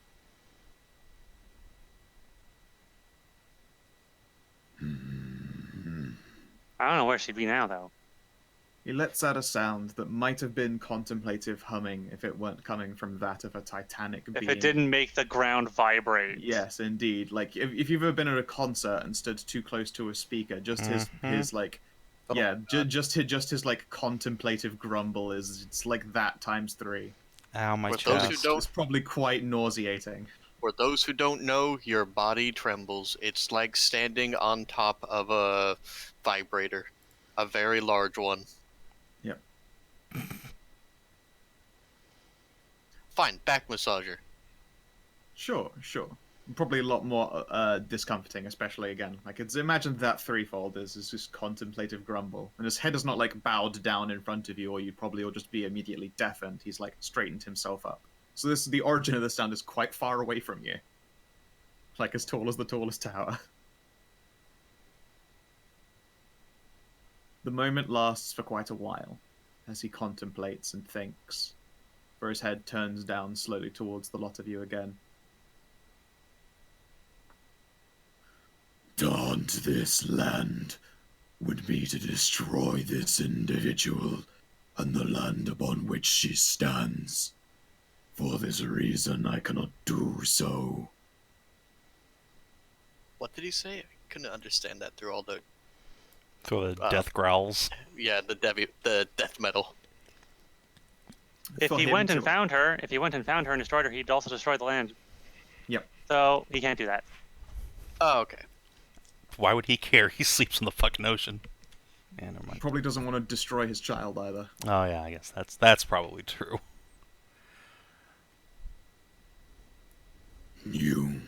S2: I don't know where she'd be now, though.
S1: He lets out a sound that might have been contemplative humming if it weren't coming from that of a titanic being.
S2: If it didn't make the ground vibrate.
S1: Yes, indeed. Like, if you've ever been at a concert and stood too close to a speaker, just his like... Yeah, just his like contemplative grumble it's like that times 3.
S3: Ow, my
S7: For those who
S3: chest.
S7: don't-
S1: It's probably quite nauseating.
S7: For those who don't know, your body trembles. It's like standing on top of a vibrator. A very large one.
S1: Yep.
S7: Fine, back massager.
S1: Sure. Probably a lot more discomforting, especially again. Like, imagine that threefold is just contemplative grumble, and his head is not like bowed down in front of you, or you'd probably all just be immediately deafened. He's like straightened himself up. So the origin of the sound is quite far away from you, like as tall as the tallest tower. The moment lasts for quite a while, as he contemplates and thinks, for his head turns down slowly towards the lot of you again.
S6: Daunt this land would be to destroy this individual and the land upon which she stands. For this reason, I cannot do so.
S7: What did he say? I couldn't understand that through all the...
S3: For the death growls.
S7: Yeah, the death metal.
S2: If
S1: For
S2: he
S1: him
S2: went and
S1: to-
S2: found her and destroyed her, he'd also destroy the land.
S1: Yep.
S2: So he can't do that.
S7: Oh, okay.
S3: Why would he care? He sleeps in the fucking ocean. Yeah, never mind.
S1: Probably doesn't want to destroy his child either.
S3: Oh yeah, I guess that's probably true.
S6: You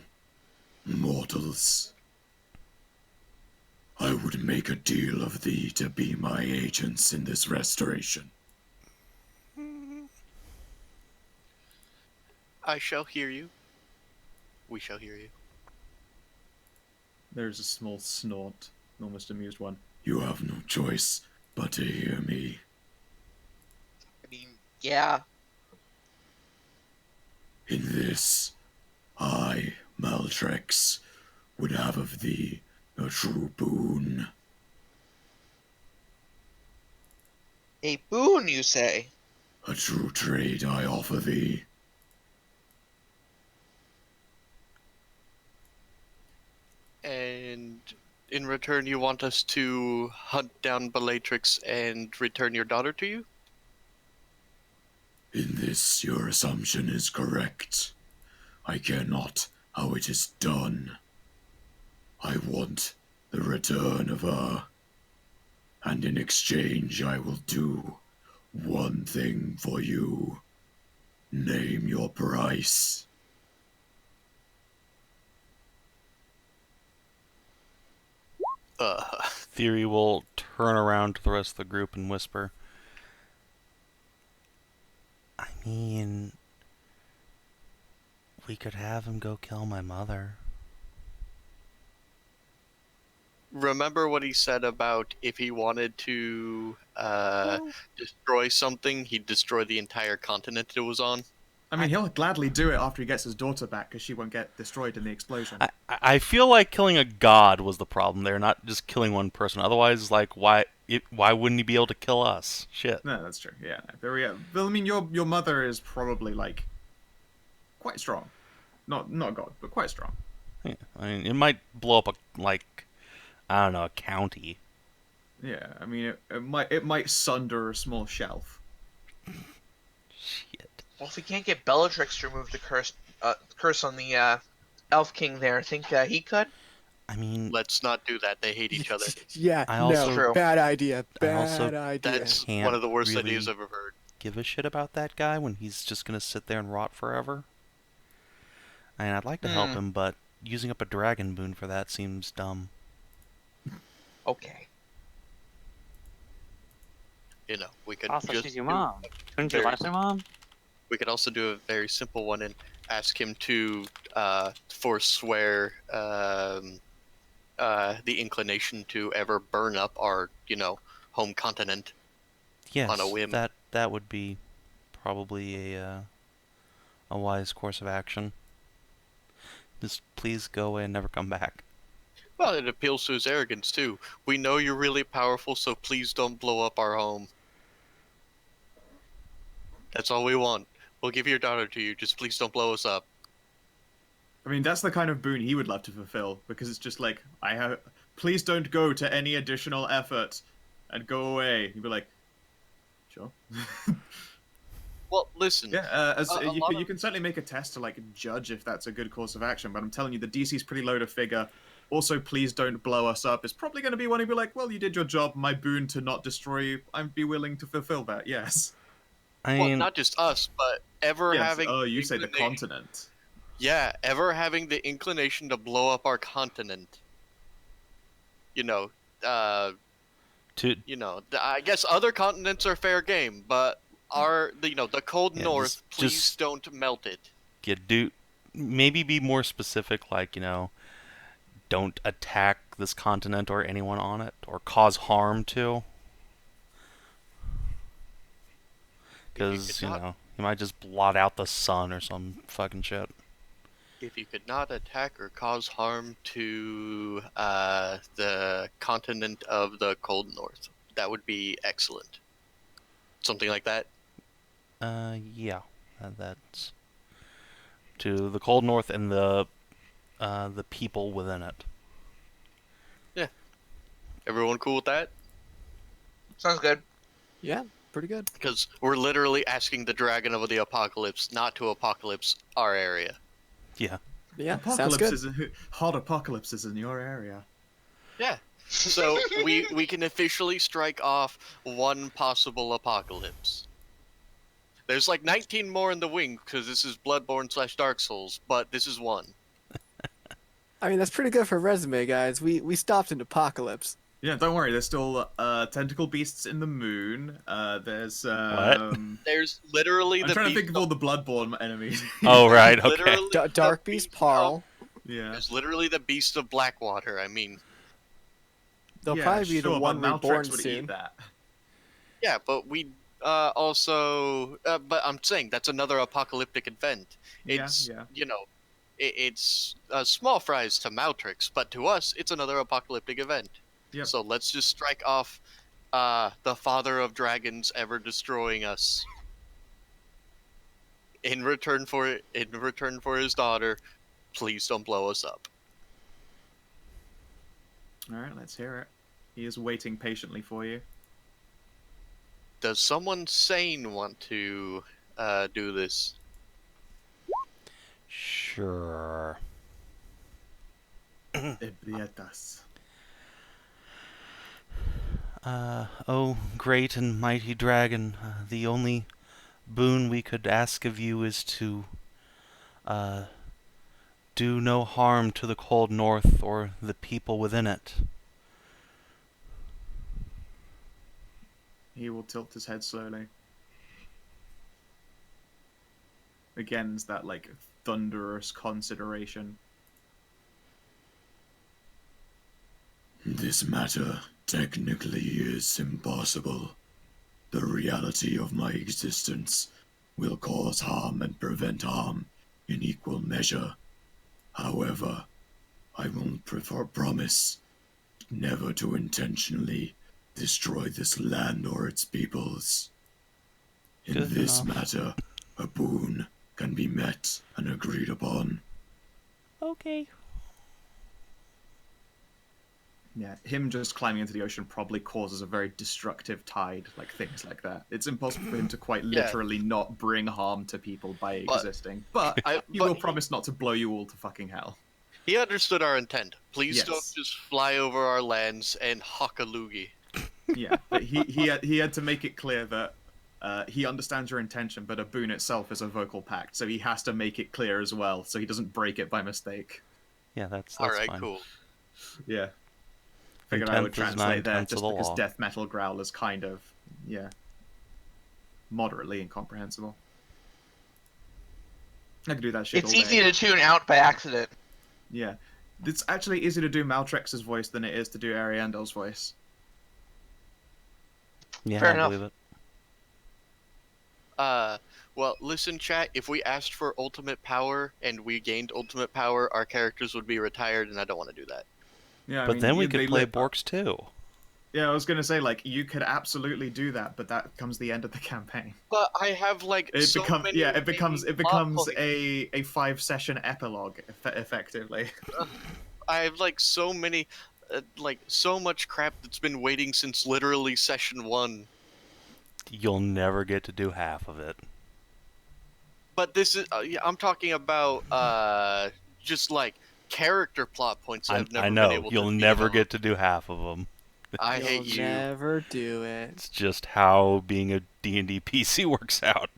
S6: mortals, I would make a deal of thee to be my agents in this restoration.
S7: I shall hear you. We shall hear you.
S1: There's a small snort, an almost amused one.
S6: You have no choice but to hear me.
S4: I mean, yeah.
S6: In this, I, Maltrex, would have of thee a true boon.
S4: A boon, you say?
S6: A true trade I offer thee.
S7: And in return, you want us to hunt down Bellatrix and return your daughter to you?
S6: In this, your assumption is correct. I care not how it is done. I want the return of her. And in exchange, I will do one thing for you. Name your price.
S3: Thyri will turn around to the rest of the group and whisper, I mean, we could have him go kill my mother.
S7: remember what he said about if he wanted to destroy something, he'd destroy the entire continent it was on?
S1: I mean, he'll gladly do it after he gets his daughter back, because she won't get destroyed in the explosion.
S3: I feel like killing a god was the problem there, not just killing one person. Otherwise, like, why wouldn't he be able to kill us? Shit.
S1: No, that's true. Yeah, there we go. Well, I mean, your mother is probably like quite strong. Not god, but quite strong.
S3: Yeah, I mean, it might blow up I don't know, a county.
S1: Yeah, I mean, it might sunder a small shelf.
S3: Shit.
S4: Well, if we can't get Bellatrix to remove the curse on the Elf King there, I think he could.
S3: I mean,
S7: Let's not do that. They hate each other.
S5: Yeah,
S3: I
S5: no,
S3: also-
S4: True.
S5: bad idea.
S3: I also-
S5: Bad idea.
S7: That's
S3: Can't
S7: one of the worst
S3: really
S7: ideas I've ever heard.
S3: give a shit about that guy when he's just gonna sit there and rot forever. I mean, I'd like to help him, but using up a dragon boon for that seems dumb.
S4: Okay.
S7: You know, we could
S2: Also,
S7: just
S2: she's your
S7: do-
S2: mom. Couldn't you
S7: Very-
S2: last her mom?
S7: We could also do a very simple one and ask him to forswear the inclination to ever burn up our, home continent.
S3: Yes,
S7: On a whim.
S3: that would be probably a wise course of action. Just please go away and never come back.
S7: Well, it appeals to his arrogance, too. We know you're really powerful, so please don't blow up our home. That's all we want. We'll give your daughter to you, just please don't blow us up.
S1: I mean, that's the kind of boon he would love to fulfill, because it's just like, please don't go to any additional effort, and go away. He'd be like, sure.
S7: Well, listen.
S1: Yeah,
S7: lot
S1: you can certainly make a test to like judge if that's a good course of action, but I'm telling you, the DC's pretty low to figure. Also, please don't blow us up. It's probably going to be one who'd be like, well, you did your job, my boon to not destroy you. I'd be willing to fulfill that, yes.
S3: I
S7: Well,
S3: mean,
S7: not just us, but ever
S1: Yes.
S7: having...
S1: Oh, you say the
S7: inclination-
S1: continent.
S7: Yeah, ever having the inclination to blow up our continent. I guess other continents are fair game, but the cold
S3: Yeah,
S7: north, please
S3: just-
S7: don't melt it.
S3: maybe be more specific, like, don't attack this continent or anyone on it, or cause harm to. Because,
S7: could not-
S3: you might just blot out the sun or some fucking shit.
S7: If you could not attack or cause harm to the continent of the cold north, that would be excellent. Something like that.
S3: Yeah. That's to the cold north and the people within it.
S7: Everyone cool with that?
S4: Sounds good.
S5: Yeah, pretty good.
S7: Because we're literally asking the dragon of the apocalypse not to apocalypse our area.
S3: Yeah.
S5: Yeah, sounds good.
S1: Hot apocalypses in your area.
S7: Yeah. So we can officially strike off one possible apocalypse. There's like 19 more in the wing because this is Bloodborne/Dark Souls, but this is one.
S5: I mean, that's pretty good for a resume, guys. We stopped an apocalypse.
S1: Yeah, don't worry. There's still tentacle beasts in the moon. There's
S7: There's literally
S1: I'm
S7: the
S1: trying to
S7: beast
S1: think of all the Bloodborne enemies.
S3: Oh, right, okay.
S7: literally the
S5: Dark Beast, Parl.
S1: Yeah.
S7: There's literally the beast of Blackwater. I mean,
S5: They'll
S1: Yeah,
S5: probably be the
S1: sure,
S5: one
S1: but
S5: reborn
S1: Maltrix would
S5: soon.
S1: eat that.
S7: yeah, but we also. But I'm saying that's another apocalyptic event. It's
S1: Yeah.
S7: it's small fries to Maltrix, but to us, it's another apocalyptic event.
S1: Yep.
S7: So let's just strike off the father of dragons ever destroying us. In return for his daughter, please don't blow us up.
S1: All right, let's hear it. He is waiting patiently for you.
S7: Does someone sane want to do this?
S3: Sure.
S1: Ebrietas.
S3: Oh, great and mighty dragon, the only boon we could ask of you is to, do no harm to the cold north or the people within it.
S1: He will tilt his head slowly. Again, it's that like thunderous consideration.
S6: This matter technically is impossible. The reality of my existence will cause harm and prevent harm in equal measure. However, I will promise never to intentionally destroy this land or its peoples. In
S3: Good
S6: this
S3: enough.
S6: matter, a boon can be met and agreed upon.
S3: Okay.
S1: Yeah, him just climbing into the ocean probably causes a very destructive tide, like things like that. It's impossible for him to quite
S7: Yeah.
S1: literally not bring harm to people by
S7: But-
S1: existing. But he will promise not to blow you all to fucking hell.
S7: He understood our intent. Please
S1: Yes.
S7: don't just fly over our lands and huck a loogie.
S1: Yeah, but he had to make it clear that he understands your intention, but a boon itself is a vocal pact, so he has to make it clear as well, so he doesn't break it by mistake.
S3: Yeah, that's
S7: Alright,
S3: fine.
S7: cool.
S1: Yeah. Figured I would
S3: Intent is
S1: translate there
S3: 9/10 of
S1: just
S3: the
S1: because
S3: law.
S1: death metal growl is kind of, yeah, moderately incomprehensible. I could do that shit
S4: It's
S1: all
S4: easy
S1: day.
S4: to tune out by accident.
S1: Yeah. It's actually easier to do Maltrex's voice than it is to do Ariandel's voice.
S3: Yeah,
S4: Fair
S3: I
S4: enough.
S3: believe it.
S7: Well, listen, chat, if we asked for ultimate power and we gained ultimate power, our characters would be retired, and I don't want to do that.
S1: Yeah, I
S3: But
S1: mean,
S3: then we
S1: they
S3: could play
S1: lit-
S3: Borks too.
S1: Yeah, I was gonna say, like, you could absolutely do that, but that becomes the end of the campaign.
S7: But I have, like,
S1: It
S7: so
S1: becomes
S7: many
S1: it becomes
S7: plot points.
S1: a 5-session epilogue effectively.
S7: I have, like, so many, like, so much crap that's been waiting since literally session 1.
S3: You'll never get to do half of it.
S7: But this is, yeah, I'm talking about, just, like, character plot points that I've never
S3: I
S7: been
S3: know,
S7: able
S3: you'll
S7: to
S3: never
S7: develop.
S3: get to do half of them.
S7: I
S5: You'll
S7: hate you.
S5: never do it.
S3: It's just how being a D&D PC works out.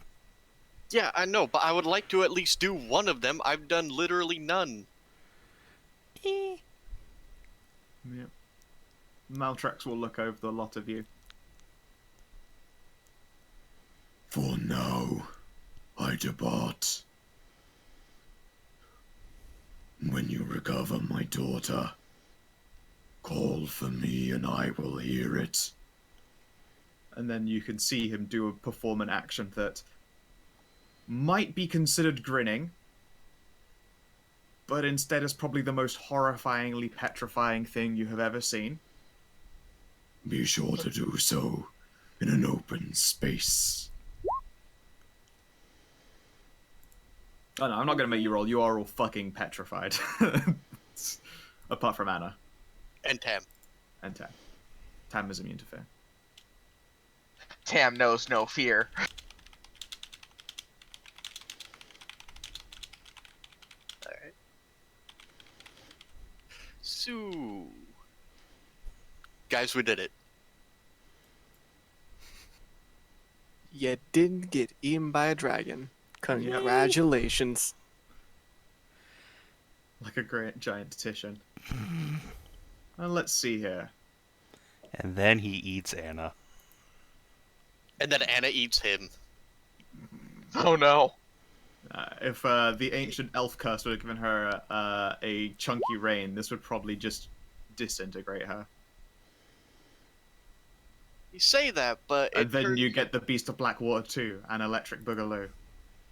S7: Yeah, I know, but I would like to at least do one of them. I've done literally none.
S1: Yeah. Maltrex will look over the lot of you.
S6: For now, I depart. When you recover my daughter, call for me and I will hear it.
S1: And then you can see him perform an action that might be considered grinning, but instead is probably the most horrifyingly petrifying thing you have ever seen.
S6: Be sure to do so in an open space.
S1: Oh no, I'm not gonna make you roll. You are all fucking petrified. Apart from Anna
S7: And Tam.
S1: and Tam. Tam is immune to fear.
S4: Tam knows no fear.
S7: Alright. So... Guys, we did it.
S5: You didn't get eaten by a dragon. Congratulations.
S1: Like a great giant Titian. Let's see here.
S3: And then he eats Anna.
S7: And then Anna eats him.
S4: Oh no.
S1: If the ancient elf curse would have given her a chunky rain, this would probably just disintegrate her.
S7: You say that, but
S1: And then you get the Beast of Blackwater 2 and Electric Boogaloo.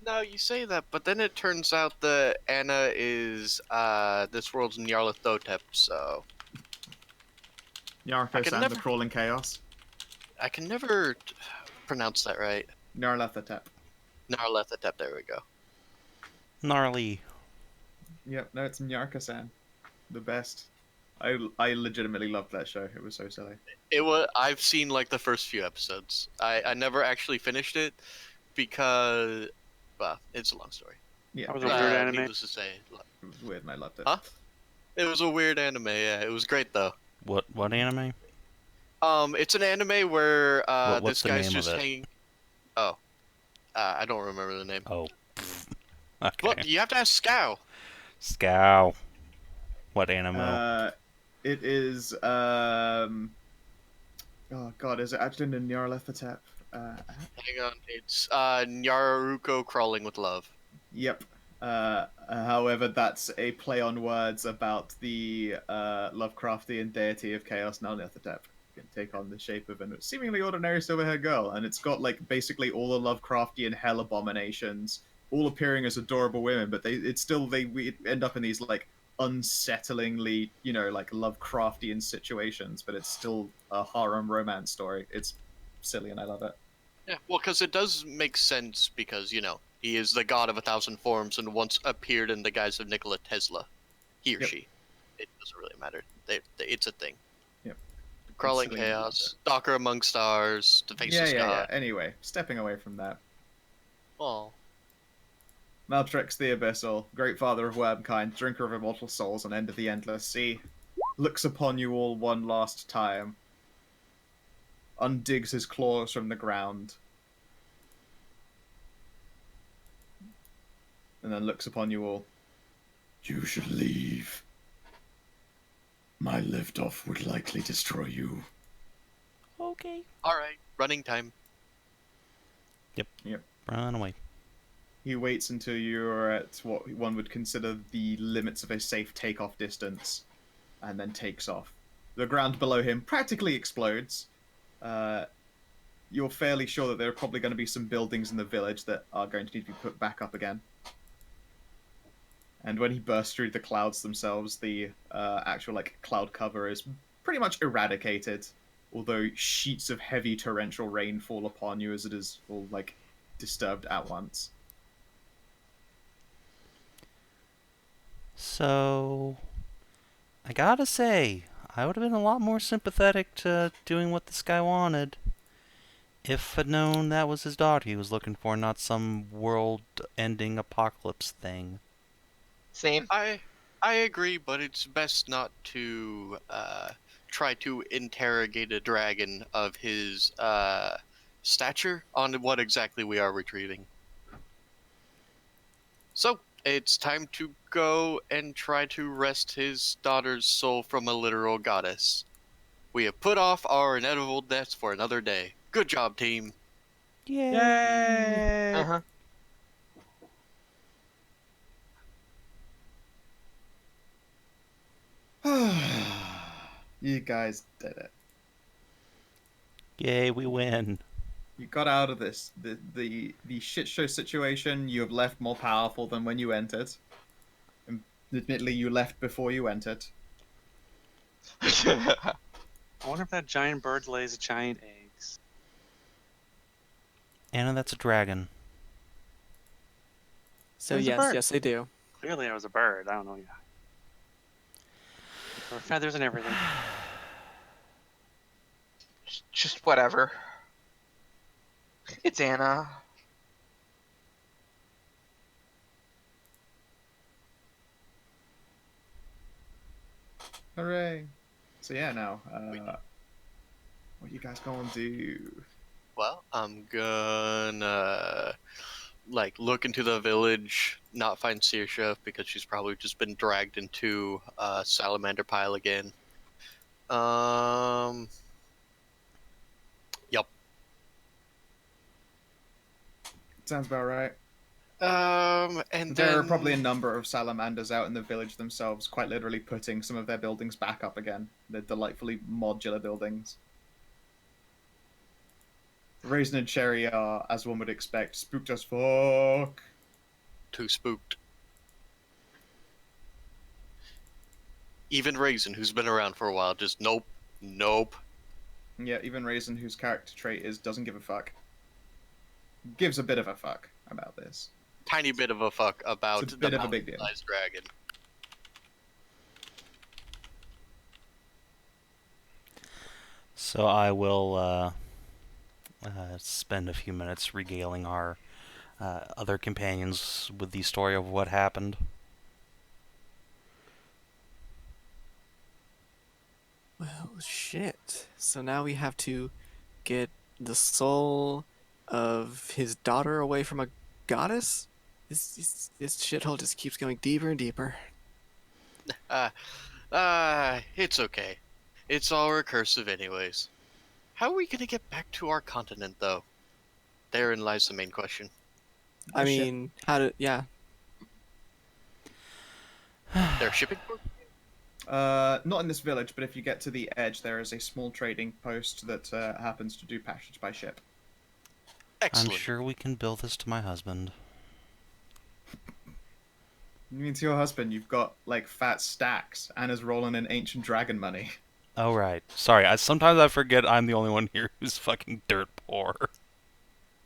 S7: No, you say that, but then it turns out that Anna is this world's Nyarlathotep, so I
S1: Yarkos
S7: can
S1: and
S7: never-
S1: the Crawling Chaos.
S7: I can never pronounce that right.
S1: Nyarlathotep.
S7: Nyarlathotep, there we go.
S3: Gnarly.
S1: Yep, no, it's Nyarkosan. The best. I legitimately loved that show. It was so silly.
S7: I've seen like the first few episodes. I never actually finished it because, well, it's a long story.
S1: Yeah,
S2: That was a weird anime.
S7: Needless to say,
S1: it was weird and I loved it.
S7: Huh? It was a weird anime. Yeah, it was great though.
S3: What anime?
S7: It's an anime where
S3: What's
S7: this
S3: the
S7: guy's
S3: name of
S7: just
S3: it?
S7: hanging. Oh, I don't remember the name.
S3: Oh. Okay.
S7: Well, you have to ask Scow.
S3: Scow. What anime?
S1: It is oh god, is it actually in Nyarlathotep?
S7: Hang on, it's Nyaruko Crawling with Love.
S1: Yep. However, that's a play on words about the Lovecraftian deity of chaos, Nalnithatep, can take on the shape of a seemingly ordinary silver-haired girl, and it's got like basically all the Lovecraftian hell abominations, all appearing as adorable women, but we end up in these like unsettlingly, like Lovecraftian situations, but it's still a harem romance story. It's silly, and I love it.
S7: Yeah, well, because it does make sense because, he is the god of 1,000 forms and once appeared in the guise of Nikola Tesla. He or
S1: Yep.
S7: she. It doesn't really matter. It's a thing.
S1: Yep.
S7: Crawling
S1: It's
S7: chaos, Stalker among stars, the faceless god.
S1: Yeah. Anyway, stepping away from that.
S7: Oh.
S1: Maltrex the Abyssal, great father of wormkind, drinker of immortal souls, and end of the endless sea, looks upon you all one last time, undigs his claws from the ground, and then looks upon you all.
S6: You should leave. My liftoff would likely destroy you.
S3: Okay.
S7: Alright, running time.
S3: Run away.
S1: He waits until you're at what one would consider the limits of a safe takeoff distance, and then takes off. The ground below him practically explodes. You're fairly sure that there are probably going to be some buildings in the village that are going to need to be put back up again. And when he bursts through the clouds themselves, the actual cloud cover is pretty much eradicated, although sheets of heavy torrential rain fall upon you as it is all disturbed at once.
S3: So, I gotta say, I would have been a lot more sympathetic to doing what this guy wanted if I'd known that was his daughter he was looking for, not some world-ending apocalypse thing.
S4: Same.
S7: I agree, but it's best not to try to interrogate a dragon of his stature on what exactly we are retrieving. So, it's time to go and try to wrest his daughter's soul from a literal goddess. We have put off our inevitable deaths for another day. Good job, team.
S3: Yay!
S4: Uh-huh.
S1: You guys did it.
S3: Yay, we win.
S1: You got out of this. The shit show situation, you have left more powerful than when you entered. And admittedly, you left before you entered.
S2: I wonder if that giant bird lays giant eggs.
S3: Anna, that's a dragon.
S5: So
S2: There's a
S5: yes,
S2: bird.
S5: yes, they do.
S2: Clearly, I was a bird. I don't know. Yeah. There were feathers and everything.
S4: Just whatever. It's Anna.
S1: Hooray! So yeah, now, what you guys gonna do?
S7: Well, I'm gonna look into the village, not find Saoirse because she's probably just been dragged into a salamander pile again. Yep.
S1: Sounds about right.
S7: And
S1: There are
S7: then
S1: probably a number of salamanders out in the village themselves, quite literally putting some of their buildings back up again. They're delightfully modular buildings. Raisin and Cherry are, as one would expect, spooked as fuck.
S7: too spooked. Even Raisin, who's been around for a while, just nope.
S1: Yeah, even Raisin, whose character trait is doesn't give a fuck, gives a bit of a fuck about this.
S7: Tiny bit of a fuck about
S1: It's a bit
S7: the
S1: of a big deal.
S7: mountain-sized dragon.
S3: So I will spend a few minutes regaling our other companions with the story of what happened.
S5: Well, shit. So now we have to get the soul of his daughter away from a goddess? This shithole just keeps going deeper and deeper.
S7: It's okay. It's all recursive anyways. How are we gonna get back to our continent, though? Therein lies the main question.
S5: I mean, how to... Yeah.
S7: They're shipping port?
S1: Not in this village, but if you get to the edge, there is a small trading post that happens to do passage by ship.
S7: Excellent.
S3: I'm sure we can bill this to my husband.
S1: You mean to your husband, you've got, like, fat stacks, and is rolling in ancient dragon money.
S3: Oh, right. Sorry, sometimes I forget I'm the only one here who's fucking dirt poor.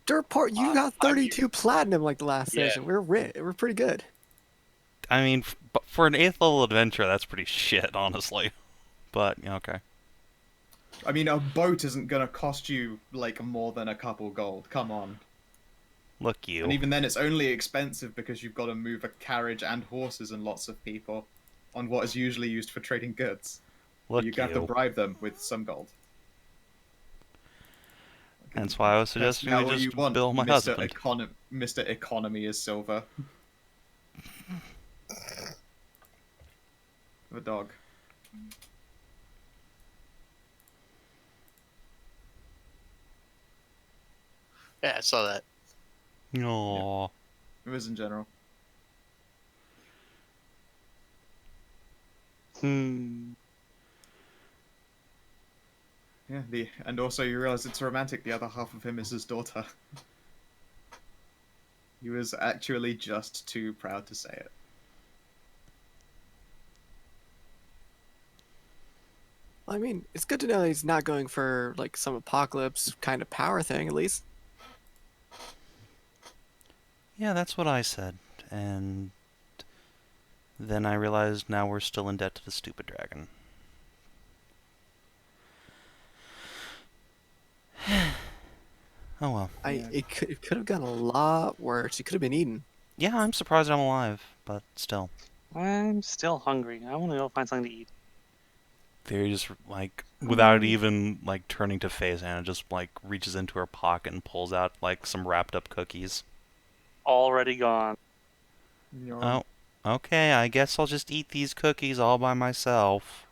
S5: Dirtport, you got 32 platinum like the last
S7: Yeah.
S5: session. We're pretty good.
S3: I mean, for an 8th level adventure, that's pretty shit, honestly. But, yeah, okay.
S1: I mean, a boat isn't gonna cost you, like, more than a couple gold. Come on.
S3: Look you.
S1: And even then, it's only expensive because you've got to move a carriage and horses and lots of people on what is usually used for trading goods.
S3: Look
S1: You have to bribe them with some gold.
S3: That's why I was
S1: That's
S3: suggesting
S1: now
S3: we
S1: what you
S3: just
S1: want,
S3: bill my
S1: Mr.
S3: husband.
S1: Mr. Economy is silver. The dog.
S7: Yeah, I saw that.
S3: Aww.
S1: It was in general. Yeah, and also you realize it's romantic. The other half of him is his daughter. He was actually just too proud to say it.
S5: I mean, it's good to know he's not going for like some apocalypse kind of power thing, at least.
S3: Yeah, that's what I said. And then I realized now we're still in debt to the stupid dragon. Oh well.
S5: It could have gone a lot worse. It could have been eaten.
S3: Yeah, I'm surprised I'm alive, but still.
S2: I'm still hungry. I want to go find something to eat.
S3: Very just, like, without even, like, turning to face Anna, just, like, reaches into her pocket and pulls out, like, some wrapped up cookies.
S2: Already gone.
S3: Oh, okay, I guess I'll just eat these cookies all by myself.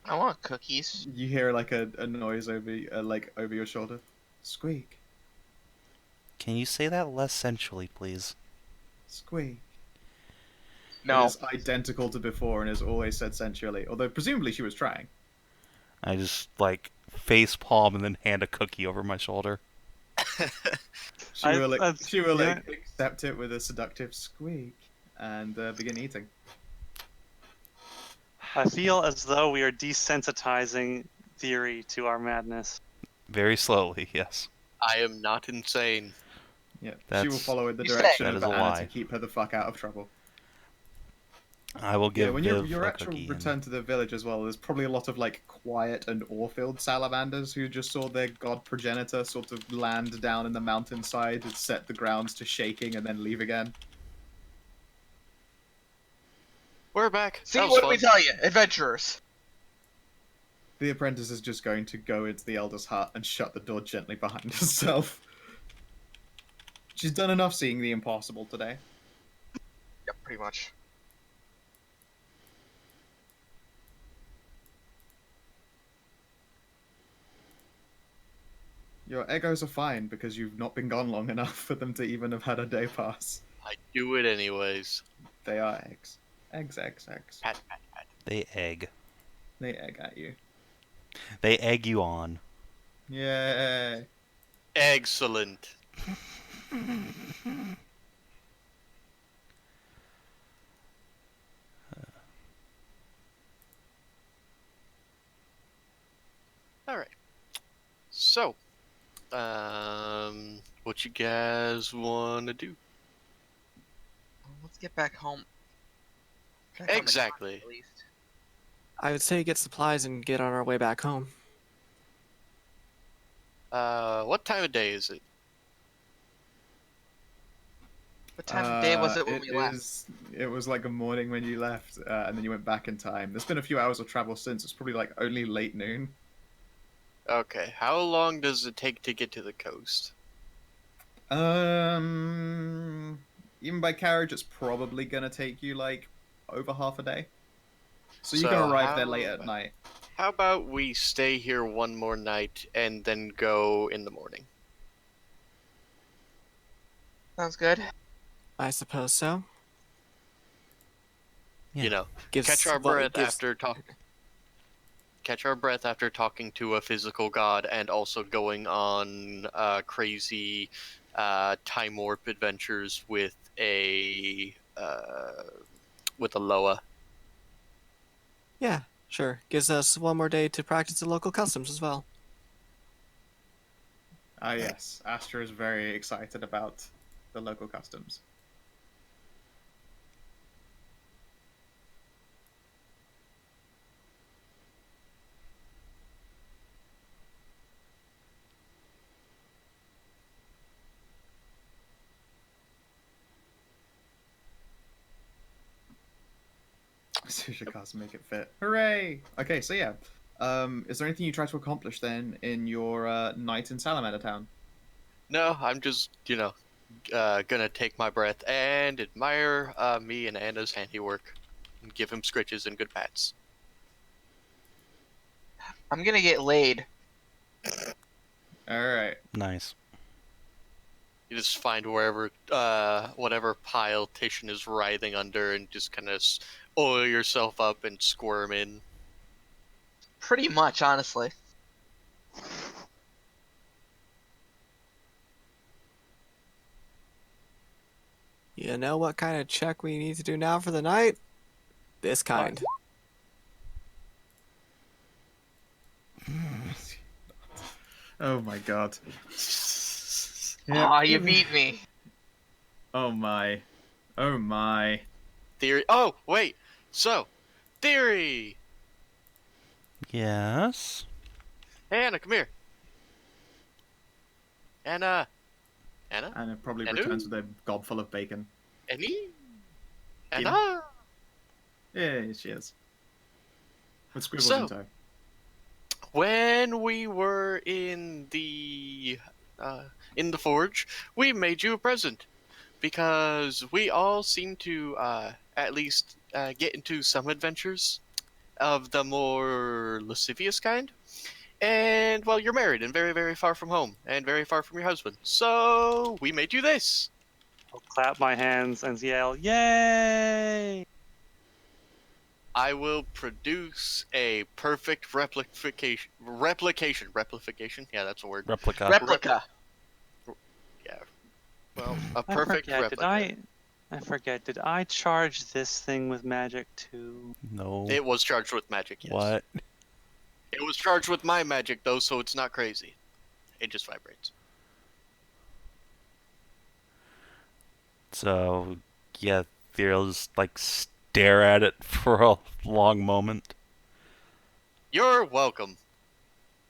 S4: I want cookies.
S1: You hear like a noise over over your shoulder. Squeak.
S3: Can you say that less sensually, please?
S1: Squeak.
S4: No.
S1: It is identical to before and is always said sensually, although presumably she was trying.
S3: I just, like, face palm and then hand a cookie over my shoulder.
S1: She will accept it with a seductive squeak and begin eating.
S2: I feel as though we are desensitizing Thyri to our madness.
S3: Very slowly, yes.
S7: I am not insane.
S1: Yeah, she will follow in the
S4: You say.
S1: direction
S3: That
S1: of
S3: is a
S1: Anna
S3: lie.
S1: to keep her the fuck out of trouble.
S3: I will give
S1: when
S3: Viv
S1: your
S3: a
S1: actual
S3: cookie.
S1: return to the village as well, there's probably a lot of like quiet and awe-filled salamanders who just saw their god progenitor sort of land down in the mountainside and set the grounds to shaking and then leave again.
S7: We're back.
S4: See,
S7: That was
S4: what
S7: fun.
S4: do we tell you? Adventurers.
S1: The apprentice is just going to go into the elder's hut and shut the door gently behind herself. She's done enough seeing the impossible today.
S4: Yep, pretty much.
S1: Your egos are fine because you've not been gone long enough for them to even have had a day pass.
S7: I do it anyways.
S1: They are eggs. Eggs, eggs, eggs.
S7: Pat, pat, pat.
S3: They egg.
S1: They egg at you.
S3: They egg you on.
S1: Yay.
S7: Excellent. Alright. So, what you guys want to do?
S4: Let's get back home. Back on the
S7: Exactly.
S4: continent, at least.
S5: I would say get supplies and get on our way back home.
S7: What time of day is it?
S4: What time of day was it when we left?
S1: It was like a morning when you left, and then you went back in time. There's been a few hours of travel since. It's probably like only late noon.
S7: Okay, how long does it take to get to the coast?
S1: Even by carriage, it's probably gonna take you like over half a day. So you can arrive there late at night.
S7: How about we stay here one more night and then go in the morning?
S4: Sounds good.
S5: I suppose so.
S3: Yeah.
S7: You know,
S5: Gives,
S7: catch our
S5: well, it
S7: breath
S5: gives-
S7: after catch our breath after talking to a physical god and also going on crazy time warp adventures with a Loa.
S5: Yeah, sure. Gives us one more day to practice the local customs as well.
S1: Ah, yes. Astra is very excited about the local customs. Sushi cast make it fit. Hooray! Okay, so yeah. Is there anything you try to accomplish then in your night in Salamander Town?
S7: No, I'm just, gonna take my breath and admire me and Anna's handiwork and give him scritches and good pats.
S4: I'm gonna get laid.
S1: Alright.
S3: Nice.
S7: You just find whatever pile Titian is writhing under and just kind of oil yourself up and squirm in.
S4: Pretty much, honestly.
S5: You know what kind of check we need to do now for the night? This kind.
S1: Oh my god.
S4: Aw, you beat me.
S1: Oh my. Oh my.
S7: Thyri. Oh, wait. So, Thyri!
S3: Yes.
S7: Hey, Anna, come here. Anna. Anna?
S1: And it probably
S7: Hello?
S1: returns with a gob full of bacon.
S7: Annie?
S1: Yeah.
S7: Anna?
S1: Yeah, she is. With scribbles
S7: So-
S1: in tow.
S7: When we were in the forge, we made you a present because we all seem to at least get into some adventures of the more lascivious kind. And well, you're married and very, very far from home and very far from your husband, so we made you this.
S2: I'll clap my hands and yell, "Yay!"
S7: I will produce a perfect replication. Yeah, that's a word.
S3: Replica.
S4: Replica.
S7: Yeah. Well, a
S2: I
S7: perfect
S2: forget,
S7: replica.
S2: I forget. Did I charge this thing with magic too?
S3: No.
S7: It was charged with magic, yes.
S3: What?
S7: It was charged with my magic, though, so it's not crazy. It just vibrates.
S3: So, yeah, Thier'll just, like, stare at it for a long moment.
S7: You're welcome.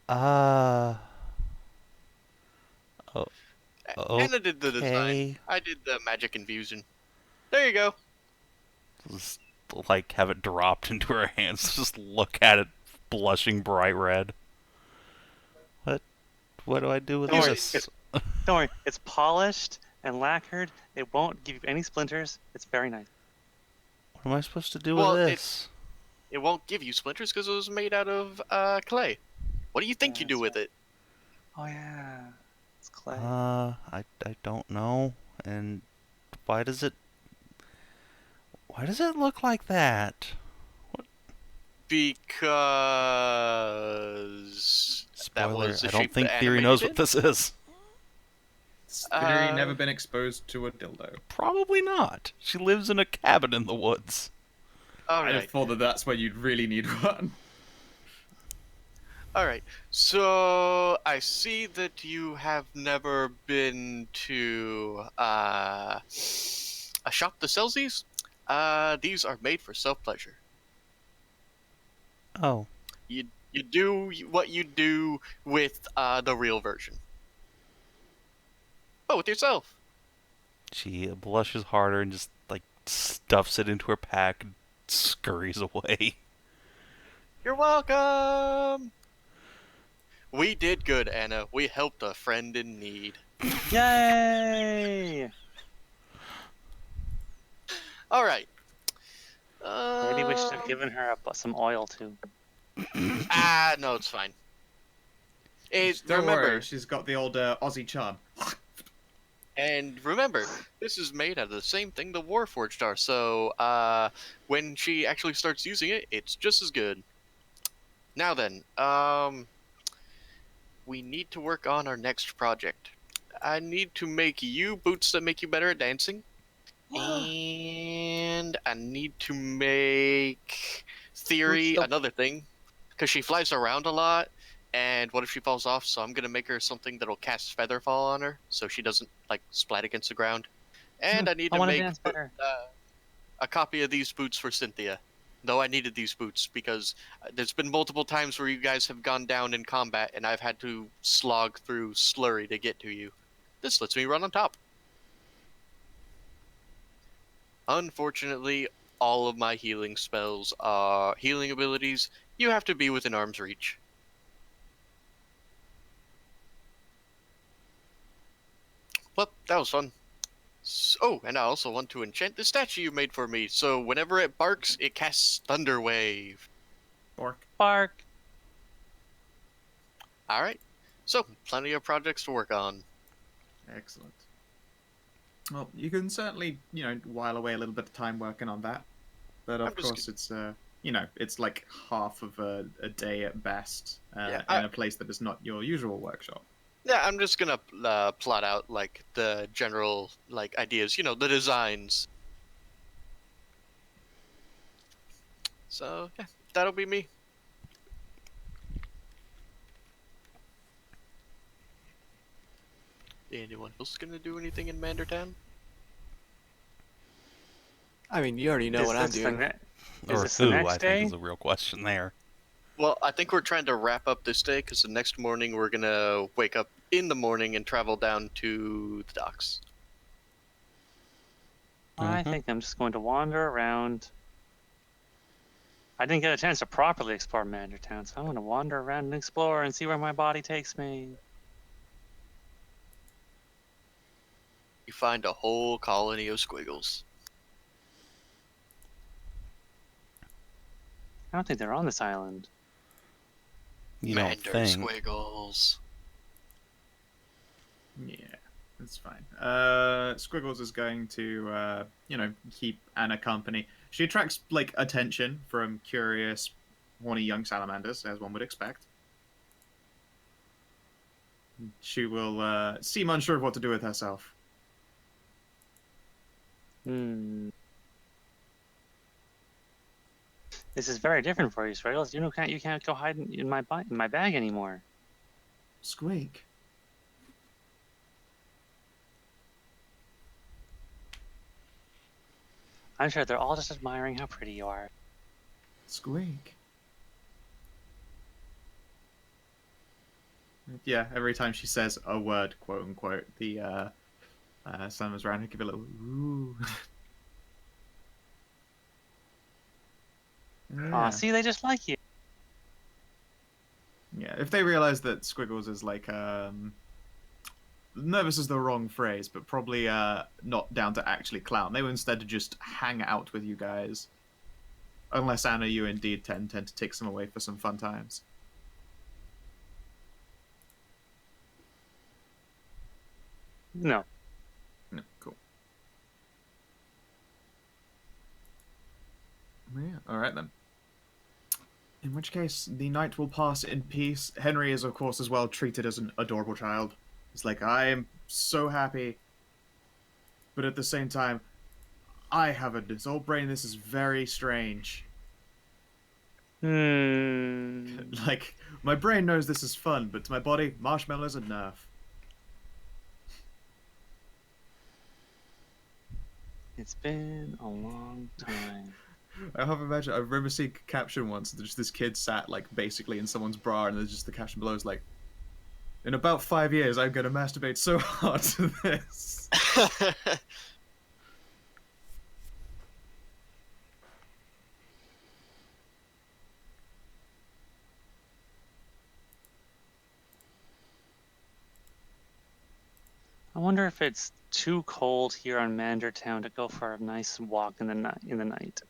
S3: Oh,
S7: Anna did the design.
S3: okay.
S7: I did the magic infusion. There you go.
S3: Just, like, have it dropped into her hands. Just look at it, blushing bright red. What do I do with
S2: Don't worry,
S3: this?
S2: Don't worry, it's polished and lacquered. It won't give you any splinters. It's very nice.
S3: What am I supposed to do
S7: Well,
S3: with this?
S7: It won't give you splinters because it was made out of clay. What do you think you do with it?
S2: Oh yeah, it's clay.
S3: I don't know. And why does it look like that?
S7: Because that
S3: Spoiler,
S7: was the
S3: I don't
S7: shape
S3: think
S7: the
S3: Thyri
S7: animated
S3: knows
S7: in.
S3: what this is.
S1: Literally
S7: Uh,
S1: never been exposed to a dildo.
S3: Probably not. She lives in a cabin in the woods.
S7: All
S1: I'd have
S7: right.
S1: thought that that's where you'd really need one.
S7: All right. So I see that you have never been to a shop that sells these. These are made for self-pleasure.
S3: Oh.
S7: You do what you do with the real version. Oh, with yourself.
S3: She blushes harder and just, like, stuffs it into her pack and scurries away.
S7: You're welcome. We did good, Anna. We helped a friend in need.
S2: Yay!
S7: All right.
S2: Maybe we should have given her some oil too.
S7: No, it's fine.
S1: Don't
S7: Remember,
S1: worry, she's got the old Aussie charm.
S7: And remember, this is made out of the same thing the Warforged are, so when she actually starts using it, it's just as good. Now then, we need to work on our next project. I need to make you boots that make you better at dancing. And I need to make Thyri another thing, because she flies around a lot. And what if she falls off? So I'm gonna make her something that'll cast Featherfall on her, so she doesn't like splat against the ground. And I need
S2: I
S7: to
S2: want to
S7: make
S2: dance better.
S7: a copy of these boots for Cynthia. Though I needed these boots because there's been multiple times where you guys have gone down in combat, and I've had to slog through slurry to get to you. This lets me run on top. Unfortunately, all of my healing spells are healing abilities. You have to be within arm's reach. Well, that was fun. Oh, and I also want to enchant the statue you made for me, so whenever it barks, it casts Thunder Wave.
S2: Bark.
S7: Alright, so plenty of projects to work on.
S1: Excellent. Well, you can certainly, while away a little bit of time working on that. But of course, it's, it's like half of a day at best in a place that is not your usual workshop.
S7: Yeah, I'm just gonna plot out, like, the general, like, ideas, the designs. So, yeah, that'll be me. Anyone else gonna do anything in Mandertown?
S5: I mean, you already know what I'm doing.
S3: Or who, I think, is a real question there.
S7: Well, I think we're trying to wrap up this day, because the next morning we're gonna wake up in the morning and travel down to the docks.
S2: I think I'm just going to wander around. I didn't get a chance to properly explore Mandertown, so I'm going to wander around and explore and see where my body takes me.
S7: You find a whole colony of squiggles.
S2: I don't think they're on this island.
S3: You don't
S7: Mander
S3: think.
S7: squiggles.
S1: Yeah, that's fine. Squiggles is going to, keep Anna company. She attracts, attention from curious, horny young salamanders, as one would expect. She will, seem unsure of what to do with herself.
S2: This is very different for you, Squiggles. You can't go hide in my bag anymore.
S1: Squeak.
S2: I'm sure they're all just admiring how pretty you are.
S1: Squeak. Yeah, every time she says a word, quote unquote, the Salamanders around her give a little ooh.
S2: Aw, see, they just like you.
S1: Yeah, if they realize that Squiggles is nervous is the wrong phrase, but probably not down to actually clown. They will instead just hang out with you guys. Unless, Anna, you indeed tend to take some away for some fun times.
S2: No.
S1: No, cool. Yeah, alright then. In which case, the night will pass in peace. Henry is, of course, as well treated as an adorable child. He's like, I am so happy. But at the same time, I have a dissolved brain. This is very strange. Like, my brain knows this is fun, but to my body, marshmallows are nerf.
S2: It's been a long time.
S1: I remember seeing a caption once, just this kid sat, basically in someone's bra, and there's just the caption below is like, in about 5 years, I'm gonna masturbate so hard to this.
S2: I wonder if it's too cold here on Mandertown to go for a nice walk in the night.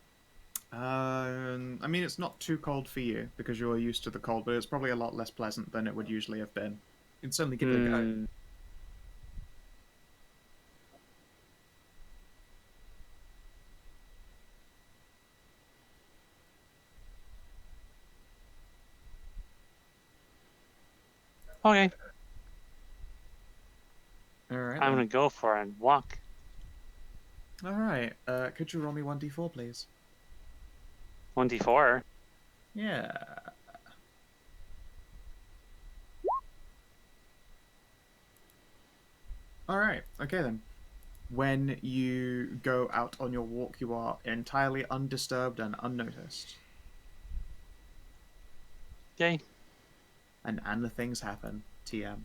S1: I mean, it's not too cold for you, because you're used to the cold, but it's probably a lot less pleasant than it would usually have been. You can certainly give it a go.
S2: Okay,
S1: All right.
S2: I'm
S1: then.
S2: gonna go for a walk.
S1: All right. Could you roll me 1d4, please?
S2: 1d4.
S1: Yeah. All right. Okay then. When you go out on your walk, you are entirely undisturbed and unnoticed,
S2: Okay.
S1: and the things happen. TM.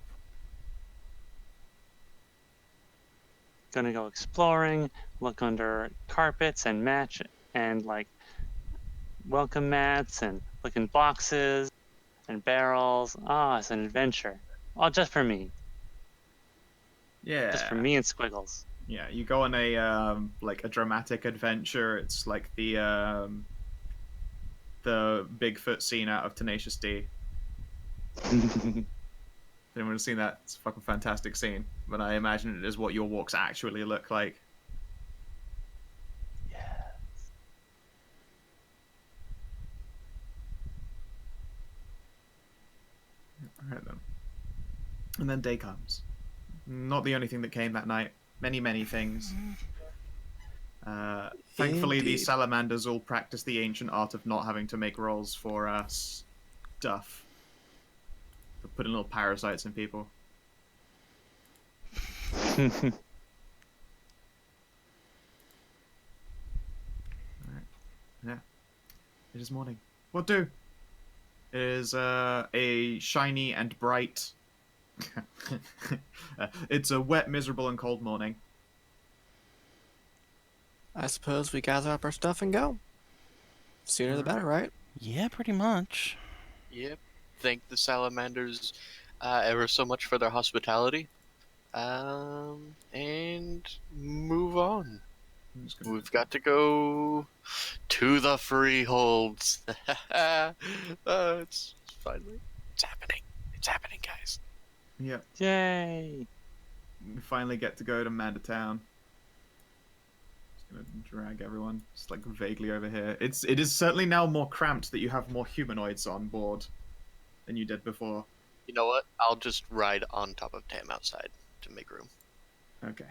S2: Gonna go exploring, look under carpets and match and like welcome mats and look in boxes and barrels. Ah, it's an adventure. All just for me.
S1: Yeah.
S2: Just for me and Squiggles.
S1: Yeah, you go on a like a dramatic adventure. It's like the Bigfoot scene out of Tenacious D. Anyone has seen that? It's a fucking fantastic scene. But I imagine it is what your walks actually look like. Alright then. And then day comes. Not the only thing that came that night. Many, many things. Thankfully, the
S5: Indeed.
S1: salamanders all practice the ancient art of not having to make rolls for stuff. For putting little parasites in people. Alright. Yeah. It is morning. What do? It is a shiny and bright... it's a wet, miserable, and cold morning.
S5: I suppose we gather up our stuff and go. Sooner the better, right?
S3: Yeah, pretty much.
S7: Yep. Thank the salamanders ever so much for their hospitality. And move on.
S1: I'm just gonna...
S7: We've got to go to the freeholds. It's finally, it's happening. It's happening, guys.
S1: Yep.
S2: Yay!
S1: We finally get to go to Mandertown. Just gonna drag everyone just like vaguely over here. It is certainly now more cramped that you have more humanoids on board than you did before.
S7: You know what? I'll just ride on top of Tam outside to make room.
S1: Okay.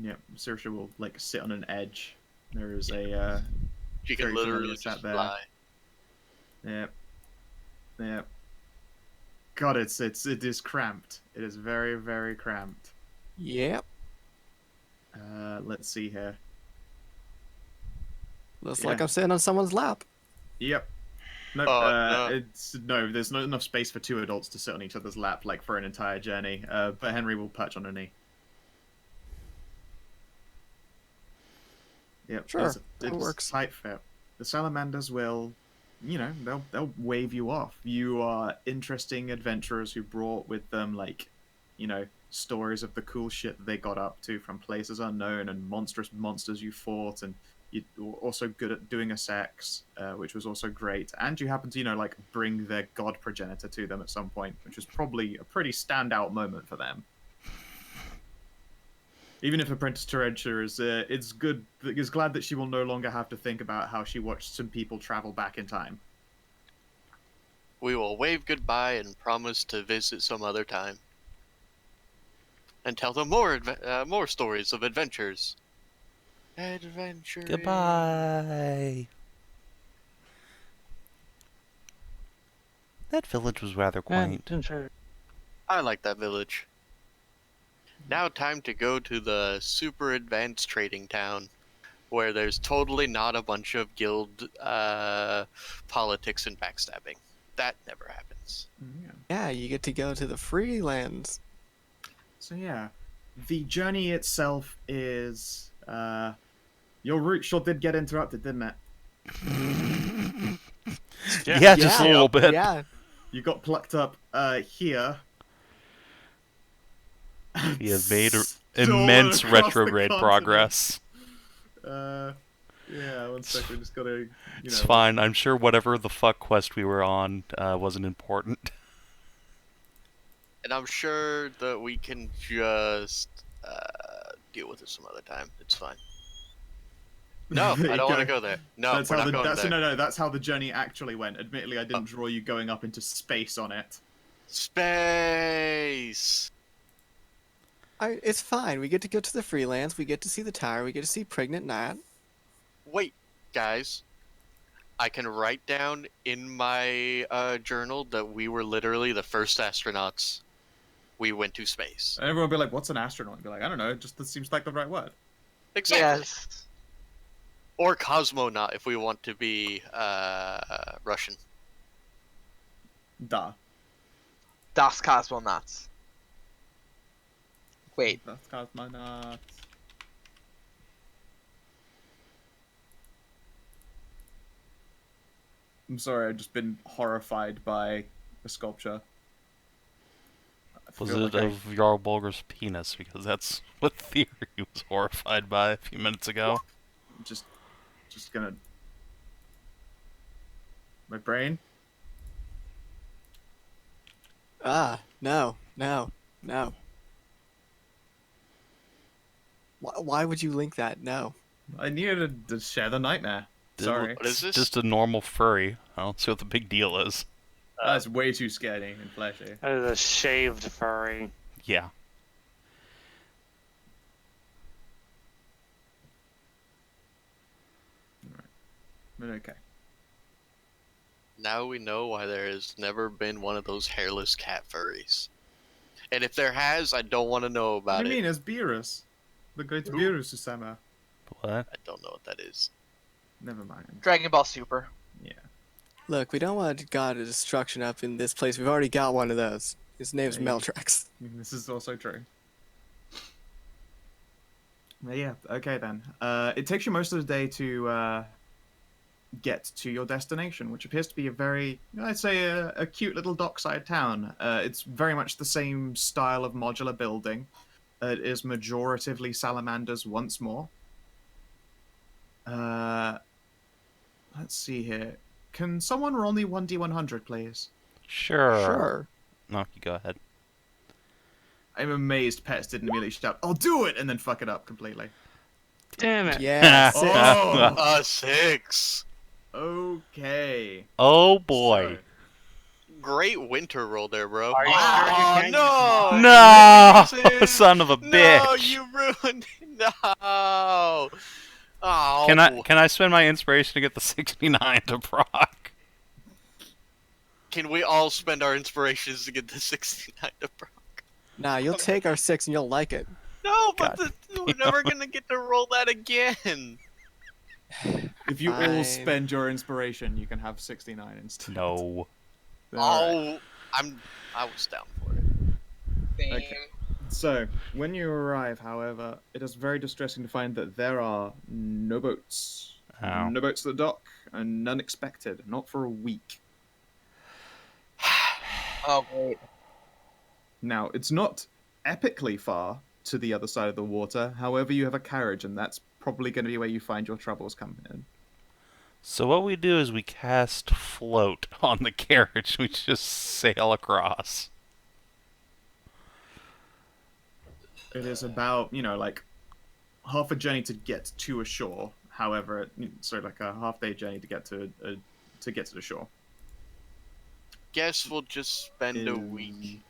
S1: Yep, Saoirse will like sit on an edge. There is a
S7: She can
S1: very
S7: literally
S1: familiar
S7: just
S1: sat there.
S7: fly.
S1: Yep. Yep. God, it is cramped. It is very, very cramped.
S5: Yep.
S1: Let's see here.
S5: Looks like
S1: Yeah.
S5: I'm sitting on someone's lap.
S1: Yep. Nope.
S7: Oh, no.
S1: There's not enough space for two adults to sit on each other's lap like for an entire journey. But Henry will perch on a knee. Yep.
S5: Sure,
S1: It's
S5: that works.
S1: tight fit. The salamanders will, they'll wave you off. You are interesting adventurers who brought with them like, stories of the cool shit that they got up to from places unknown and monstrous monsters you fought, and you were also good at doing a sex, which was also great. And you happen to, like bring their god progenitor to them at some point, which was probably a pretty standout moment for them. Even if Apprentice Tarantula is glad that she will no longer have to think about how she watched some people travel back in time.
S7: We will wave goodbye and promise to visit some other time. And tell them more stories of adventures. Adventure.
S3: Goodbye. That village was rather quaint.
S2: Adventure.
S7: I like that village. Now time to go to the super advanced trading town, where there's totally not a bunch of guild politics and backstabbing. That never happens.
S1: Yeah.
S5: Yeah, you get to go to the freelance.
S1: So yeah, the journey itself is your route sure did get interrupted, didn't it?
S3: Yeah, just a little bit.
S5: Yeah.
S1: You got plucked up here.
S3: We have made
S1: Stolen
S3: immense
S1: across the
S3: retrograde
S1: continent.
S3: progress.
S1: Yeah, one second, just gotta,
S3: It's fine. I'm sure whatever the fuck quest we were on wasn't important.
S7: And I'm sure that we can just deal with it some other time. It's fine. No,
S1: There
S7: I
S1: you
S7: don't want to
S1: go.
S7: go there. No,
S1: That's
S7: we're
S1: how
S7: not going
S1: that's
S7: there.
S1: no, that's how the journey actually went. Admittedly, I didn't draw you going up into space on it.
S7: Space.
S5: It's fine. We get to go to the freelance. We get to see the tower. We get to see pregnant Nat.
S7: Wait, guys. I can write down in my journal that we were literally the first astronauts. We went to space.
S1: And everyone would be like, "What's an astronaut?" I'd be like, "I don't know. This seems like the right word."
S7: Exactly.
S4: Yes.
S7: Or cosmonaut if we want to be Russian.
S1: Duh.
S4: Das Cosmonauts. Wait.
S1: That's cosmonauts. I'm sorry, I've just been horrified by a sculpture.
S3: Was it of Jarl Bulger's penis? Because that's what Thyri was horrified by a few minutes ago.
S1: Just gonna... My brain?
S5: No. Why would you link that? No.
S1: I needed to share the nightmare. Sorry.
S7: What is this?
S3: Just a normal furry. I don't see what the big deal is.
S1: That's way too scary and fleshy.
S2: That is a shaved furry.
S3: Yeah.
S1: But okay.
S7: Now we know why there has never been one of those hairless cat furries. And if there has, I don't want to know
S1: What
S7: about
S1: do you
S7: it.
S1: mean, it's Beerus? The great
S7: Who?
S1: Beerus Usama.
S3: What?
S7: I don't know what that is.
S1: Never mind.
S4: Dragon Ball Super.
S1: Yeah.
S5: Look, we don't want God of Destruction up in this place. We've already got one of those. His name's
S1: Hey.
S5: Meltrax.
S1: This is also true. But yeah, okay then. It takes you most of the day to get to your destination, which appears to be a very, I'd say, a cute little dockside town. It's very much the same style of modular building. It is majoritively salamanders once more. Let's see here. Can someone roll me 1d100, please?
S3: Sure. No, you go ahead.
S1: I'm amazed Pets didn't immediately shout, "I'll do it!" and then fuck it up completely.
S2: Damn it.
S5: Yeah,
S1: Oh!
S7: 6.
S1: Okay.
S3: Oh boy.
S7: Great winter roll there, bro.
S2: Are you
S7: Oh,
S2: sure you can't-
S7: no!
S3: No!
S7: Jason!
S3: Son of a bitch.
S7: No, you ruined it. No! Oh.
S3: Can I spend my inspiration to get the 69 to proc?
S7: Can we all spend our inspirations to get the 69 to proc?
S5: Nah, you'll take our 6 and you'll like it.
S7: No, but
S3: God
S7: we're never gonna get to roll that again.
S1: If you all
S5: Fine.
S1: spend your inspiration, you can have 69 instead.
S3: No.
S1: Alright.
S7: I was down for it.
S4: Same.
S1: Okay. So, when you arrive, however, it is very distressing to find that there are no boats.
S3: Oh.
S1: No boats at the dock, and none expected. Not for a week.
S4: Oh, great.
S1: Now, it's not epically far to the other side of the water. However, you have a carriage, and that's probably going to be where you find your troubles coming in.
S3: So what we do is we cast float on the carriage. We just sail across.
S1: It is about, like half a journey to get to a shore. However, so like a half-day journey to get to the shore.
S7: Guess we'll just spend a week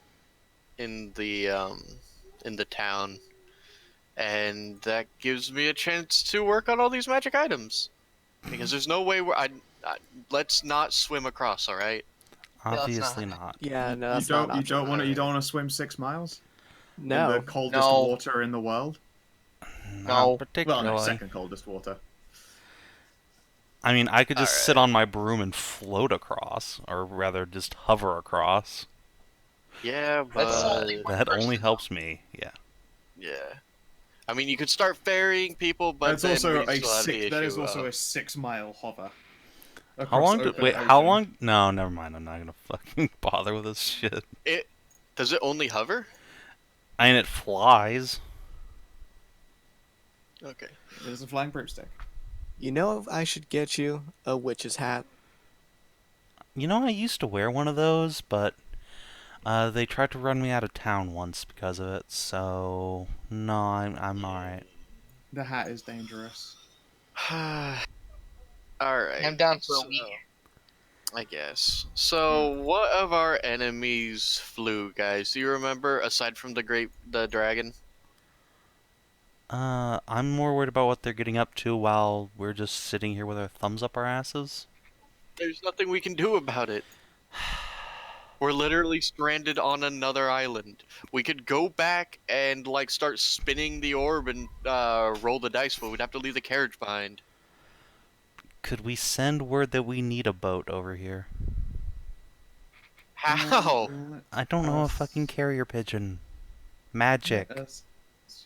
S7: in the town, and that gives me a chance to work on all these magic items. Because there's no way let's not swim across, all right?
S3: Obviously not.
S5: Yeah, no,
S1: You
S5: that's not
S1: don't.
S5: an
S1: You don't
S5: option.
S1: want to. You don't want to swim 6 miles in
S5: No.
S1: the coldest
S4: No.
S1: water in the world.
S3: Not
S4: No.
S1: Well,
S3: particularly.
S1: no, second coldest water.
S3: I mean, I could just sit
S7: Alright.
S3: on my broom and float across, or rather, just hover across.
S7: Yeah,
S4: That's
S7: but
S4: only one
S3: That only
S4: person.
S3: helps me. Yeah.
S7: yeah. I mean, you could start ferrying people, but
S1: That's
S7: then
S1: also
S7: we
S1: a
S7: still have the
S1: six. That is
S7: issue
S1: also
S7: of-
S1: a 6-mile hover.
S3: How
S1: across
S3: long?
S1: open
S3: Wait, how
S1: ocean.
S3: long? No, never mind. I'm not gonna fucking bother with this shit.
S7: Does it only hover?
S3: I mean, it flies.
S7: Okay.
S1: It is a flying broomstick.
S5: You know, I should get you a witch's hat.
S3: You know, I used to wear one of those, but they tried to run me out of town once because of it. So no, I'm alright.
S1: The hat is dangerous.
S7: Alright.
S4: I'm down for a week.
S7: I guess. So, what of our enemies flew, guys? Do you remember, aside from the dragon?
S3: I'm more worried about what they're getting up to while we're just sitting here with our thumbs up our asses.
S7: There's nothing we can do about it. We're literally stranded on another island. We could go back and, like, start spinning the orb and roll the dice, but we'd have to leave the carriage behind.
S3: Could we send word that we need a boat over here?
S7: How?
S3: I don't know a fucking carrier pigeon. Magic.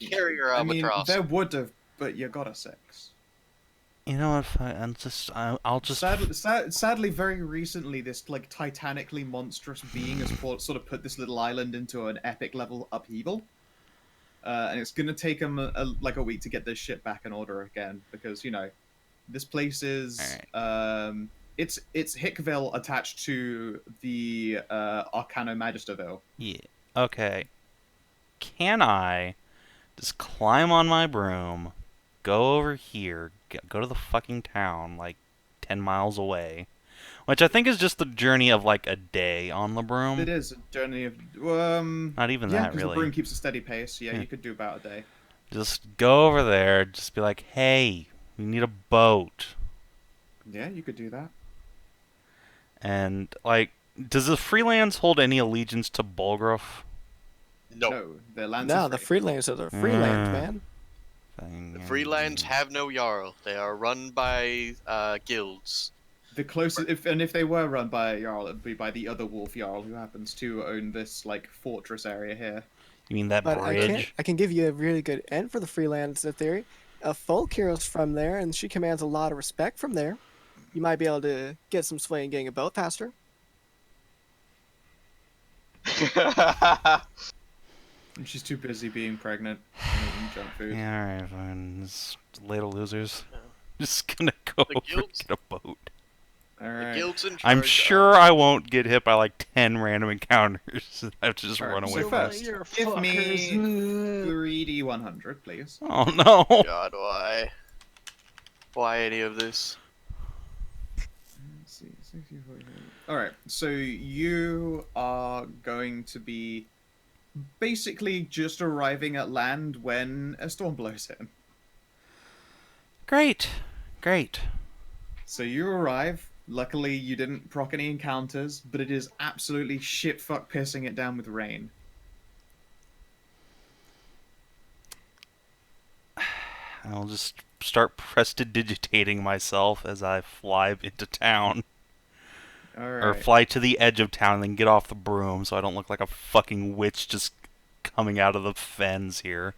S7: Carrier
S1: I mean,
S7: albatross.
S1: there would have, but you got a 6.
S3: You know what? I'll just.
S1: Sadly, very recently, this like titanically monstrous being has sort of put this little island into an epic level upheaval, and it's gonna take them like a week to get this shit back in order again because this place is it's Hickville attached to the Arcano Magisterville.
S3: Yeah. Okay. Can I just climb on my broom, go over here, go to the fucking town, like 10 miles away, which I think is just the journey of like a day on the broom.
S1: It is a journey of
S3: not even
S1: yeah,
S3: that
S1: because
S3: really.
S1: the broom keeps a steady pace. Yeah, you could do about a day.
S3: Just go over there, just be like, hey, we need a boat.
S1: Yeah, you could do that.
S3: And like, does the freelance hold any allegiance to Bulgruf?
S1: No, their lands
S5: No,
S1: are
S5: the
S1: free.
S5: freelancers are freelance, man.
S7: The freelands have no Jarl. They are run by guilds.
S1: The closest, if they were run by a Jarl, it'd be by the other Wolf Jarl who happens to own this like fortress area here.
S3: You mean that
S5: But
S3: bridge?
S5: I can give you a really good end for the freelance theory. A folk hero's from there, and she commands a lot of respect from there. You might be able to get some sway in getting a boat faster.
S1: And she's too busy being pregnant and eating junk food.
S3: Yeah, alright, fine. This little losers. Just gonna go over and
S7: guilds-
S3: get a boat.
S1: All
S7: The
S1: right.
S7: guilds in charge.
S3: I'm sure I won't get hit by like 10 random encounters. I have to just
S1: All
S3: run
S1: right,
S3: away
S1: so
S3: from
S1: first,
S3: it.
S1: give me 3d100, please.
S3: Oh no!
S7: God, why? Why any of this?
S1: Let's see, 60, 40. All right, so you are going to be basically just arriving at land when a storm blows in.
S3: Great, great.
S1: So you arrive. Luckily, you didn't proc any encounters, but it is absolutely shit-fuck pissing it down with rain.
S3: I'll just start prestidigitating myself as I fly into town.
S1: All right.
S3: Or fly to the edge of town and then get off the broom so I don't look like a fucking witch just coming out of the fens here.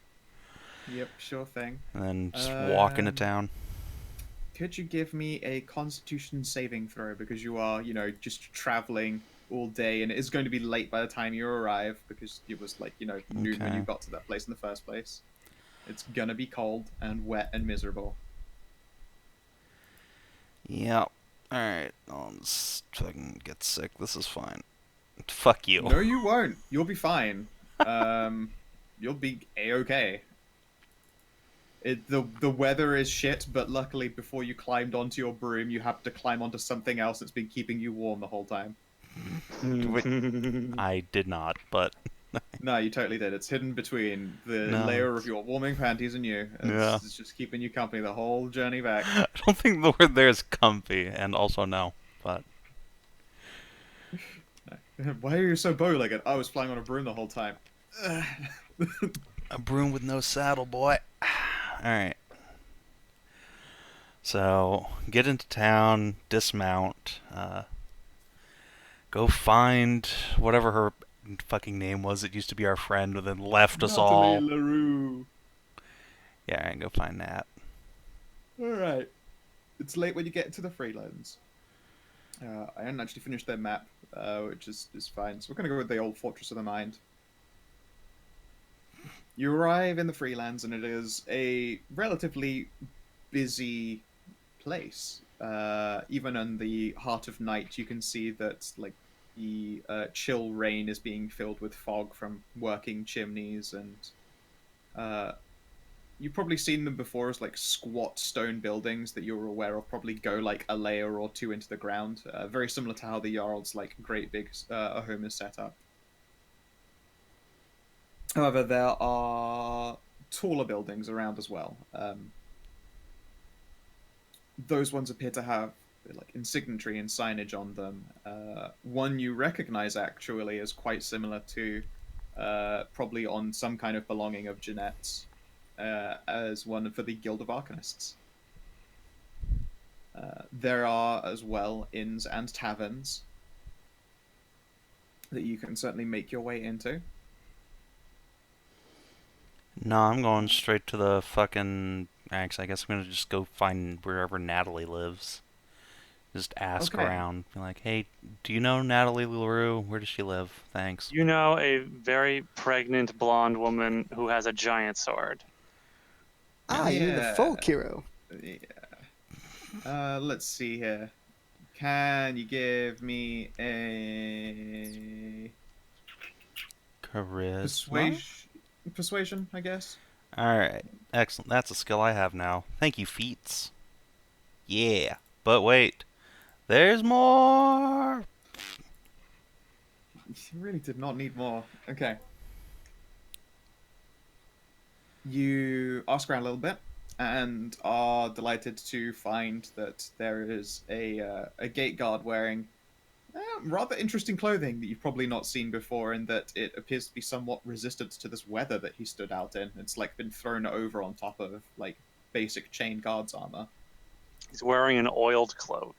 S1: Yep, sure thing.
S3: And then just walk into town.
S1: Could you give me a Constitution saving throw because you are, just traveling all day and it is going to be late by the time you arrive because it was like, noon when you
S3: Okay.
S1: got to that place in the first place. It's gonna be cold and wet and miserable.
S3: Yeah. Alright. I'll just fucking get sick. This is fine. Fuck you.
S1: No, you won't. You'll be fine. You'll be a-okay. The weather is shit, but luckily before you climbed onto your broom, you have to climb onto something else that's been keeping you warm the whole time.
S3: I did not, but
S1: No, you totally did. It's hidden between the
S3: No,
S1: layer of your warming panties and you.
S3: Yeah.
S1: It's just keeping you company the whole journey back.
S3: I don't think the word there is comfy, and also no, but
S1: Why are you so bow-legged? I was flying on a broom the whole time.
S3: a broom with no saddle, boy. Alright. So, get into town, dismount, go find whatever her fucking name was that used to be our friend and then left us all.
S1: Natalie LaRue.
S3: Yeah, and go find that.
S1: Alright. It's late when you get to the Freelands. I hadn't actually finished their map, which is fine. So we're going to go with the old Fortress of the Mind. You arrive in the Freelands, and it is a relatively busy place. Even in the heart of night, you can see that like the chill rain is being filled with fog from working chimneys, and you've probably seen them before as like squat stone buildings that you're aware of. Probably go like a layer or two into the ground. Very similar to how the Jarl's like great big home is set up. However, there are taller buildings around as well. Those ones appear to have like insignatory and signage on them. One you recognize actually is quite similar to probably on some kind of belonging of Jeanette's as one for the Guild of Arcanists. There are as well inns and taverns that you can certainly make your way into.
S3: No, I'm going straight to the fucking... Actually, I guess I'm gonna just go find wherever Natalie lives. Just ask
S1: Okay.
S3: around. Be like, hey, do you know Natalie LaRue? Where does she live? Thanks.
S2: You know a very pregnant blonde woman who has a giant sword.
S5: Ah, you mean the
S1: Yeah.
S5: folk hero?
S1: Yeah. Let's see here. Can you give me a
S3: Charisma?
S1: persuasion, I guess?
S3: Alright, excellent. That's a skill I have now. Thank you, feats. Yeah, but wait. There's more!
S1: You really did not need more. Okay. You ask around a little bit and are delighted to find that there is a gate guard wearing rather interesting clothing that you've probably not seen before, in that it appears to be somewhat resistant to this weather that he stood out in. It's like been thrown over on top of like basic chain guard's armor.
S2: He's wearing an oiled cloak.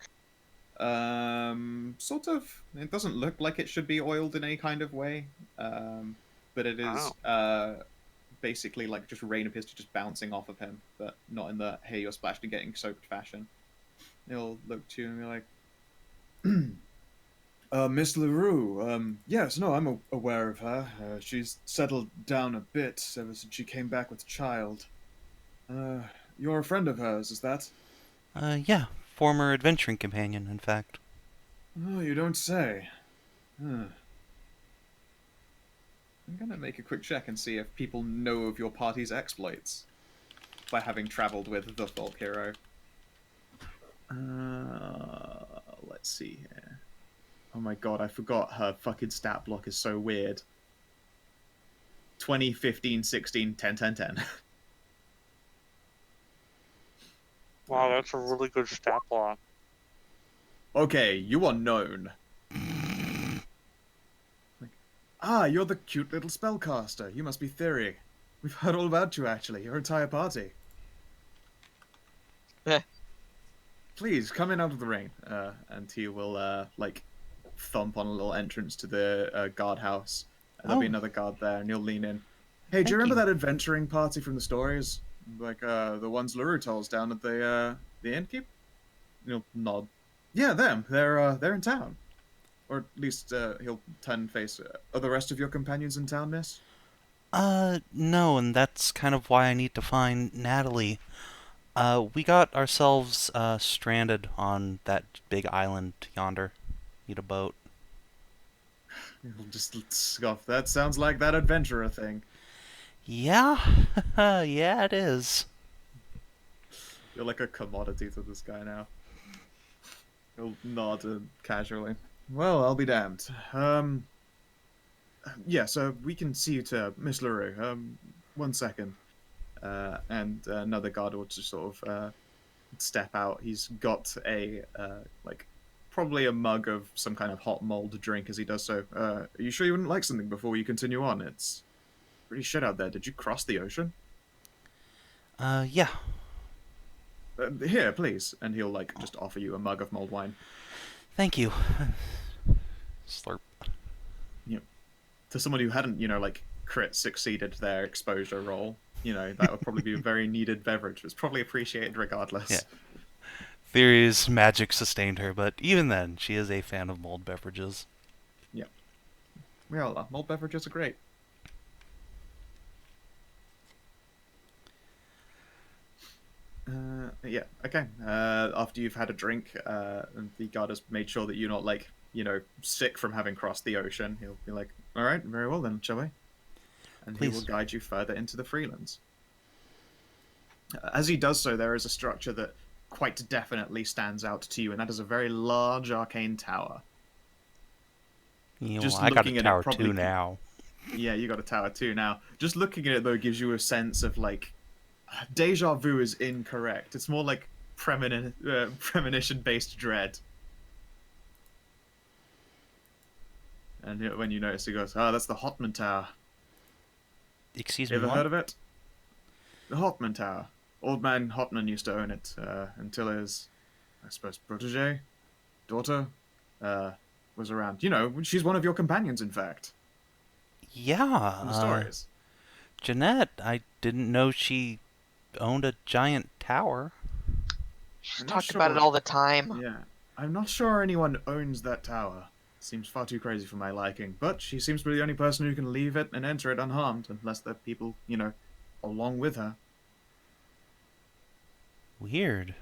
S1: Sort of. It doesn't look like it should be oiled in any kind of way, but it is basically like just rain appears to just bouncing off of him, but not in the hey you're splashed and getting soaked fashion. He'll look to you and be like, Miss LaRue, yes, no, I'm aware of her. She's settled down a bit ever since she came back with a child. You're a friend of hers, is that?
S3: Yeah. Former adventuring companion, in fact.
S1: Oh, you don't say. Huh. I'm gonna make a quick check and see if people know of your party's exploits by having traveled with the folk hero. Let's see here. Oh my god, I forgot her fucking stat block is so weird. 20, 15, 16, 10, 10, 10.
S2: Wow, that's a really good stat block.
S1: Okay, you are known. You're the cute little spellcaster. You must be Thyri. We've heard all about you, actually. Your entire party. Please, come in out of the rain. And he will, thump on a little entrance to the guardhouse. And there'll be another guard there, and he'll lean in. Hey, do you remember that adventuring party from the stories? Like, the ones LaRue told us down at the innkeep? He'll nod. Yeah, them. They're in town. Or at least, he'll turn and face. Are the rest of your companions in town, miss?
S3: No, and that's kind of why I need to find Natalie. We got ourselves, stranded on that big island yonder. Need a boat.
S1: He'll just scoff. That sounds like that adventurer thing.
S3: Yeah? Yeah, it is.
S1: You're like a commodity to this guy now. He'll nod casually. Well, I'll be damned. Yeah, so we can see you to Miss LaRue. 1 second. And another guard will just sort of step out. He's got a, probably a mug of some kind of hot mulled drink as he does so. Are you sure you wouldn't like something before you continue on? It's pretty shit out there. Did you cross the ocean?
S3: Yeah.
S1: Here, please. And he'll, just offer you a mug of mulled wine.
S3: Thank you. Slurp.
S1: To someone who hadn't, crit succeeded their exposure roll, that would probably be a very needed beverage. It's probably appreciated regardless.
S3: Yeah. Thyri's magic sustained her, but even then, she is a fan of mulled beverages.
S1: Yeah. We all are. Mulled beverages are great. Yeah, okay. After you've had a drink, and the guard has made sure that you're not, sick from having crossed the ocean, he'll be like, alright, very well then, shall we? And
S3: Please.
S1: he will guide you further into the freelance. As he does so, there is a structure that quite definitely stands out to you, and that is a very large arcane tower. Just
S3: I got a
S1: looking at it
S3: tower
S1: probably
S3: too now.
S1: Yeah, you got a tower too now. Just looking at it, though, gives you a sense of, like... Deja vu is incorrect. It's more like premonition-based dread. And when you notice, he goes, that's the Hauptmann Tower.
S3: Excuse
S1: You
S3: me,
S1: ever
S3: what?
S1: heard of it? The Hauptmann Tower. Old man Hauptmann used to own it, until his, I suppose, protege, daughter, was around. You know, she's one of your companions, in fact.
S3: Yeah,
S1: In the stories.
S3: Jeanette, I didn't know she owned a giant tower.
S4: She's
S1: I'm not
S4: talked about it
S1: sure.
S4: all the time.
S1: Yeah. I'm not sure anyone owns that tower. Seems far too crazy for my liking, but she seems to be the only person who can leave it and enter it unharmed, unless there are people, you know, along with her.
S3: Weird.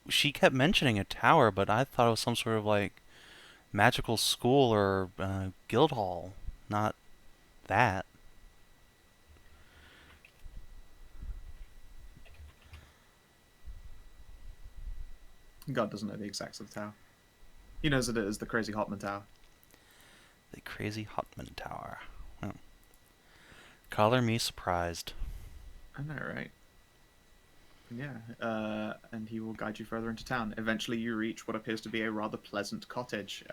S3: She kept mentioning a tower, but I thought it was some sort of, like, magical school or guild hall. Not that.
S1: God doesn't know the exacts of the tower. He knows that it is the crazy Hauptmann Tower.
S3: The crazy Hauptmann Tower. Oh. Color me surprised.
S1: I know, right? Yeah, and he will guide you further into town. Eventually you reach what appears to be a rather pleasant cottage.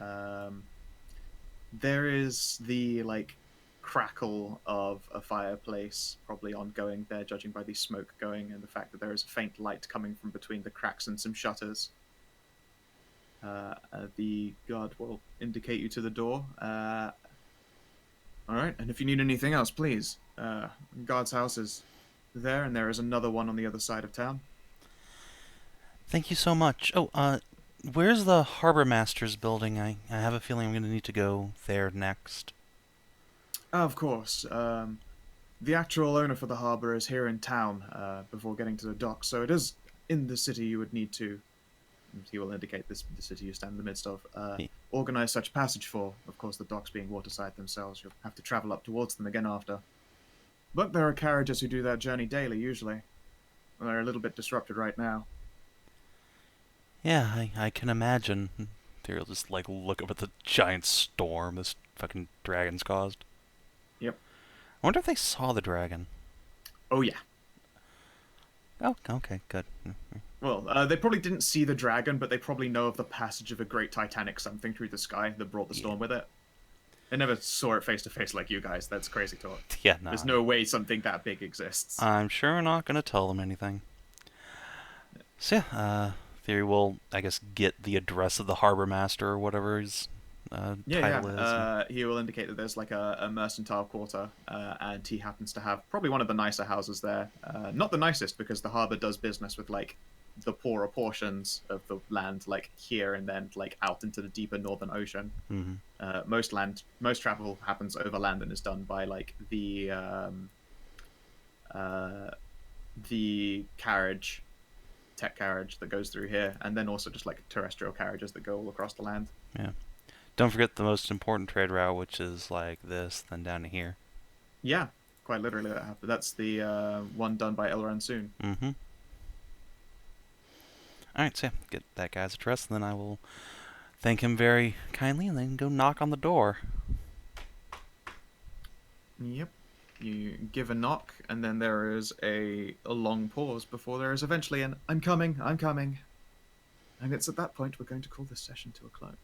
S1: There is the, like, crackle of a fireplace probably ongoing there, judging by the smoke going and the fact that there is a faint light coming from between the cracks and some shutters. The guard will indicate you to the door. Alright, and if you need anything else, please. Guard's house is there, and there is another one on the other side of town.
S3: Thank you so much. Oh, where's the Harbor Master's building? I have a feeling I'm going to need to go there next.
S1: Of course. The actual owner for the harbor is here in town before getting to the dock, so it is in the city you would need to, he will indicate the city you stand in the midst of, organize such passage for. Of course, the docks being waterside themselves, you'll have to travel up towards them again after. But there are carriages who do that journey daily, usually. They're a little bit disrupted right now.
S3: Yeah, I can imagine. They'll just, like, look up at the giant storm this fucking dragon's caused.
S1: Yep.
S3: I wonder if they saw the dragon.
S1: Oh, yeah.
S3: Oh, okay, good.
S1: Well, they probably didn't see the dragon, but they probably know of the passage of a great titanic something through the sky that brought the storm with it. They never saw it face to face like you guys. That's crazy talk.
S3: Yeah, no.
S1: There's no way something that big exists.
S3: I'm sure we're not going to tell them anything. So yeah, Thyri will, I guess, get the address of the Harbor Master or whatever his title is.
S1: He will indicate that there's like a mercantile quarter, and he happens to have probably one of the nicer houses there. Not the nicest, because the harbor does business with, like, the poorer portions of the land, like here and then, like, out into the deeper northern ocean.
S3: Mm-hmm.
S1: Most travel happens over land and is done by, like, the tech carriage that goes through here, and then also just, like, terrestrial carriages that go all across the land.
S3: Yeah. Don't forget the most important trade route, which is like this, then down to here.
S1: Yeah, quite literally that happened. That's the one done by Elrond soon.
S3: Mm-hmm. Alright, so yeah, get that guy's address, and then I will thank him very kindly, and then go knock on the door.
S1: Yep. You give a knock, and then there is a long pause before there is eventually an I'm coming. And it's at that point we're going to call this session to a close.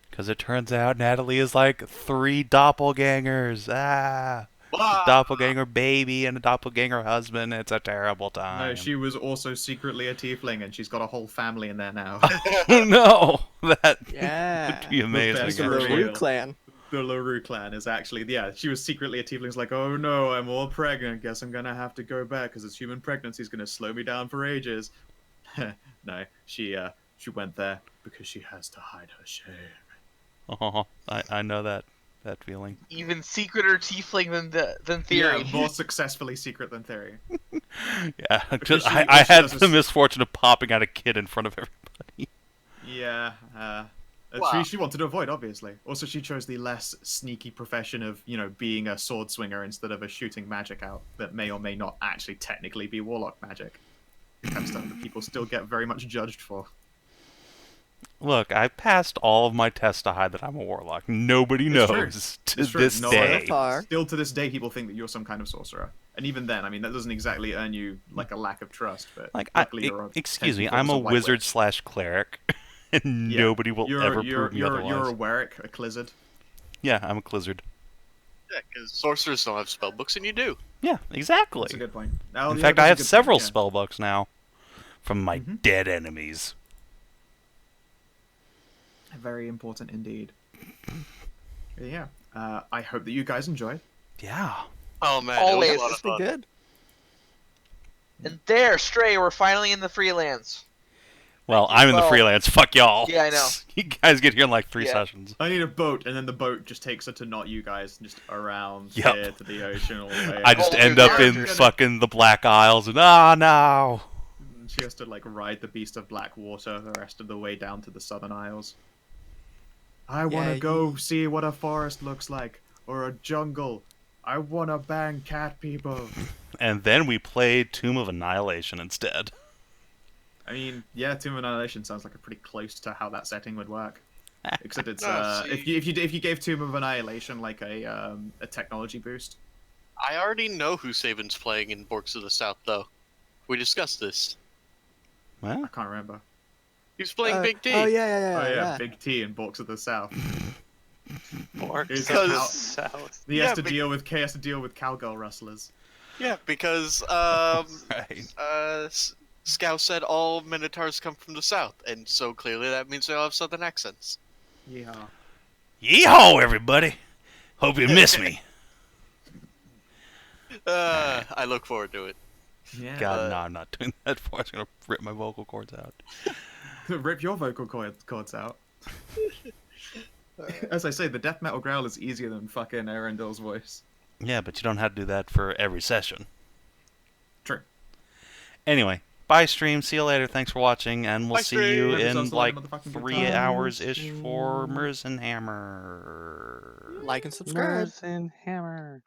S3: Because it turns out Natalie is like 3 doppelgangers. Ah! A doppelganger baby and a doppelganger husband. It's a terrible time.
S1: No, she was also secretly a tiefling, and she's got a whole family in there now.
S3: No! That
S5: Yeah.
S3: would be amazing.
S1: best
S5: Like a
S1: reveal.
S5: LaRue clan.
S1: The LaRue clan is actually, yeah, she was secretly a tiefling. It's like, oh no, I'm all pregnant. Guess I'm gonna have to go back because this human pregnancy is gonna slow me down for ages. No, she went there because she has to hide her shame.
S3: Oh, I know that feeling.
S4: Even secreter tiefling than Thyri.
S1: Yeah, more successfully secret than Thyri.
S3: Yeah,
S1: Because
S3: just,
S1: she-
S3: I
S1: she
S3: had
S1: does
S3: the
S1: this-
S3: misfortune of popping out a kid in front of everybody.
S1: Yeah,
S7: Wow.
S1: She wanted to avoid, obviously. Also, she chose the less sneaky profession of, being a sword swinger instead of a shooting magic out that may or may not actually technically be warlock magic. The kind of stuff that people still get very much judged for.
S3: Look, I passed all of my tests to hide that I'm a warlock. Nobody
S1: It's true.
S3: knows to
S1: It's true.
S3: this
S1: No,
S3: day.
S5: So far.
S1: Still to this day, people think that you're some kind of sorcerer. And even then, I mean, that doesn't exactly earn you, like, a lack of trust, but luckily you're
S3: Excuse me,
S1: 10
S3: I'm a
S1: white
S3: wizard
S1: witch.
S3: / cleric, and
S1: Yeah.
S3: nobody will ever prove me otherwise.
S1: You're a Werrick, a Clizzard.
S3: Yeah, I'm a Clizzard.
S7: Yeah, because sorcerers don't have spell books, and you do.
S3: Yeah, exactly.
S1: That's a good point. Now,
S3: In
S1: yeah,
S3: fact,
S1: that's
S3: I
S1: a
S3: have
S1: good
S3: several
S1: point, yeah.
S3: spell books now from my
S1: Mhm.
S3: dead enemies.
S1: Very important indeed. Yeah. I hope that you guys enjoyed.
S3: Yeah.
S7: Oh man,
S4: Always.
S7: it was a lot
S5: It's
S7: of
S5: been
S7: fun.
S5: good.
S4: And there, Stray, we're finally in the freelance.
S3: Well, I'm in the
S4: Well,
S3: freelance. Fuck y'all.
S4: yeah, I know.
S3: You guys get here in like 3
S4: Yeah.
S3: sessions.
S1: I need a boat, and then the boat just takes her to not you guys, just around
S3: Yep.
S1: here to the ocean all the way.
S3: I just
S4: Oh,
S3: end
S4: your
S3: up in
S4: characters.
S3: fucking the Black Isles, and no.
S1: And she has to like ride the beast of black water the rest of the way down to the Southern Isles. I want to
S5: Yeah,
S1: go see what a forest looks like, or a jungle. I want to bang cat people.
S3: And then we played Tomb of Annihilation instead.
S1: I mean, yeah, Tomb of Annihilation sounds like a pretty close to how that setting would work. Except it's
S7: see.
S1: if you gave Tomb of Annihilation like a technology boost.
S7: I already know who Savin's playing in Borks of the South, though. We discussed this.
S3: Well,
S1: I can't remember.
S7: He's playing Big T.
S5: Oh yeah.
S1: Oh yeah, Big T in Borks of the South.
S2: Borks
S1: It's
S2: of the
S1: how-
S2: South.
S1: He
S7: Yeah,
S1: has to
S7: but-
S1: deal with cowgirl rustlers.
S7: Yeah, because
S3: right.
S7: Scout said all Minotaurs come from the South, and so clearly that means they all have Southern accents.
S1: Yeah.
S3: Yeehaw, everybody! Hope you miss me.
S7: I look forward to it.
S1: Yeah.
S3: God, no, I'm not doing that. I'm just gonna rip my vocal cords out.
S1: Rip your vocal cords out. As I say, the death metal growl is easier than fucking Arundel's voice.
S3: Yeah, but you don't have to do that for every session.
S1: True.
S3: Anyway, bye stream. See you later. Thanks for watching, and we'll
S7: Bye,
S3: see you
S1: stream.
S3: in
S1: Episode's
S3: like
S1: the motherfucking good
S3: 3
S1: time.
S3: hours-ish for Mers and Hammer.
S5: Like and subscribe.
S2: and Hammer.